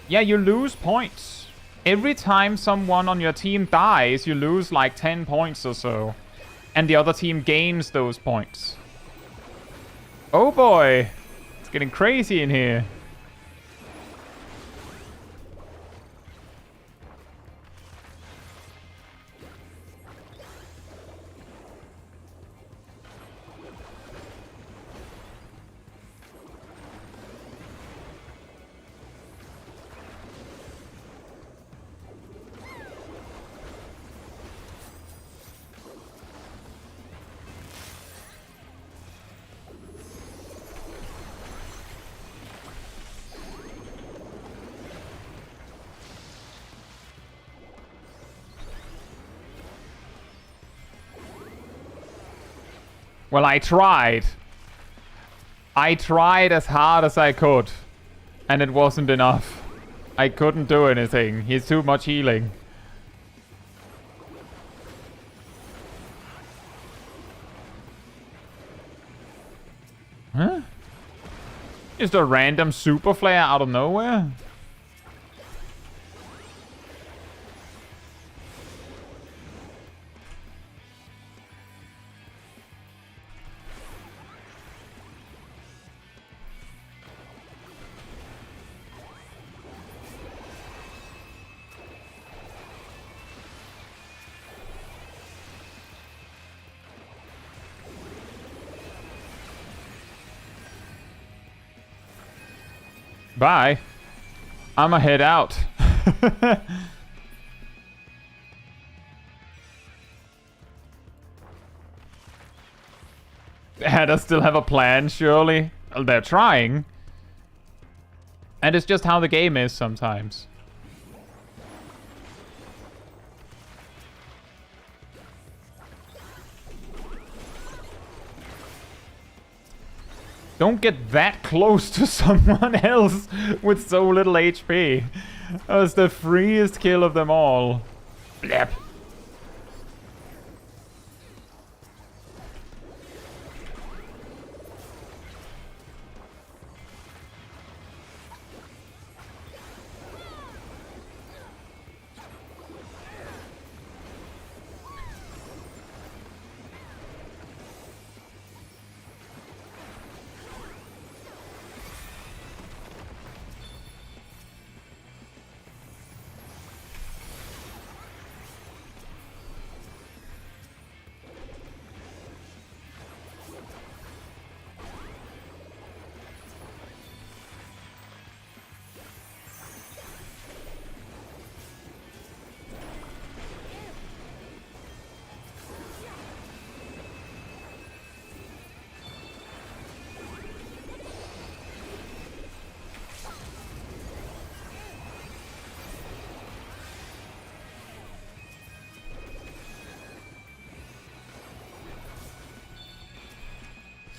Yeah, you lose points. Every time someone on your team dies, you lose like 10 points or so. And the other team gains those points. Oh boy! It's getting crazy in here. Well, I tried. I tried as hard as I could. And it wasn't enough. I couldn't do anything. He's too much healing. Huh? Just a random super flare out of nowhere? Bye. I'ma head out. Yeah, they still have a plan, surely. Well, they're trying. And it's just how the game is sometimes. Don't get that close to someone else with so little HP. That was the freest kill of them all. Blep.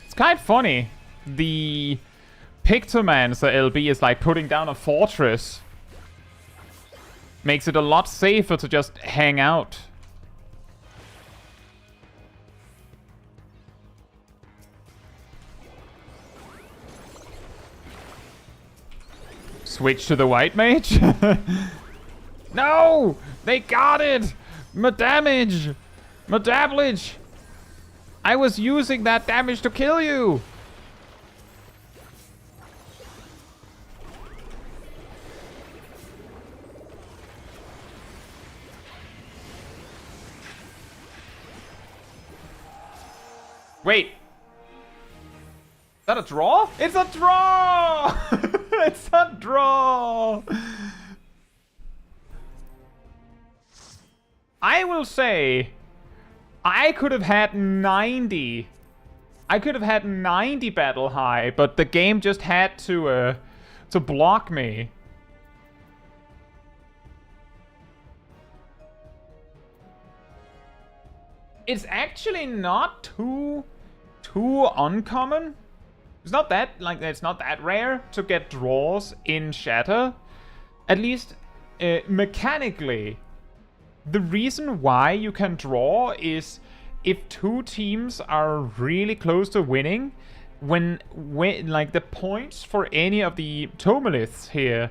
It's kind of funny. The Pictomancer LB is like putting down a fortress. Makes it a lot safer to just hang out. Switch to the white mage? No! They got it! My damage! My damage! I was using that damage to kill you! Wait. Is that a draw? It's a draw! It's a draw! I will say, I could have had 90. I could have had 90 battle high, but the game just had to block me. It's actually not too uncommon. It's not that rare to get draws in Shatter. At least mechanically. The reason why you can draw is if two teams are really close to winning, when like the points for any of the Tomoliths here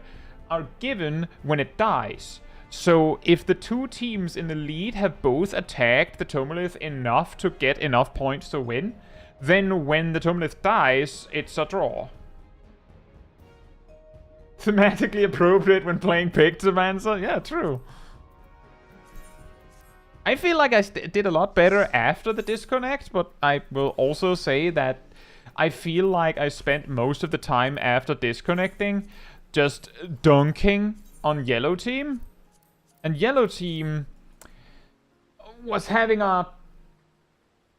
are given when it dies. So if the two teams in the lead have both attacked the Tomolith enough to get enough points to win, then when the Tomolith dies, it's a draw. Thematically appropriate when playing Pictomancer? Yeah, true. I feel like I did a lot better after the disconnect, but I will also say that I feel like I spent most of the time after disconnecting just dunking on yellow team. And yellow team was having a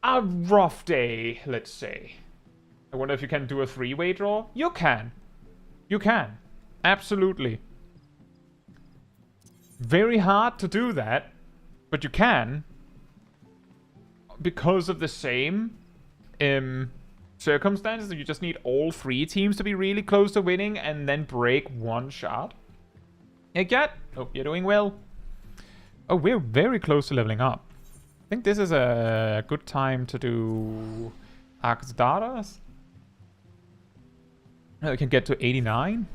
rough day, let's say. I wonder if you can do a three-way draw? You can. You can. Absolutely. Very hard to do that. But you can, because of the same circumstances. You just need all three teams to be really close to winning and then break one shot. Hey, cat. Hope you're doing well. Oh, we're very close to leveling up. I think this is a good time to do Axdaras. I can get to 89.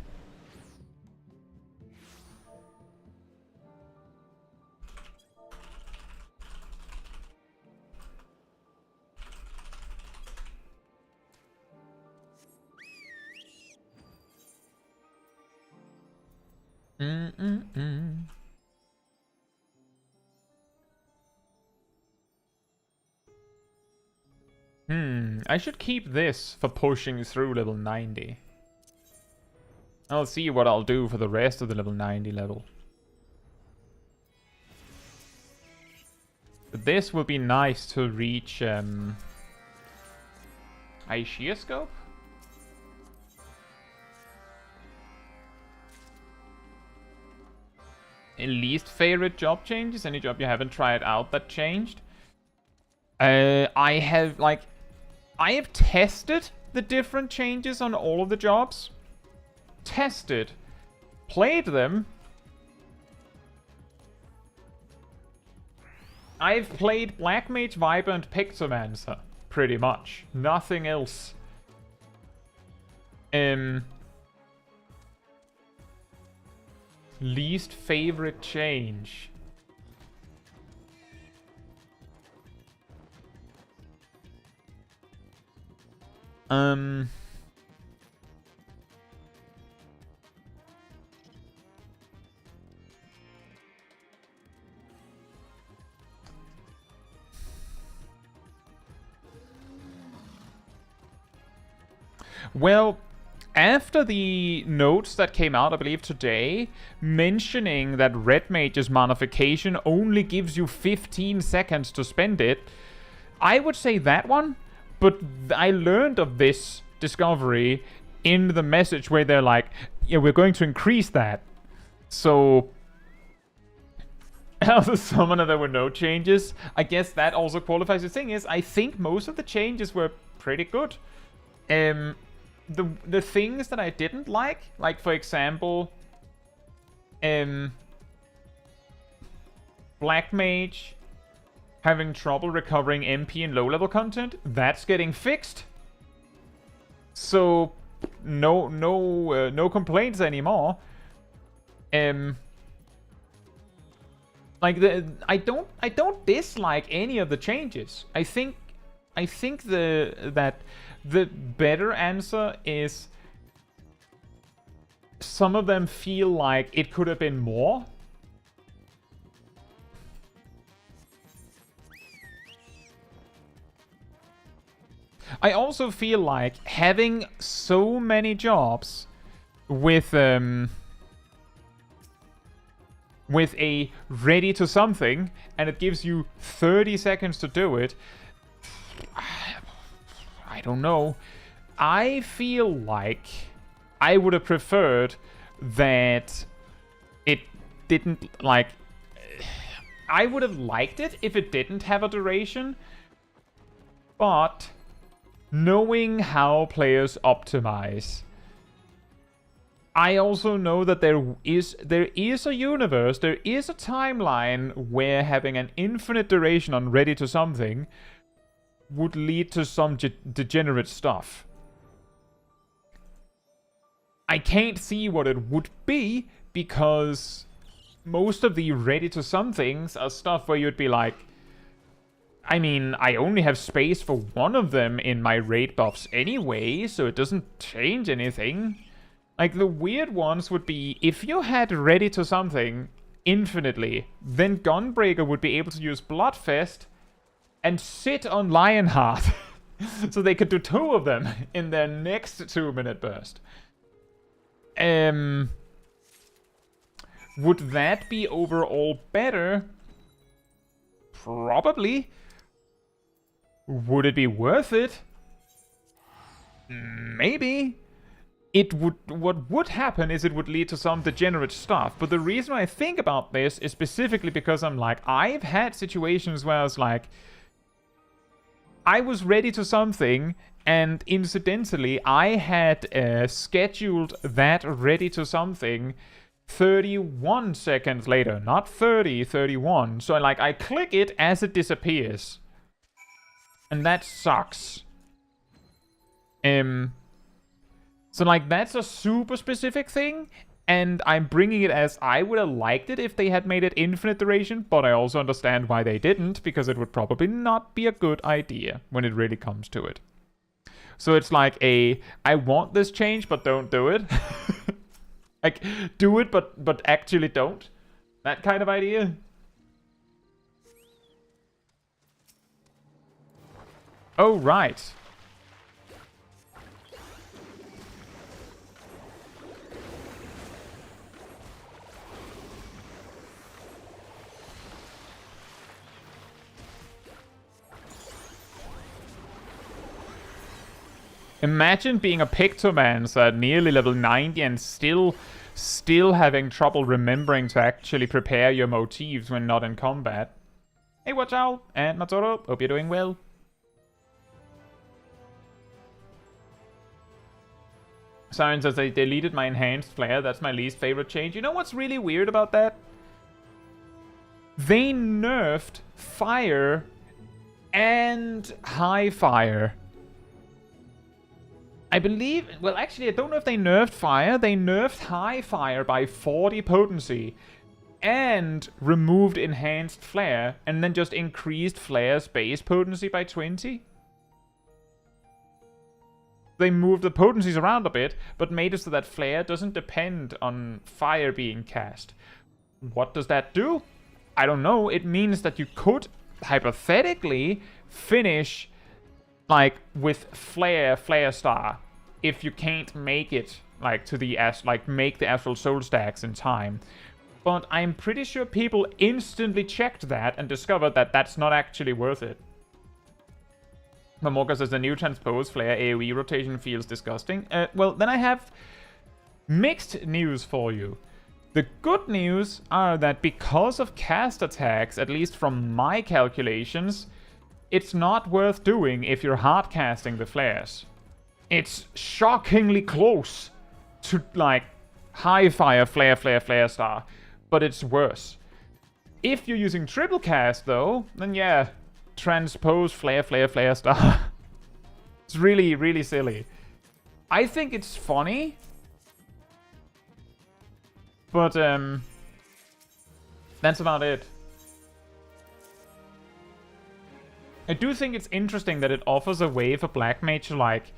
I should keep this for pushing through level 90. I'll see what I'll do for the rest of the level 90 level. But this will be nice to reach Shear Scope? Least favorite job changes? Any job you haven't tried out that changed? I have tested the different changes on all of the jobs. Tested. Played them. I've played Black Mage, Viper, and Pictomancer. Pretty much. Nothing else. Least favorite change. Well, after the notes that came out, I believe today, mentioning that Red Mage's modification only gives you 15 seconds to spend it, I would say that one, but I learned of this discovery in the message where they're like, yeah, we're going to increase that. So, as a summoner, there were no changes. I guess that also qualifies. The thing is, I think most of the changes were pretty good. The things that I didn't like for example, Black Mage having trouble recovering MP in low-level content, that's getting fixed. So no complaints anymore. I don't dislike any of the changes. I think that the better answer is some of them feel like it could have been more. I also feel like having so many jobs with a ready to something and it gives you 30 seconds to do it, I don't know. I feel like I would have preferred that it didn't, like... I would have liked it if it didn't have a duration, but knowing how players optimize, I also know that there is a universe, there is a timeline where having an infinite duration on ready to something would lead to some degenerate stuff. I can't see what it would be, because most of the ready to some things are stuff where you'd be like, I mean, I only have space for one of them in my raid buffs anyway, so it doesn't change anything. Like, the weird ones would be, if you had ready to something infinitely, then Gunbreaker would be able to use Bloodfest and sit on Lionheart. So they could do 2 of them in their next 2-minute burst. Would that be overall better? Probably. Would it be worth it? Maybe. What would happen is it would lead to some degenerate stuff. But the reason I think about this is specifically because I'm like, I've had situations where I was like, I was ready to something, and incidentally, I had scheduled that ready to something 31 seconds later. Not 30, 31. So I click it as it disappears. And that sucks. So, like, that's a super specific thing, and I'm bringing it as I would have liked it if they had made it infinite duration, but I also understand why they didn't, because it would probably not be a good idea when it really comes to it. So it's like I want this change, but don't do it. Like, do it, but actually don't. That kind of idea. Oh, right. Imagine being a Pictomancer at nearly level 90 and still having trouble remembering to actually prepare your motifs when not in combat. Hey, watch out! And Matsuro, hope you're doing well. Siren says they deleted my enhanced flare. That's my least favorite change. You know what's really weird about that? They nerfed fire and high fire. I believe, well, actually, I don't know if they nerfed fire. They nerfed high fire by 40 potency and removed enhanced flare and then just increased flare's base potency by 20. They moved the potencies around a bit, but made it so that flare doesn't depend on fire being cast. What does that do? I don't know. It means that you could, hypothetically, finish, like, with flare star, if you can't make it, like, to the make the actual soul stacks in time. But I'm pretty sure people instantly checked that and discovered that that's not actually worth it. Mamoka says the new transpose flare AoE rotation feels disgusting. Well, then I have mixed news for you. The good news are that because of cast attacks, at least from my calculations, it's not worth doing if you're hard casting the flares. It's shockingly close to, like, high fire, flare star, but it's worse. If you're using triple cast, though, then yeah, transpose flare star. It's really, really silly. I think it's funny, but that's about it. I do think it's interesting that it offers a way for Black Mage to like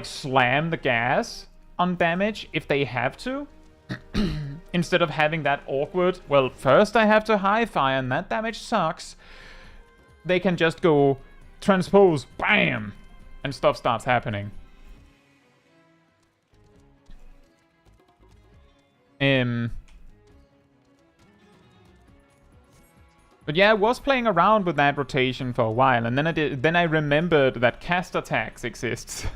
slam the gas on damage if they have to. Instead of having that awkward, well, first I have to high fire and that damage sucks. They can just go transpose, bam, and stuff starts happening. But yeah, I was playing around with that rotation for a while, and then I remembered that cast attacks exists.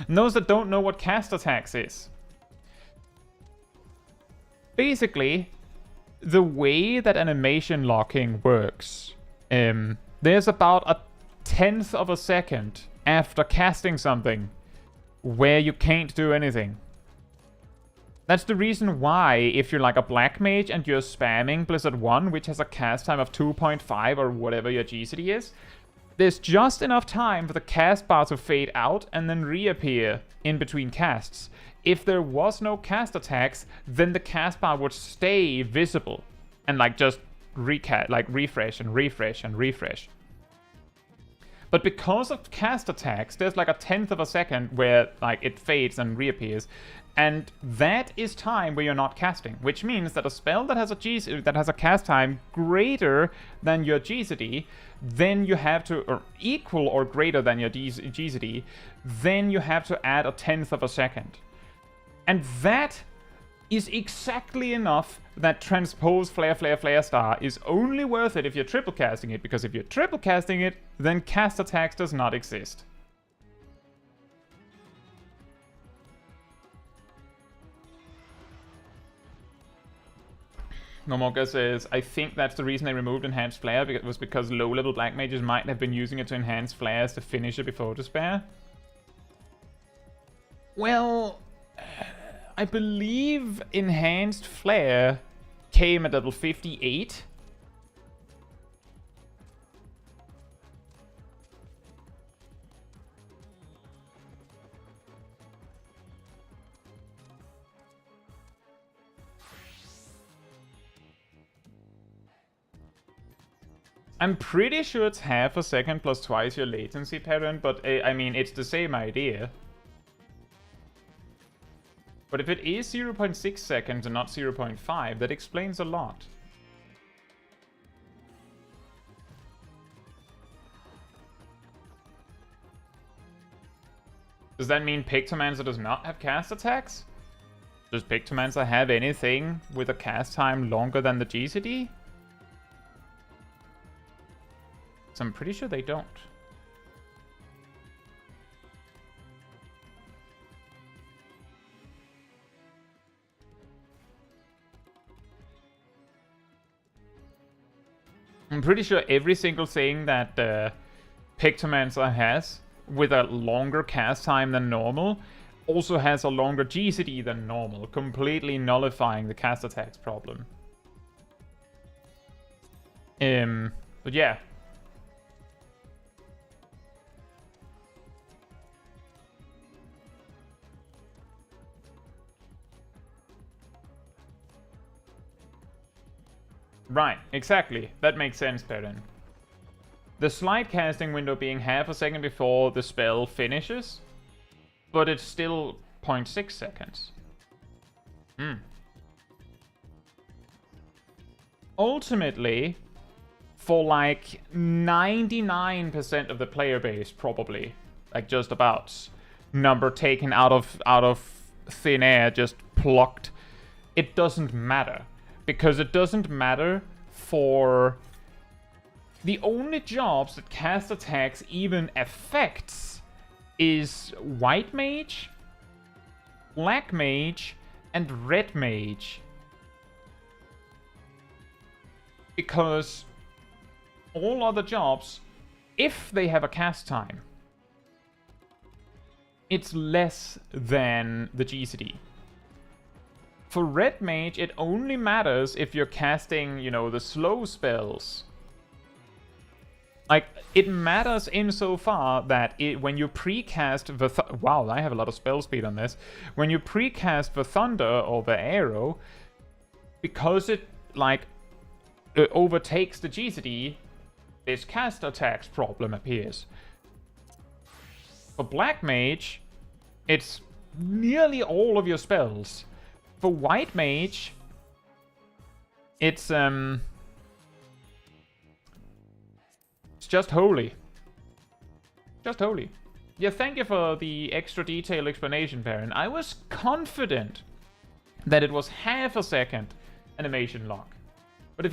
And those that don't know what cast attacks is. Basically, the way that animation locking works, there's about a 1/10 of a second after casting something where you can't do anything. That's the reason why, if you're like a Black Mage and you're spamming Blizzard 1, which has a cast time of 2.5 or whatever your G-City is, there's just enough time for the cast bar to fade out and then reappear in between casts. If there was no cast attacks, then the cast bar would stay visible and like just refresh and refresh and refresh. But because of cast attacks, there's like a 1/10 of a second where like it fades and reappears, and that is time where you're not casting, which means that a spell that has a cast time greater than your G-City, then you have to, or equal or greater than your G-City, then you have to add a 1/10 of a second. And that is exactly enough that transpose flare star is only worth it if you're triple casting it, because if you're triple casting it, then cast attacks does not exist. Momoka says, I think that's the reason they removed enhanced flare, was because low-level black mages might have been using it to enhance flares to finish it before despair. Well, I believe enhanced flare came at level 58. I'm pretty sure it's half a second plus twice your latency pattern, but I mean, it's the same idea. But if it is 0.6 seconds and not 0.5, that explains a lot. Does that mean Pictomancer does not have cast attacks? Does Pictomancer have anything with a cast time longer than the GCD? So I'm pretty sure they don't. I'm pretty sure every single thing that Pictomancer has with a longer cast time than normal also has a longer GCD than normal, completely nullifying the cast attacks problem. But yeah. Right, exactly. That makes sense, Perrin. The slight casting window being half a second before the spell finishes, but it's still 0.6 seconds. Ultimately, for like 99% of the player base, probably, like just about, number taken out of thin air, just plucked, it doesn't matter. Because it doesn't matter for the only jobs that cast attacks even affects is white mage, black mage, and red mage. Because all other jobs, if they have a cast time, it's less than the GCD. For red mage, it only matters if you're casting, you know, the slow spells. Like, it matters insofar that when you precast the... Wow, I have a lot of spell speed on this. When you precast the thunder or the arrow, because it, like, overtakes the GCD, this cast attacks problem appears. For black mage, it's nearly all of your spells. For white mage, it's just holy. Just holy. Yeah, thank you for the extra detailed explanation, Perrin. I was confident that it was half a second animation lock. But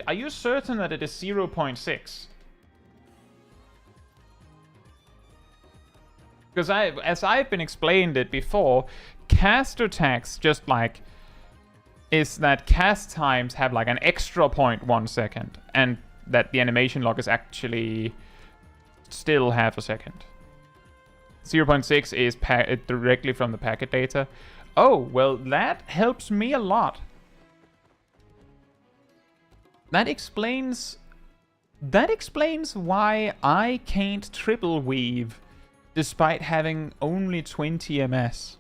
are you certain that it is 0.6? Because as I've been explained it before, cast attacks just like is that cast times have like an extra 0.1 second, and that the animation lock is actually still half a second. 0.6 is directly from the packet data. Oh, well, that helps me a lot. That explains why I can't triple weave despite having only 20 MS.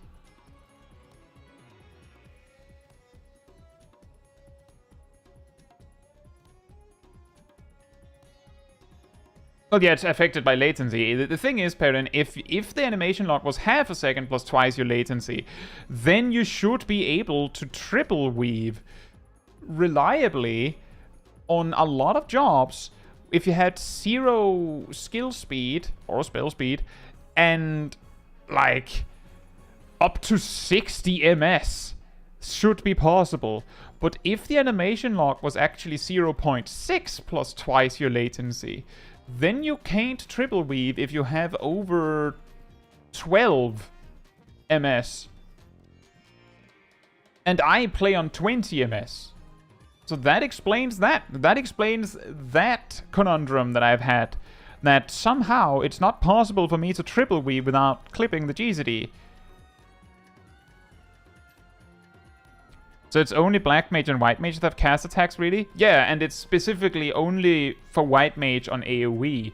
Well, yeah, it's affected by latency. The thing is, Perrin, if the animation lock was half a second plus twice your latency, then you should be able to triple weave reliably on a lot of jobs if you had 0 skill speed or spell speed and like up to 60 MS should be possible. But if the animation lock was actually 0.6 plus twice your latency, then you can't triple weave if you have over 12 MS. And I play on 20 MS. So that explains that. That explains that conundrum that I've had. That somehow it's not possible for me to triple weave without clipping the GCD. So it's only black mage and white mage that have cast attacks, really? Yeah, and it's specifically only for white mage on AoE.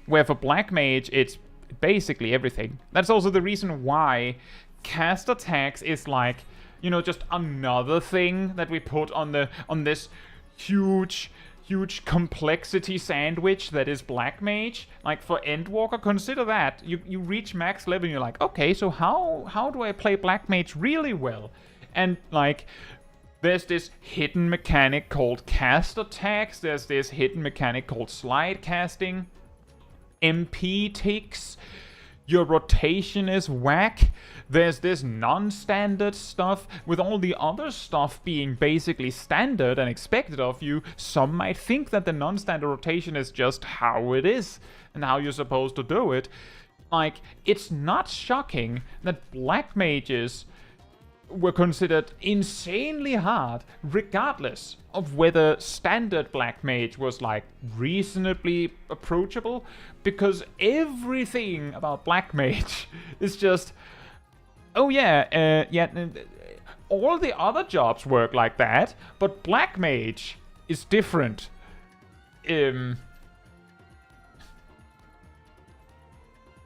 Where for black mage, it's basically everything. That's also the reason why cast attacks is like, you know, just another thing that we put on this huge complexity sandwich that is Black Mage. Like, for Endwalker, consider that. You reach max level and you're like, okay, so how do I play Black Mage really well? And, like, there's this hidden mechanic called cast attacks. There's this hidden mechanic called slide casting. MP ticks. Your rotation is whack. There's this non-standard stuff. With all the other stuff being basically standard and expected of you, some might think that the non-standard rotation is just how it is and how you're supposed to do it. Like, it's not shocking that Black Mages were considered insanely hard, regardless of whether standard Black Mage was, like, reasonably approachable, because everything about Black Mage is just, oh yeah, all the other jobs work like that, but Black Mage is different.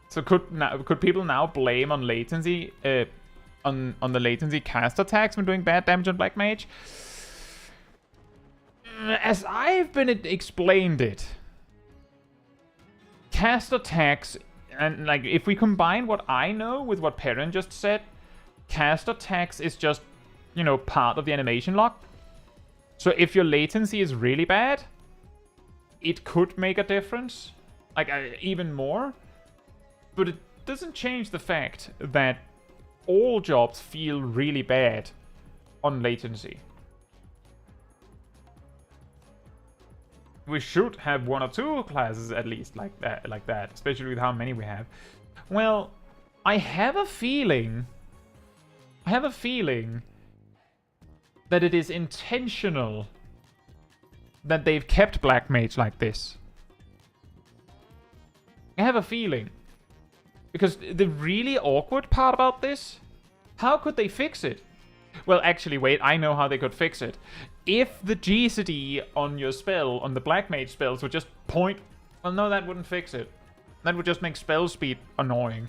So could people now blame on latency, on the latency cast attacks when doing bad damage on Black Mage? As I've been explained it, cast attacks, and like if we combine what I know with what Perrin just said, cast attacks is just, you know, part of the animation lock. So if your latency is really bad, it could make a difference, like even more. But it doesn't change the fact that all jobs feel really bad on latency. We should have one or two classes at least like that, especially with how many we have. Well, I have a feeling that it is intentional that they've kept Black Mage like this. I have a feeling. Because the really awkward part about this, how could they fix it? Well, actually, wait, I know how they could fix it. If the GCD on your spell, on the Black Mage spells, would just point... Well, no, that wouldn't fix it. That would just make spell speed annoying.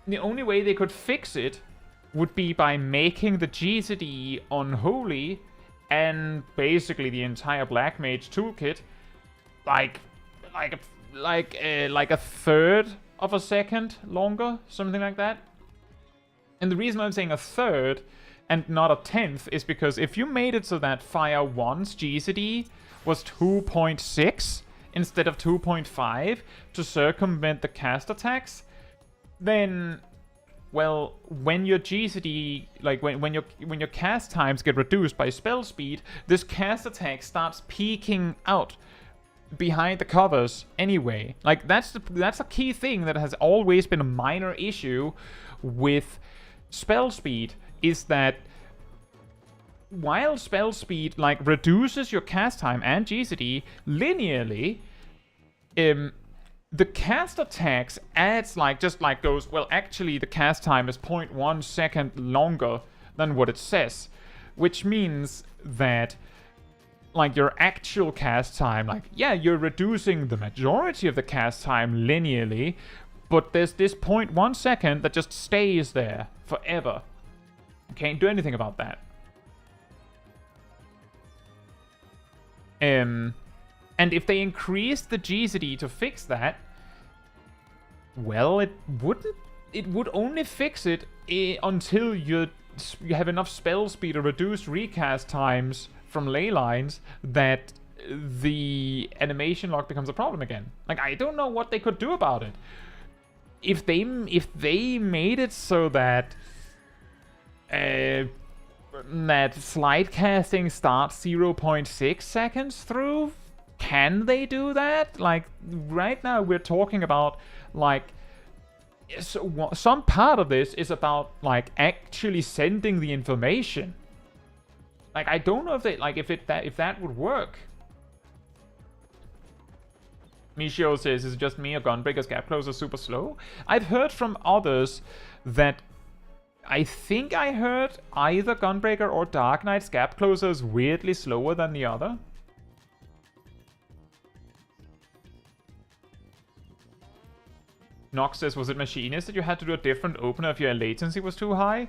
The only way they could fix it would be by making the GCD on Holy and basically the entire Black Mage toolkit like a third of a second longer, something like that. And the reason I'm saying a third and not a tenth is because if you made it so that Fire 1's GCD was 2.6 instead of 2.5 to circumvent the cast attacks, then, well, when your GCD, like when your cast times get reduced by spell speed, this cast attack starts peeking out behind the covers anyway. Like, that's a key thing that has always been a minor issue with spell speed, is that while spell speed like reduces your cast time and GCD linearly, the cast attacks adds goes, well, actually the cast time is 0.1 second longer than what it says, which means that like your actual cast time, like, yeah, you're reducing the majority of the cast time linearly, but there's this 0.1 second that just stays there forever. Can't do anything about that. And if they increased the GCD to fix that, well, it would only fix it until you have enough spell speed or reduced recast times from ley lines that the animation lock becomes a problem again. Like, I don't know what they could do about it. If they made it so that that slide casting starts 0.6 seconds through, can they do that? Like, right now we're talking about, like, so some part of this is about, like, actually sending the information. Like, I don't know if they, like, if that would work. Michio says, is it just me or Gunbreaker's gap closer super slow? I've heard from others that I think I heard either Gunbreaker or Dark Knight's gap closer is weirdly slower than the other. Nox says, was it machinist that you had to do a different opener if your latency was too high?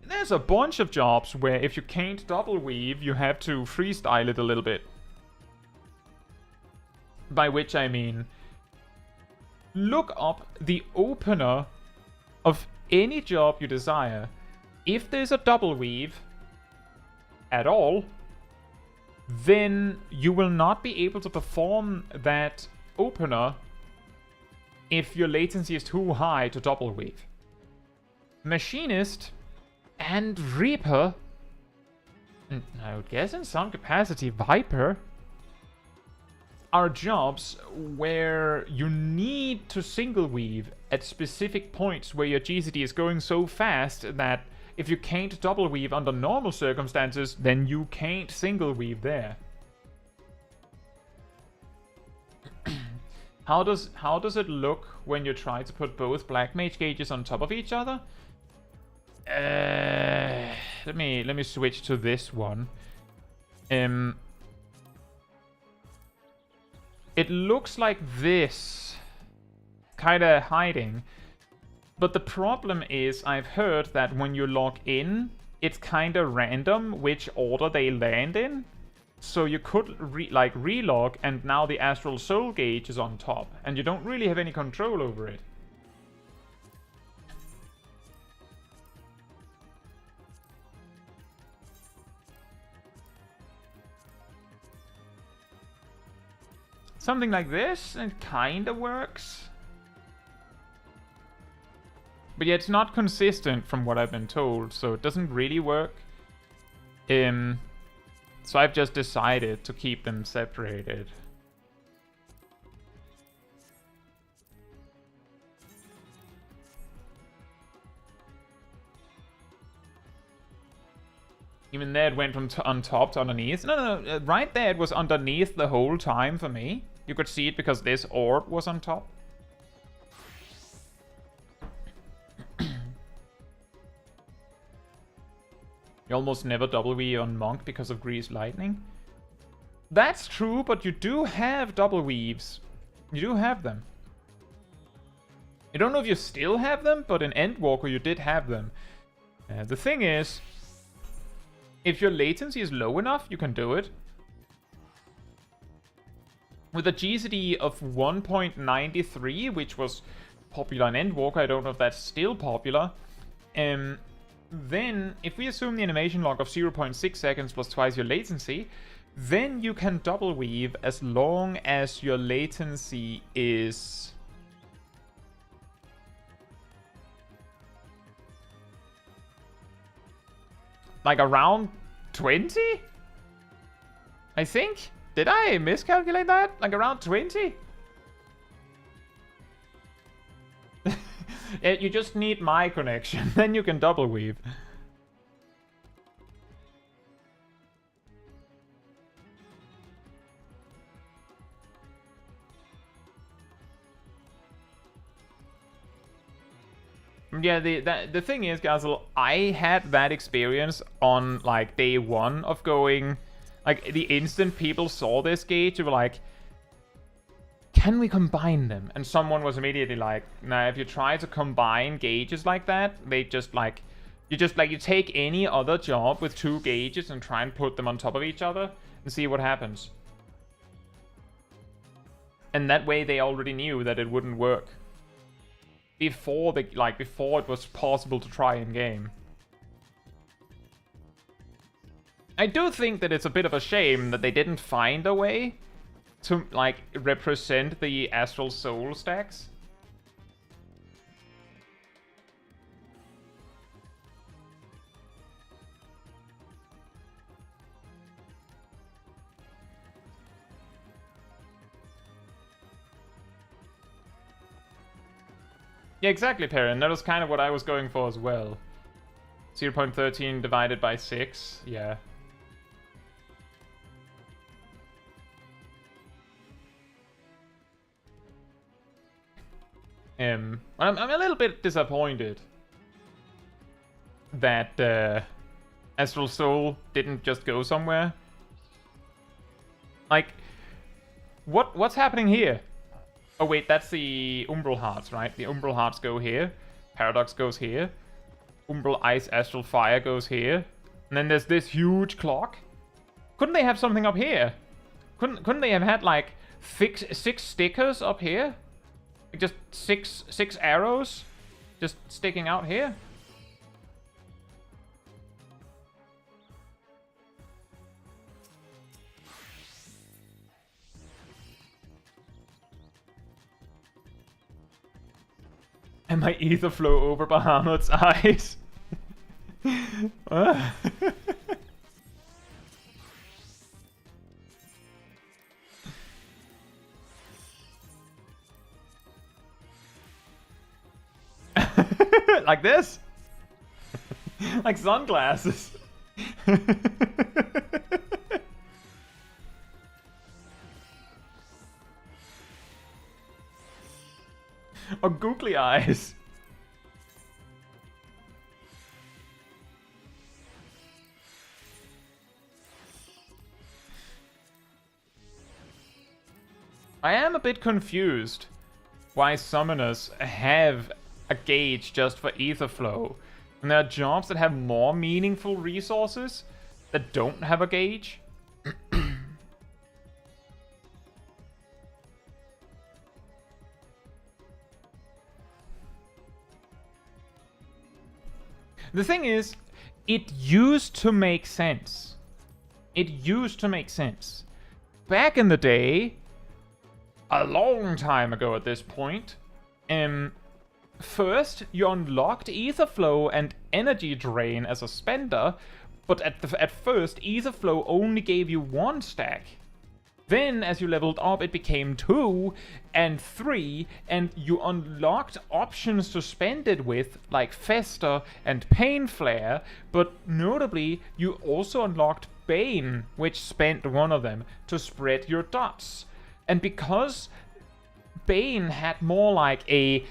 there's a bunch of jobs where if you can't double weave, you have to freestyle it a little bit. By which I mean, look up the opener of any job you desire. If there's a double weave at all, then you will not be able to perform that opener if your latency is too high to double weave. Machinist and Reaper, and I would guess in some capacity Viper, are jobs where you need to single weave at specific points where your GCD is going so fast that if you can't double weave under normal circumstances, then you can't single weave there. How does it look when you try to put both Black Mage gauges on top of each other? Let me switch to this one. It looks like this, kinda hiding. But the problem is, I've heard that when you log in, it's kinda random which order they land in. So you could relog, and now the Astral Soul gauge is on top, and you don't really have any control over it. Something like this, it kinda works. But yeah, it's not consistent from what I've been told, so it doesn't really work. So I've just decided to keep them separated. Even there it went from on top to underneath. No, right there it was underneath the whole time for me. You could see it because this orb was on top. You almost never W on Monk because of Grease Lightning. That's true, but you do have double weaves. You do have them. I don't know if you still have them, but in Endwalker you did have them. The thing is, if your latency is low enough, you can do it. With a GCD of 1.93, which was popular in Endwalker, I don't know if that's still popular. Then, if we assume the animation log of 0.6 seconds plus twice your latency, then you can double weave as long as your latency is... like around 20? I think? Did I miscalculate that? Like around 20? You just need my connection, then you can double weave. Yeah, the thing is, Gazel, I had that experience on like day one of going, like the instant people saw this gauge, they were like, can we combine them? And someone was immediately like, nah, if you try to combine gauges like that, they just like, you take any other job with two gauges and try and put them on top of each other and see what happens. And that way they already knew that it wouldn't work. Before it was possible to try in game. I do think that it's a bit of a shame that they didn't find a way to like represent the Astral Soul stacks. Yeah, exactly, Perrin. That was kind of what I was going for as well. 0.13 divided by 6, yeah. I'm a little bit disappointed that Astral Soul didn't just go somewhere. Like, what's happening here? Oh wait, that's the Umbral Hearts, right? The Umbral Hearts go here. Paradox goes here. Umbral Ice Astral Fire goes here. And then there's this huge clock. Couldn't they have something up here? Couldn't they have had like six stickers up here? Like just six arrows just sticking out here? And my ether flow over Bahamut's eyes. Like this? Like sunglasses. Or googly eyes. I am a bit confused why summoners have a gauge just for ether flow, and there are jobs that have more meaningful resources that don't have a gauge. The thing is, it used to make sense. It used to make sense. Back in the day, a long time ago at this point, first you unlocked ether flow and energy drain as a spender, but at first ether flow only gave you 1 stack. Then, as you leveled up, it became 2 and 3, and you unlocked options to spend it with, like Fester and Pain Flare, but notably, you also unlocked Bane, which spent 1 of them to spread your dots. And because Bane had more like a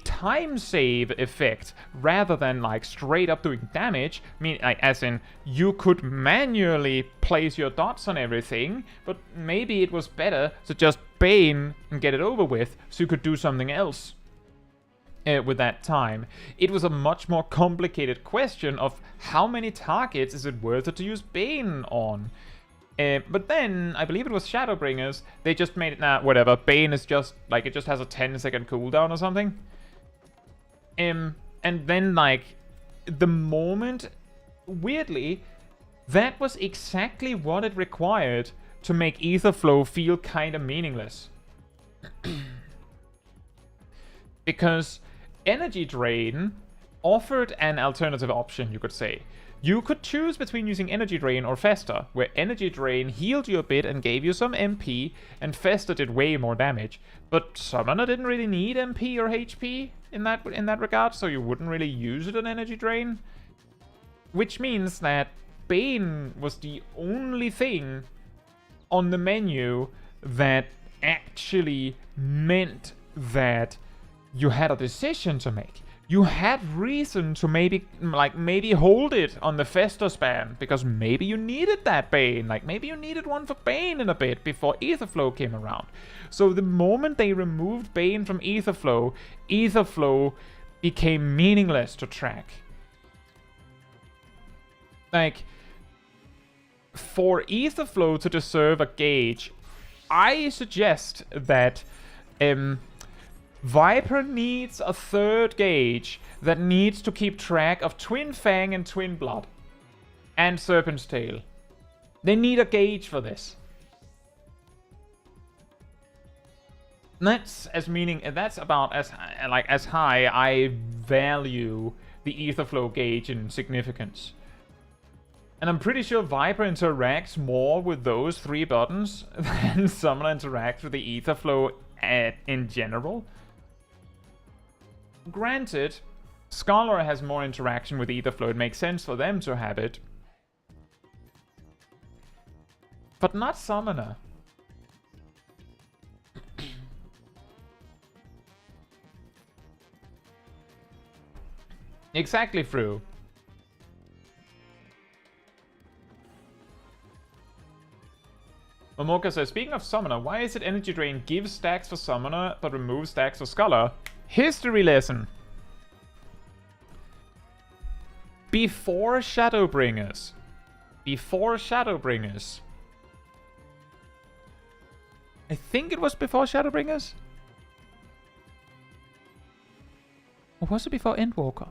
time save effect rather than like straight up doing damage, I mean, like, as in you could manually place your dots on everything, but maybe it was better to just Bane and get it over with so you could do something else with that time. It was a much more complicated question of how many targets is it worth it to use Bane on. But then, I believe it was Shadowbringers, they just made it, nah, whatever, Bane is just, like, it just has a 10-second cooldown or something. And then, like, the moment, weirdly, that was exactly what it required to make ether flow feel kinda meaningless. Because energy drain offered an alternative option, you could say. You could choose between using Energy Drain or Fester, where Energy Drain healed you a bit and gave you some MP, and Fester did way more damage. But Summoner didn't really need MP or HP in that regard, so you wouldn't really use it on Energy Drain. Which means that Bane was the only thing on the menu that actually meant that you had a decision to make. You had reason to maybe hold it on the Fester spam, because maybe you needed that Bane, like maybe you needed one for Bane in a bit before Etherflow came around. So the moment they removed Bane from Etherflow became meaningless to track. Like, for Etherflow to deserve a gauge, I suggest that Viper needs a 3rd gauge that needs to keep track of Twin Fang and Twin Blood. And Serpent's Tail. They need a gauge for this. That's about as high I value the Etherflow gauge in significance. And I'm pretty sure Viper interacts more with those 3 buttons than Summoner interacts with the Etherflow in general. Granted, Scholar has more interaction with Etherflow. It makes sense for them to have it. But not Summoner. Exactly, Fru. Momoka says, speaking of Summoner, why is it Energy Drain gives stacks for Summoner but removes stacks for Scholar? History lesson. before Shadowbringers. Before Shadowbringers. I think it was before Shadowbringers. Or was it before Endwalker?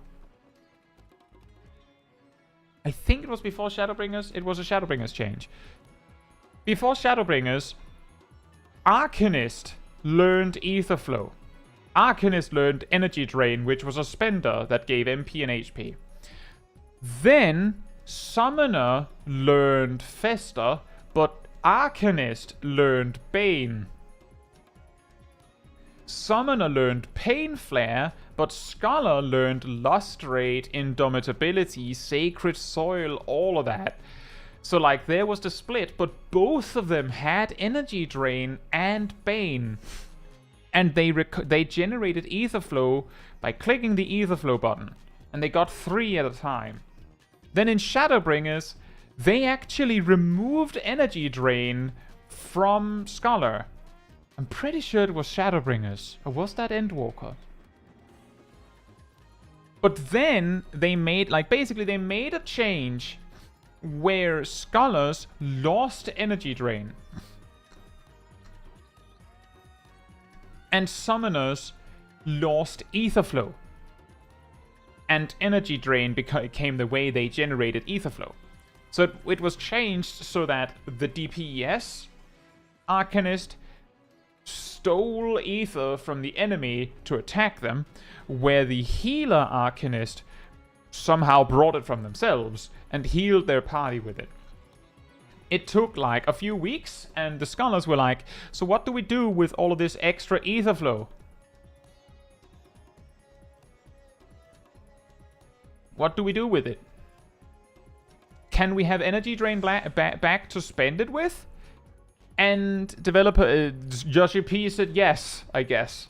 I think it was before Shadowbringers. It was a Shadowbringers change. Before Shadowbringers, Arcanist learned Etherflow. Arcanist learned Energy Drain, which was a spender that gave MP and HP. Then, Summoner learned Fester, but Arcanist learned Bane. Summoner learned Pain Flare, but Scholar learned Lustrate, Indomitability, Sacred Soil, all of that. So, like, there was the split, but both of them had Energy Drain and Bane. And they generated Etherflow by clicking the Etherflow button. And they got 3 at a time. Then in Shadowbringers, they actually removed Energy Drain from Scholar. I'm pretty sure it was Shadowbringers. Or was that Endwalker? But then they made, like, basically they made a change where Scholars lost Energy Drain. And Summoners lost Etherflow. And Energy Drain became the way they generated Etherflow. So it was changed so that the DPS Arcanist stole Ether from the enemy to attack them, where the healer Arcanist somehow brought it from themselves and healed their party with it. It took like a few weeks, and the scholars were like, so what do we do with all of this extra Etherflow? What do we do with it? Can we have Energy Drain back to spend it with? And developer Joshi P said yes, I guess.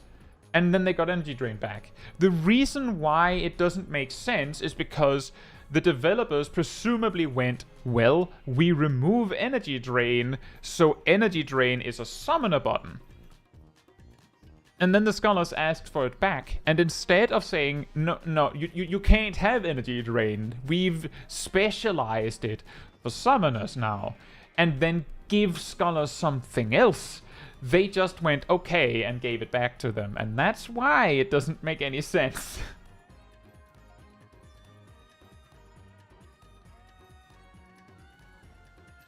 And then they got Energy Drain back. The reason why it doesn't make sense is because the developers presumably went, well, we remove Energy Drain, so Energy Drain is a summoner button. And then the scholars asked for it back, and instead of saying, no, you can't have Energy Drain, we've specialized it for summoners now, and then give scholars something else, they just went okay and gave it back to them, and that's why it doesn't make any sense.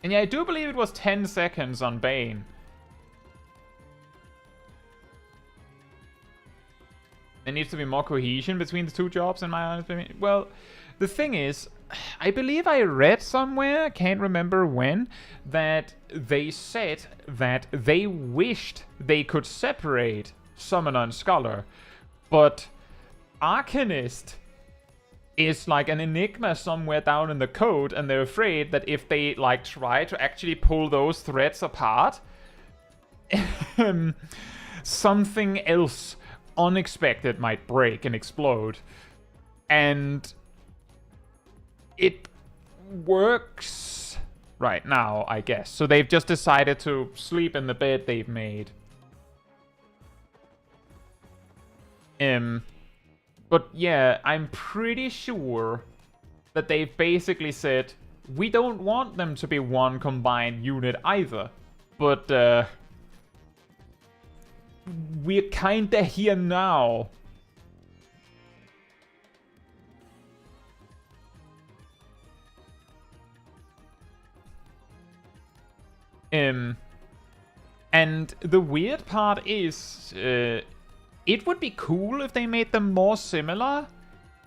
And yeah, I do believe it was 10 seconds on Bane. There needs to be more cohesion between the two jobs, in my honest opinion. Well, the thing is, I believe I read somewhere, I can't remember when, that they said that they wished they could separate Summoner and Scholar, but Arcanist is like an enigma somewhere down in the code, and they're afraid that if they like try to actually pull those threads apart, something else unexpected might break and explode. And it works right now, I guess. So they've just decided to sleep in the bed they've made. But yeah, I'm pretty sure that they've basically said, we don't want them to be one combined unit either. But we're kinda here now. And the weird part is, it would be cool if they made them more similar,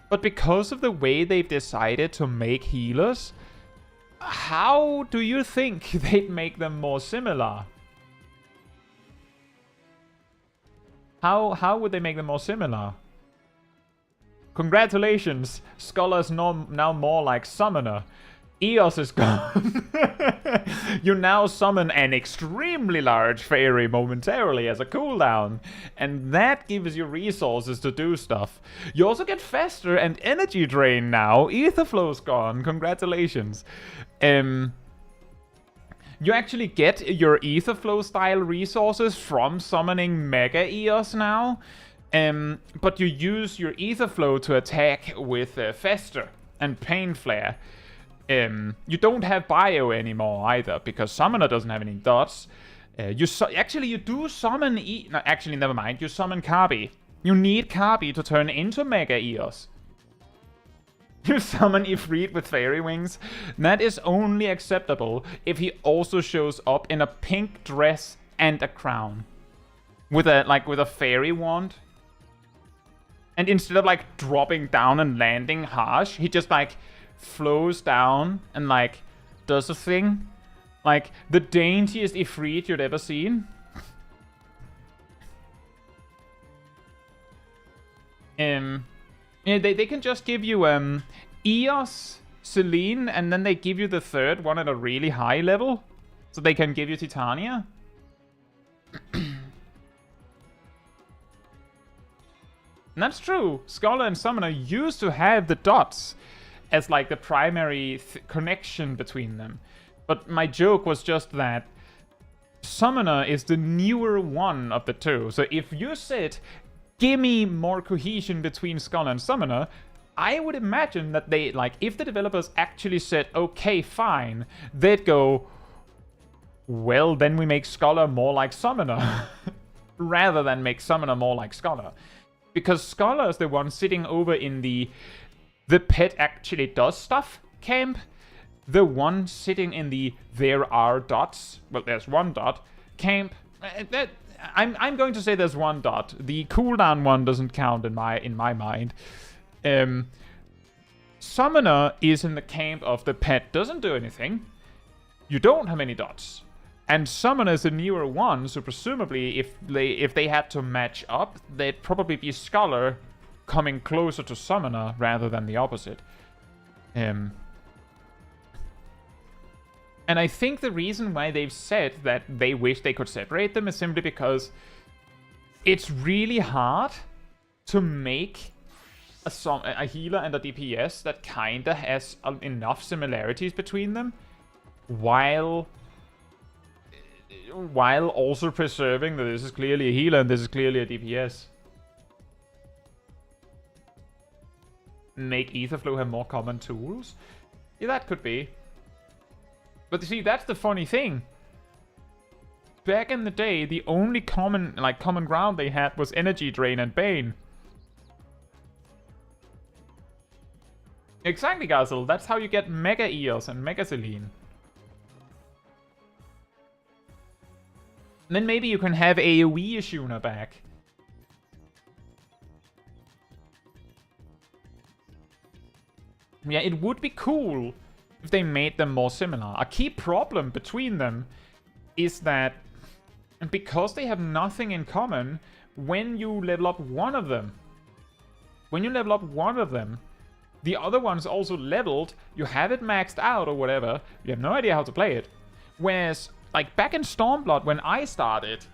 but because of the way they've decided to make healers, how do you think they'd make them more similar? How would they make them more similar? Congratulations, Scholar's now more like Summoner. Eos is gone. You now summon an extremely large fairy momentarily as a cooldown, and that gives you resources to do stuff. You also get Fester and Energy Drain now. Etherflow's gone. Congratulations. You actually get your Etherflow style resources from summoning Mega Eos now, but you use your Etherflow to attack with Fester. and Pain Flare. You don't have Bio anymore either, because Summoner doesn't have any dots. Actually, you do summon no, actually, never mind. You summon Kabi. You need Kabi to turn into Mega Eos. You summon Ifrit with fairy wings. That is only acceptable if he also shows up in a pink dress and a crown. With a fairy wand. And instead of like dropping down and landing harsh, he just like flows down and like does a thing. Like the daintiest Ifrit you'd ever seen. Yeah, they can just give you Eos, Selene, and then they give you the third one at a really high level. So they can give you Titania. And that's true. Scholar and Summoner used to have the dots as like the primary connection between them. But my joke was just that Summoner is the newer one of the two. So if you said, give me more cohesion between Scholar and Summoner, I would imagine that they, like, if the developers actually said, okay, fine, they'd go, well, then we make Scholar more like Summoner. Rather than make Summoner more like Scholar. Because Scholar is the one sitting over in the pet actually does stuff camp. The one sitting in the there are dots, well, there's one dot, camp. I'm going to say there's one dot. The cooldown one doesn't count in my mind. Summoner is in the camp of the pet doesn't do anything. You don't have any dots. And Summoner is a newer one, so presumably if they had to match up, they'd probably be Scholar coming closer to Summoner rather than the opposite. And I think the reason why they've said that they wish they could separate them is simply because it's really hard to make a healer and a DPS that kinda has enough similarities between them while also preserving that this is clearly a healer and this is clearly a DPS. Make Etherflow have more common tools? Yeah, that could be. But you see, that's the funny thing. Back in the day, the only common ground they had was Energy Drain and Bane. Exactly, Gazel. That's how you get Mega Eos and Mega Selene. And then maybe you can have AoE Ashuna back. Yeah, it would be cool if they made them more similar. A key problem between them is that because they have nothing in common, when you level up one of them, the other one's also leveled, you have it maxed out or whatever, you have no idea how to play it. Whereas, like, back in Stormblood when I started,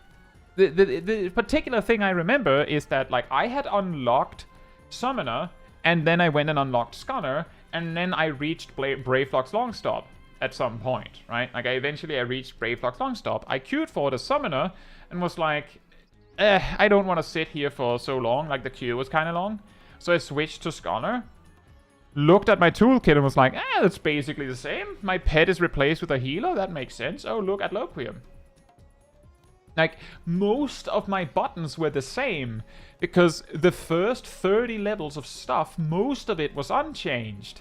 the particular thing I remember is that, like, I had unlocked Summoner, and then I went and unlocked Scholar, and then I reached Bravelock's Longstop at some point, right? Like, eventually I reached Bravelock's Longstop. I queued for the Summoner, and was like, I don't want to sit here for so long, like, the queue was kind of long. So I switched to Scholar, looked at my toolkit and was like, that's basically the same. My pet is replaced with a healer, that makes sense. Oh, look at Loquium. Like, most of my buttons were the same, because the first 30 levels of stuff, most of it was unchanged.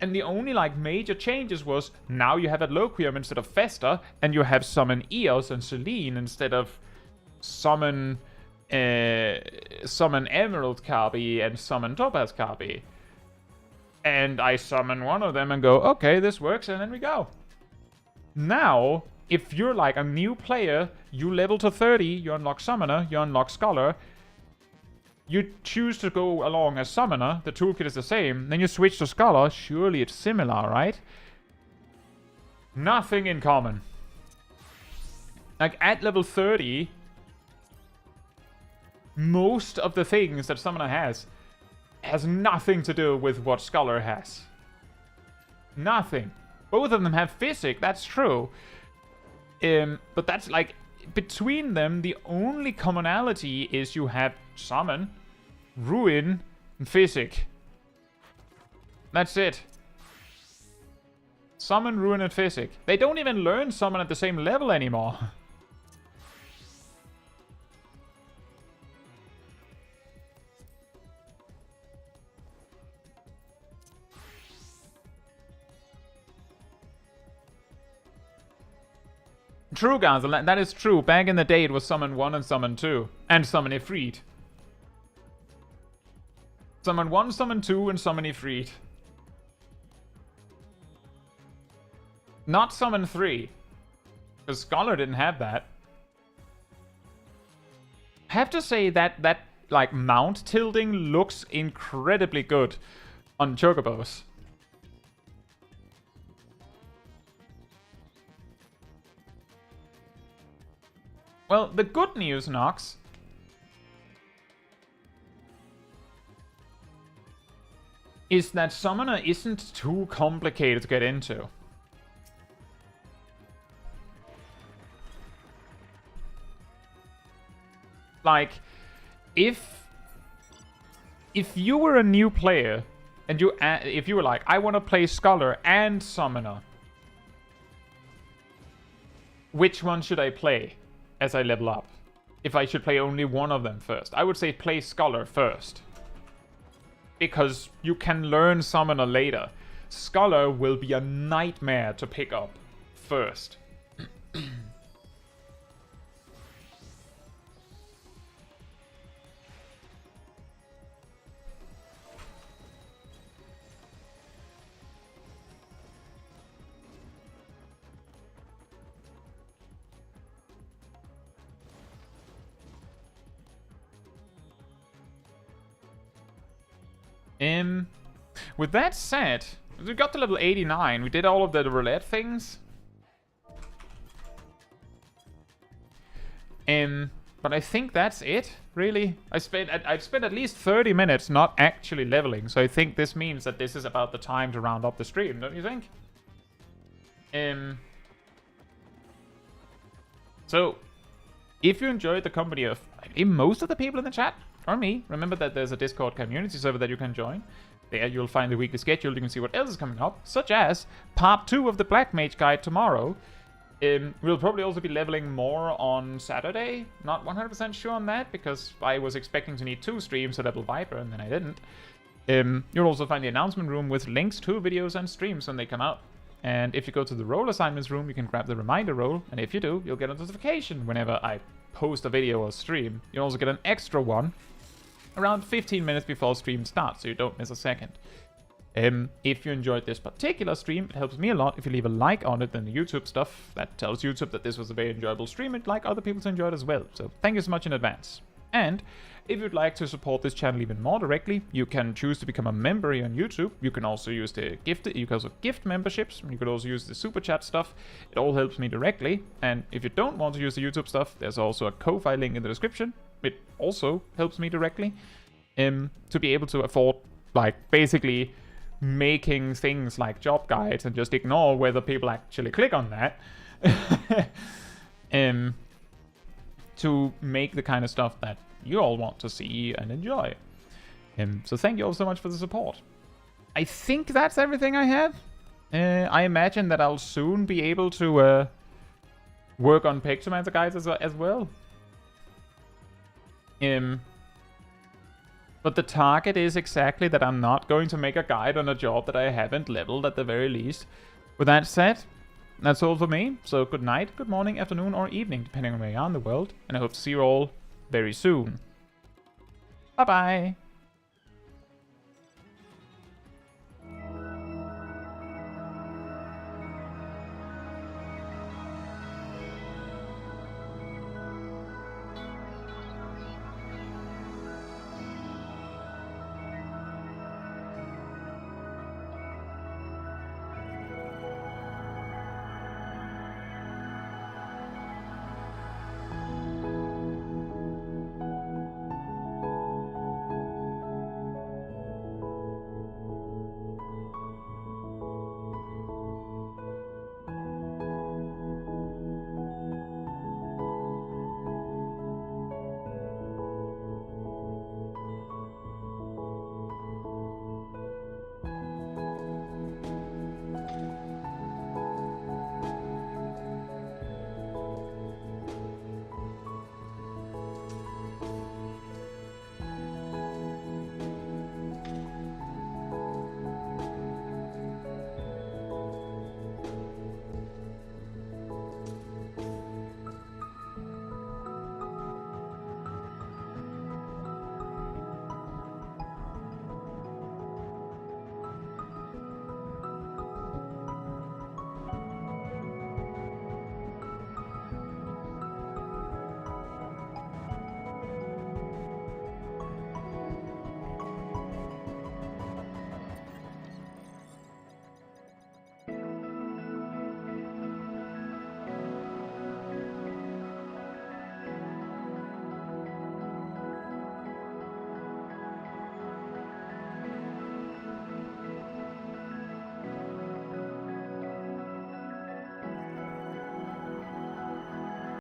And the only, like, major changes was, now you have Loquium instead of Fester, and you have summon Eos and Selene instead of summon Emerald Kabi and summon Topaz Kabi. And I summon one of them and go, okay, this works, and then we go. Now, if you're like a new player, you level to 30, you unlock Summoner, you unlock Scholar, you choose to go along as Summoner, the toolkit is the same, then you switch to Scholar, surely it's similar, right? Nothing in common. Like, at level 30, most of the things that Summoner has nothing to do with what Scholar has. Nothing. Both of them have Physic, that's true. But that's like, between them, the only commonality is you have Summon, Ruin, and Physic. That's it. Summon, Ruin, and Physic. They don't even learn Summon at the same level anymore. True, guys, that is true. Back in the day, it was Summon 1 and Summon 2. And Summon Ifrit. Summon 1, Summon 2, and Summon Ifrit. Not Summon 3. Because Scholar didn't have that. I have to say that like, mount tilting looks incredibly good on Chocobos. Well, the good news, Nox, is that Summoner isn't too complicated to get into. Like, if you were a new player, and if you were like, I want to play Scholar and Summoner, which one should I play as I level up? If I should play only one of them first, I would say play Scholar first. Because you can learn Summoner later. Scholar will be a nightmare to pick up first. With that said, we got to level 89. We did all of the roulette things. But I think that's it, really. I've spent at least 30 minutes not actually leveling, so I think this means that this is about the time to round up the stream, don't you think? So, if you enjoyed the company of most of the people in the chat, or me, remember that there's a Discord community server that you can join. There you'll find the weekly schedule, you can see what else is coming up, such as part 2 of the Black Mage Guide tomorrow. We'll probably also be leveling more on Saturday. Not 100% sure on that, because I was expecting to need 2 streams to level Viper, and then I didn't. You'll also find the announcement room with links to videos and streams when they come out. And if you go to the role assignments room, you can grab the reminder role, and if you do, you'll get a notification whenever I post a video or stream. You'll also get an extra one around 15 minutes before stream starts, so you don't miss a second. If you enjoyed this particular stream, it helps me a lot if you leave a like on it and the YouTube stuff. That tells YouTube that this was a very enjoyable stream and like other people to enjoy it as well. So thank you so much in advance. And if you'd like to support this channel even more directly, you can choose to become a member here on YouTube. You can also use the gift memberships. You could also use the super chat stuff. It all helps me directly. And if you don't want to use the YouTube stuff, there's also a Ko-Fi link in the description. It also helps me directly to be able to afford, like, basically making things like job guides and just ignore whether people actually click on that. To make the kind of stuff that you all want to see and enjoy. So thank you all so much for the support. I think that's everything I have. I imagine that I'll soon be able to work on Pictomancer guides as well. But the target is exactly that I'm not going to make a guide on a job that I haven't leveled at the very least. With that said, that's all for me. So good night, good morning, afternoon, or evening, depending on where you are in the world. And I hope to see you all very soon. Bye-bye.